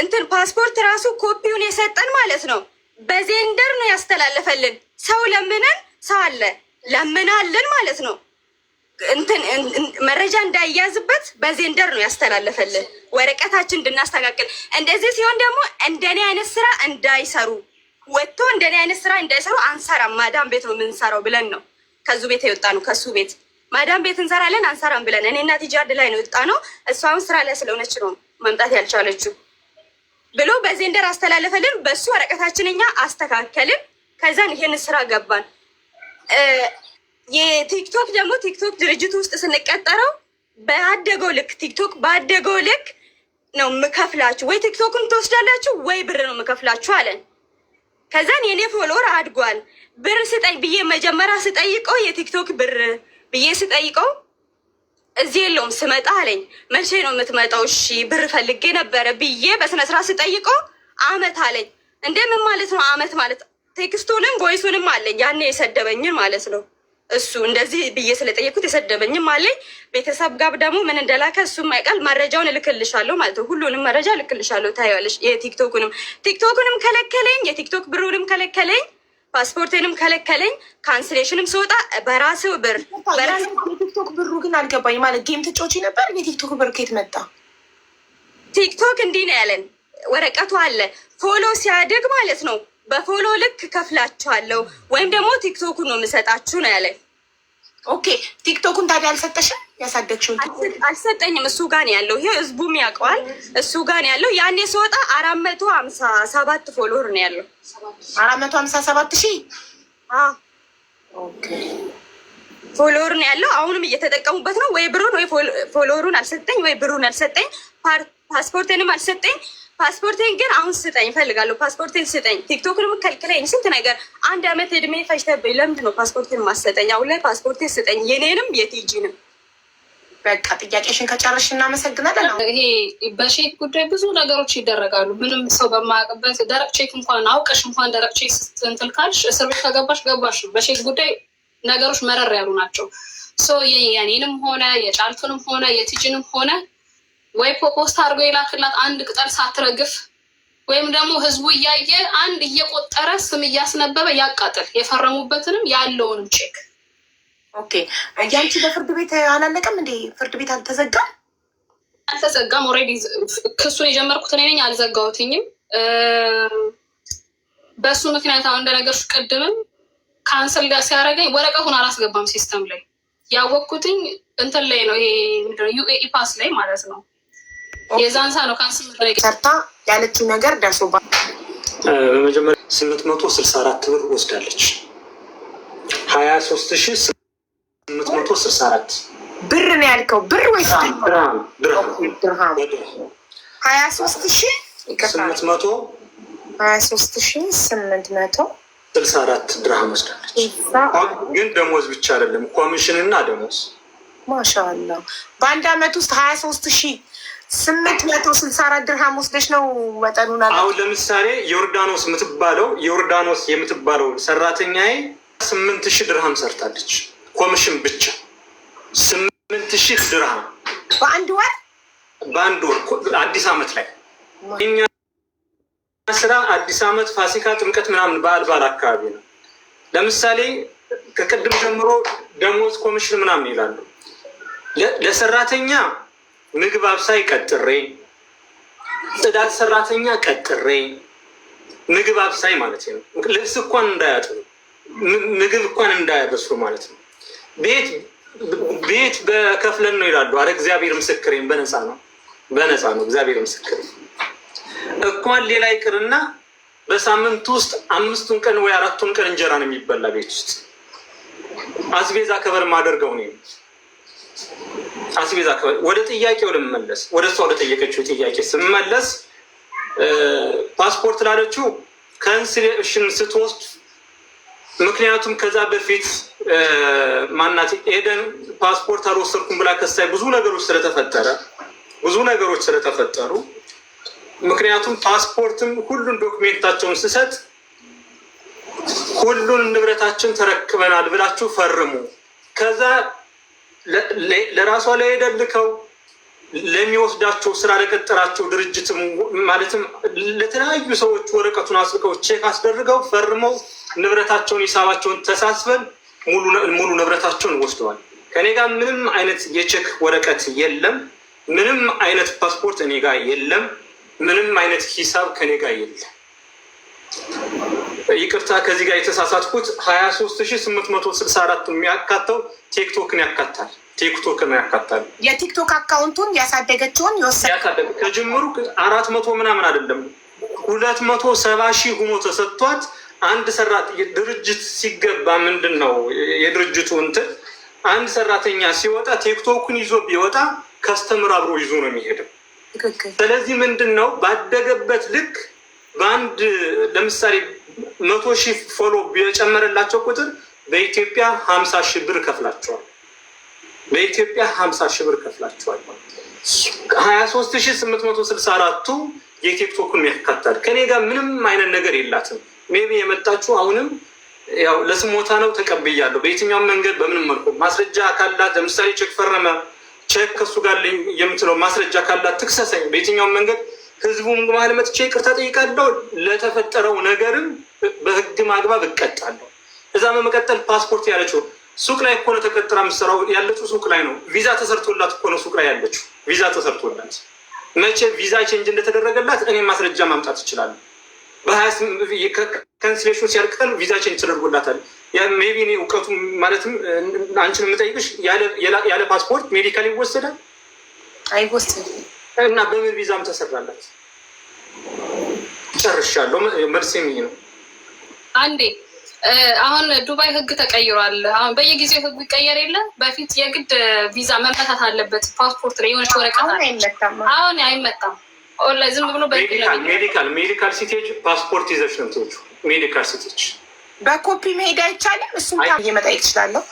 እንትን ፓስፖርት ራሱ ኮፒውን የሰጠን ማለት ነው በዜንደር ነው ያስተላለፈልን። ሰው ለምነን ሰው አለ ለምናለን ማለት ነው። እንትን መረጃ እንዳይያዝበት በዜንደር ነው ያስተላለፈልን ወረቀታችን እንድናስተካክል። እንደዚህ ሲሆን ደግሞ እንደኔ አይነት ስራ እንዳይሰሩ ወጥቶ እንደኔ አይነት ስራ እንዳይሰሩ አንሰራም፣ ማዳም ቤት ነው የምንሰራው ብለን ነው ከዙ ቤት የወጣ ነው። ከሱ ቤት ማዳም ቤት እንሰራለን አንሰራም ብለን እኔና ቲጂ አንድ ላይ ነው የወጣ ነው። እሷ አሁን ስራ ላይ ስለሆነች ነው መምጣት ያልቻለችው ብሎ በዜንደር አስተላለፈልን። በሱ ወረቀታችን እኛ አስተካከልን። ከዛን ይሄን ስራ ገባን። የቲክቶክ ደግሞ ቲክቶክ ድርጅት ውስጥ ስንቀጠረው በአደገው ልክ ቲክቶክ ባደገው ልክ ነው የምከፍላችሁ፣ ወይ ቲክቶክን ትወስዳላችሁ ወይ ብር ነው የምከፍላችሁ አለን። ከዛን የኔ ፎሎወር አድጓል። ብር ስጠኝ ብዬ መጀመሪያ ስጠይቀው የቲክቶክ ብር ብዬ ስጠይቀው እዚህ የለውም ስመጣ አለኝ። መቼ ነው የምትመጣው? እሺ ብር ፈልጌ ነበረ ብዬ በስነስርዓት ስጠይቀው አመት አለኝ። እንደምን ማለት ነው አመት ማለት? ቴክስቱንም ቮይሱንም አለኝ ያኔ የሰደበኝን ማለት ነው። እሱ እንደዚህ ብዬ ስለጠየኩት የሰደበኝም አለኝ። ቤተሰብ ጋር ደግሞ ምን እንደላከ እሱም አይቃል መረጃውን እልክልሻለሁ ማለት ነው። ሁሉንም መረጃ እልክልሻለሁ ታያለሽ። ቲክቶክንም ከለከለኝ፣ የቲክቶክ ብሩንም ከለከለኝ፣ ፓስፖርቴንም ከለከለኝ። ካንስሌሽንም ስወጣ በራስው ብር የቲክቶክ ብሩ ግን አልገባኝ ማለት ጌም ትጮቺ ነበር። የቲክቶክ ብር ከየት መጣ? ቲክቶክ እንዲህ ነው ያለን፣ ወረቀቱ አለ። ፎሎ ሲያድግ ማለት ነው በፎሎ ልክ ከፍላችኋለሁ ወይም ደግሞ ቲክቶኩን ነው የምሰጣችሁ ነው ያለኝ። ኦኬ ቲክቶኩን ታዲያ አልሰጠሽም? ያሳደግሽውን አልሰጠኝም። እሱ ጋር ነው ያለው። ይሄ ህዝቡም ያውቀዋል። እሱ ጋር ነው ያለው። ያኔ ስወጣ 457 ፎሎወር ነው ያለው። 457,000 ኦኬ ፎሎወር ነው ያለው። አሁንም እየተጠቀሙበት ነው። ወይ ብሩን ወይ ፎሎወሩን አልሰጠኝ፣ ወይ ብሩን አልሰጠኝ፣ ፓስፖርቴንም አልሰጠኝ። ፓስፖርቴን ግን አሁን ስጠኝ እፈልጋለሁ። ፓስፖርቴን ስጠኝ። ቲክቶክንም ከልክለኝ። ስንት ነገር 1 አመት እድሜ ፈጅተብኝ ለምንድን ነው ፓስፖርቴን ማሰጠኝ? አሁን ላይ ፓስፖርቴን ስጠኝ፣ የኔንም የቲጂንም። በቃ ጥያቄሽን ከጨረሽ እናመሰግናለን። ይሄ በቼክ ጉዳይ ብዙ ነገሮች ይደረጋሉ። ምንም ሰው በማያውቅበት ደረቅ ቼክ እንኳን አውቀሽ እንኳን ደረቅ ቼክ ስትንትል ካልሽ እስር ቤት ከገባሽ ገባሽ። በቼክ ጉዳይ ነገሮች መረር ያሉ ናቸው። የኔንም ሆነ የጫልቱንም ሆነ የቲጂንም ሆነ ወይ ፖስት አድርጎ የላክላት አንድ ቅጠል ሳትረግፍ ወይም ደግሞ ህዝቡ እያየ አንድ እየቆጠረ ስም እያስነበበ ያቃጥል። የፈረሙበትንም ያለውንም ቼክ። ኦኬ ያንቺ በፍርድ ቤት አላለቀም እንዴ? ፍርድ ቤት አልተዘጋም? አልተዘጋም። ኦልሬዲ ክሱን የጀመርኩት እኔ ነኝ፣ አልዘጋሁትኝም። በሱ ምክንያት አሁን እንደነገርሽ ቅድምም ካንስል ሲያደርገኝ ወረቀቱን አላስገባም ሲስተም ላይ። ያወቅኩትኝ እንትን ላይ ነው፣ ይሄ ዩኤኢ ፓስ ላይ ማለት ነው። የዛንሳ ነው ካንስል ሰርታ ያለችው ነገር ደርሶባት በመጀመሪያ 864 ብር ወስዳለች። 23,864 ብር ነው ያልከው? ብር ወይስ ድርሃም? 23,864 ድርሃም ወስዳለች። ግን ደሞዝ ብቻ አይደለም፣ ኮሚሽን እና ደሞዝ። ማሻአላ በአንድ አመት ውስጥ 23,864 ድርሃም ወስደሽ ነው መጠኑን አለ። አሁን ለምሳሌ ዮርዳኖስ የምትባለው ሰራተኛዬ 8,000 ድርሃም ሰርታለች። ኮሚሽን ብቻ 8,000 ድርሃም በአንድ ወር አዲስ አመት ላይ እኛ ስራ አዲስ አመት፣ ፋሲካ፣ ጥምቀት ምናምን በዓል አካባቢ ነው። ለምሳሌ ከቅድም ጀምሮ ደሞዝ ኮሚሽን ምናምን ይላሉ። ለሰራተኛ ምግብ አብሳይ ቀጥሬ፣ ጽዳት ሰራተኛ ቀጥሬ፣ ምግብ አብሳይ ማለት ነው። ልብስ እንኳን እንዳያጥሩ፣ ምግብ እንኳን እንዳያበስሉ ማለት ነው። ቤት በከፍለን ነው ይላሉ። አረ እግዚአብሔር ምስክሬን በነፃ ነው እግዚአብሔር ምስክሬን። እንኳን ሌላ ይቅርና በሳምንት ውስጥ 5ቱን ቀን ወይ 4ቱን ቀን እንጀራ ነው የሚበላ ቤት ውስጥ። አስቤዛ ከበር ማደርገው ነው አስቤዛ ከበር። ወደ ጥያቄው ልመለስ፣ ወደ እሷ ወደ ጠየቀችው ጥያቄ ስመለስ ፓስፖርት ላለችው ካንስሌሽን ስትወስድ፣ ምክንያቱም ከዛ በፊት ማናት ኤደን ፓስፖርት አልወሰድኩም ብላ ከሳይ ብዙ ነገሮች ስለተፈጠሩ ምክንያቱም ፓስፖርትም ሁሉን ዶክሜንታቸውን ስሰጥ ሁሉን ንብረታችን ተረክበናል ብላችሁ ፈርሙ፣ ከዛ ለራሷ ላይ ደልከው ለሚወስዳቸው ስራ ለቀጠራቸው ድርጅትም ማለትም ለተለያዩ ሰዎች ወረቀቱን አስልከው ቼክ አስደርገው ፈርመው ንብረታቸውን ሂሳባቸውን ተሳስበን ሙሉ ንብረታቸውን ወስደዋል። ከኔ ጋር ምንም አይነት የቼክ ወረቀት የለም። ምንም አይነት ፓስፖርት እኔ ጋር የለም። ምንም አይነት ሂሳብ ከኔ ጋር የለም። ይቅርታ ከዚህ ጋር የተሳሳትኩት 23864 የሚያካተው ቲክቶክን ያካታል። ቲክቶክን ያካታል። የቲክቶክ አካውንቱን ያሳደገችውን ያሳደገ ከጅምሩ 400 ምናምን አይደለም 270 ሺህ ሆኖ ተሰጥቷት አንድ ድርጅት ሲገባ ምንድን ነው የድርጅቱ እንትን አንድ ሰራተኛ ሲወጣ ቲክቶክን ይዞ ቢወጣ ከስተምር አብሮ ይዞ ነው የሚሄደው። ስለዚህ ምንድን ነው ባደገበት ልክ በአንድ ለምሳሌ 100 ሺህ ፎሎ ቢጨመረላቸው ቁጥር በኢትዮጵያ 50 ሺህ ብር ከፍላቸዋል። በኢትዮጵያ 50 ሺህ ብር ከፍላቸዋል። 23864ቱ የቲክቶክን ያካታል። ከኔ ጋር ምንም አይነት ነገር የላትም። ሜቢ የመጣችሁ አሁንም ያው ለስሞታ ነው ተቀብያለሁ። በየትኛውም መንገድ በምንም መልኩ ማስረጃ ካላት ለምሳሌ ቼክ ፈረመ ቼክ ከሱ ጋር የምትለው ማስረጃ ካላት ትክሰሰኝ። በየትኛውም መንገድ ህዝቡም መሀል መጥቼ ይቅርታ ጠይቃለሁ። ለተፈጠረው ነገርም በህግ ማግባብ እቀጣለሁ። እዛ በመቀጠል ፓስፖርት ያለችው ሱቅ ላይ እኮ ነው ተቀጥራ የምትሰራው ያለችው ሱቅ ላይ ነው። ቪዛ ተሰርቶላት እኮ ነው ሱቅ ላይ ያለችው። ቪዛ ተሰርቶላት መቼ ቪዛ ቼንጅ እንደተደረገላት እኔ ማስረጃ ማምጣት እችላለሁ። ካንስሌሽኑ ሲያልቀን ቪዛ ቼንጅ ተደርጎላታል። ሜቢ እኔ እውቀቱ ማለትም አንቺን የምጠይቅሽ ያለ ፓስፖርት ሜዲካል ይወሰዳል አይወሰድም? እና በምን ቪዛም ተሰራላት? ጨርሻለሁ። መልሴም ይሄ ነው። አንዴ አሁን ዱባይ ህግ ተቀይሯል። አሁን በየጊዜው ህግ ይቀየር የለ በፊት የግድ ቪዛ መመታት አለበት ፓስፖርት ላይ የሆነች ወረቀት አሁን አይመጣም። ዝም ብሎ ሜዲካል ሲቴጅ ፓስፖርት ይዘሽ ነው ትወጪ። ሜዲካል ሲቴጅ በኮፒ መሄድ አይቻልም። እሱም መጠየቅ እችላለሁ።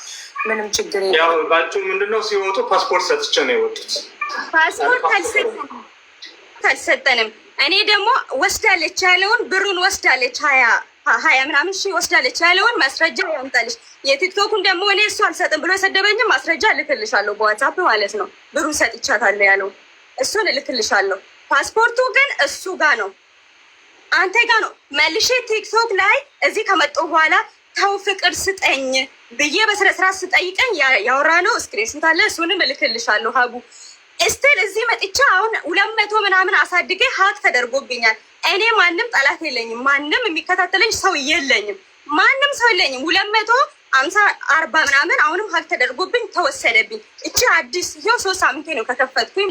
ምንም ችግር የለም። ያው ባጭሩ ምንድነው ሲወጡ ፓስፖርት ሰጥቼ ነው የወጡት። ፓስፖርት አልሰጠንም። እኔ ደግሞ ወስዳለች ያለውን ብሩን ወስዳለች ሀያ ምናምን ሺህ ወስዳለች ያለውን ማስረጃ ያምጣልሽ። የቲክቶኩን ደግሞ እኔ እሱ አልሰጥም ብሎ የሰደበኝም ማስረጃ እልክልሻለሁ በዋትሳፕ ማለት ነው። ብሩን ሰጥቻታለሁ ያለው እሱን እልክልሻለሁ። ፓስፖርቱ ግን እሱ ጋር ነው፣ አንተ ጋር ነው። መልሼ ቲክቶክ ላይ እዚህ ከመጡ በኋላ ተው ፍቅር ስጠኝ ብዬ በስነ ስርዓት ስጠይቀኝ ያወራ ነው ስክሪንሾት አለ። እሱንም እልክልሻለሁ ሀቡ። እስቲል እዚህ መጥቻ አሁን 200 ምናምን አሳድጌ ሀክ ተደርጎብኛል። እኔ ማንም ጠላት የለኝም፣ ማንም የሚከታተለኝ ሰው የለኝም፣ ማንም ሰው የለኝም። 250-40 ምናምን አሁንም ሀክ ተደርጎብኝ ተወሰደብኝ። እቺ አዲስ ይኸው 3 ሳምንቴ ነው ከከፈትኩኝ።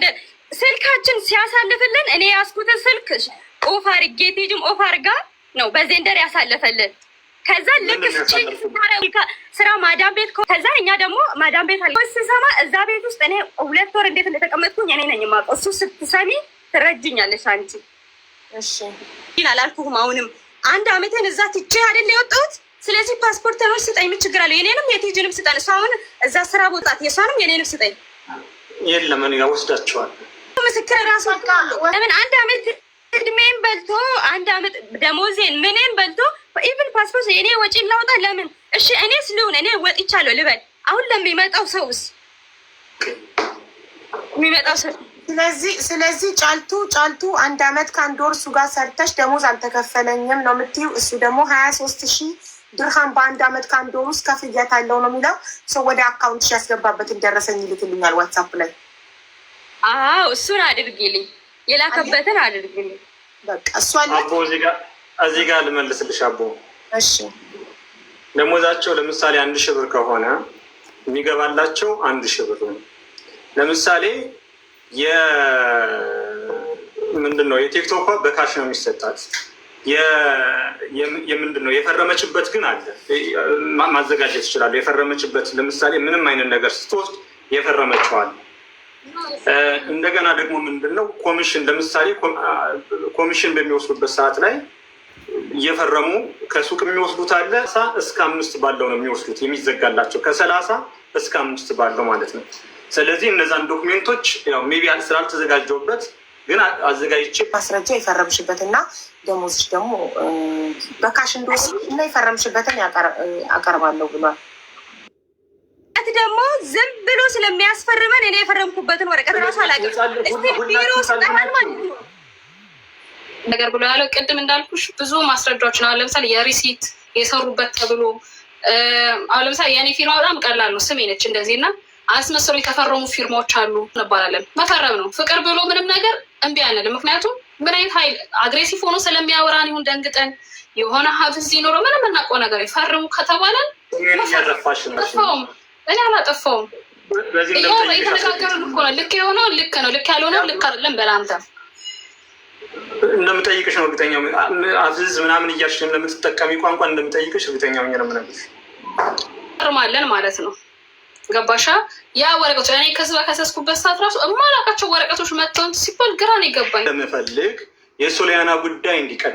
ስልካችን ሲያሳልፍልን እኔ ያስኩትን ስልክ ኦፍ አድርጌ ቴጅም ኦፍ አድርጋ ነው በዜንደር ያሳለፈልን። ከዛ ልክ ስራ ማዳም ቤት ከዛ እኛ ደግሞ ማዳም ቤት አለ ስሰማ እዛ ቤት ውስጥ እኔ 2 ወር እንዴት እንደተቀመጥኩኝ እኔ ነኝ የማውቀው። እሱ ስትሰሚ ትረጅኛለሽ አንቺ። እሺ አላልኩህም? አሁንም 1 አመቴን እዛ ትቼ አይደል የወጣሁት። ስለዚህ ፓስፖርት ነው ስጠኝ፣ ምን ችግር አለው? የኔንም የቴጅንም ስጠን። እሱ አሁን እዛ ስራ ቦታት የሷንም የኔንም ስጠኝ። የለም እኔ ወስዳቸዋል። ምስክር ራሱ ለምን 1 አመት እድሜን በልቶ 1 አመት ደሞዜን ምንን በልቶ ኢቭን ፓስፖርት እኔ ወጪ ላውጣ ለምን? እሺ እኔ ስለሆነ እኔ ወጥቻለሁ ልበል። አሁን ለሚመጣው ሰውስ የሚመጣው ሰው ስለዚህ ጫልቱ 1 አመት ከ1 ወር እሱ ጋር ሰርተሽ ደሞዝ አልተከፈለኝም ነው የምትይው። እሱ ደግሞ 23,000 ድርሃም በ1 አመት ከ1 ወር ውስጥ ከፍያታለሁ ነው የሚለው። ሰው ወደ አካውንትሽ ያስገባበትን ደረሰኝ ይልክልኛል ዋትሳፕ ላይ። አዎ እሱን አድርጊልኝ፣ የላከበትን አድርጊልኝ። በቃ እሱ አለ። አቦ እዚህ ጋር ልመልስልሽ አቦ። እሺ ደሞዛቸው ለምሳሌ 1,000 ብር ከሆነ የሚገባላቸው 1,000 ብር ነው። ለምሳሌ ምንድነው የቲክቶክ በካሽ ነው የሚሰጣት። የምንድነው የፈረመችበት ግን አለ ማዘጋጀት ይችላሉ። የፈረመችበት ለምሳሌ ምንም አይነት ነገር ስትወስድ የፈረመችዋል። እንደገና ደግሞ ምንድነው ኮሚሽን፣ ለምሳሌ ኮሚሽን በሚወስዱበት ሰዓት ላይ እየፈረሙ ከሱቅ የሚወስዱት አለ። 5 ባለው ነው የሚወስዱት የሚዘጋላቸው፣ 30 እስከ 5 ባለው ማለት ነው። ስለዚህ እነዛን ዶክሜንቶች ያው ሜቢ ስላልተዘጋጀውበት ግን አዘጋጅቼ ማስረጃ የፈረምሽበት እና ደሞዝሽ ደግሞ በካሽ እንደወስድ እና የፈረምሽበትን አቀርባለሁ ብሏል። ደግሞ ዝም ብሎ ስለሚያስፈርመን እኔ የፈረምኩበትን ወረቀት ራሱ አላውቅም። ቢሮ ስጠናል ማለት ነው ነገር ብሎ ያለው ቅድም እንዳልኩሽ ብዙ ማስረጃዎች ነው። ለምሳሌ የሪሲት የሰሩበት ተብሎ አሁን ለምሳሌ የኔ ፊርማ በጣም ቀላል ነው፣ ስሜ ነች እንደዚህ እና አስመስሎ የተፈረሙ ፊርማዎች አሉ እንባላለን። መፈረም ነው ፍቅር ብሎ ምንም ነገር እምቢ አንልም። ምክንያቱም ምን አይነት ኃይል አግሬሲቭ ሆኖ ስለሚያወራን ይሁን ደንግጠን የሆነ ሀብዝ ይኖረው ምንም እናውቀው ነገር ይፈርሙ ከተባለን ጠፋውም እኔ አላጠፋውም። የተነጋገርን እኮ ነው። ልክ የሆነው ልክ ነው፣ ልክ ያልሆነው ልክ አይደለም። በላንተ እንደምጠይቅሽ ነው እርግጠኛ አፍዝ ምናምን እያልሽ እንደምትጠቀሚ ቋንቋ እንደምጠይቅሽ እርግጠኛ ሆኜ ነው የምነግርሽ። ፈርማለን ማለት ነው። ገባሻ? ያ ወረቀቶች እኔ ከዚህ በከሰስኩበት ሰዓት ራሱ እማላውቃቸው ወረቀቶች መጥተው ሲባል ግራ ነው የገባኝ። ለምፈልግ የሶሊያና ጉዳይ እንዲቀር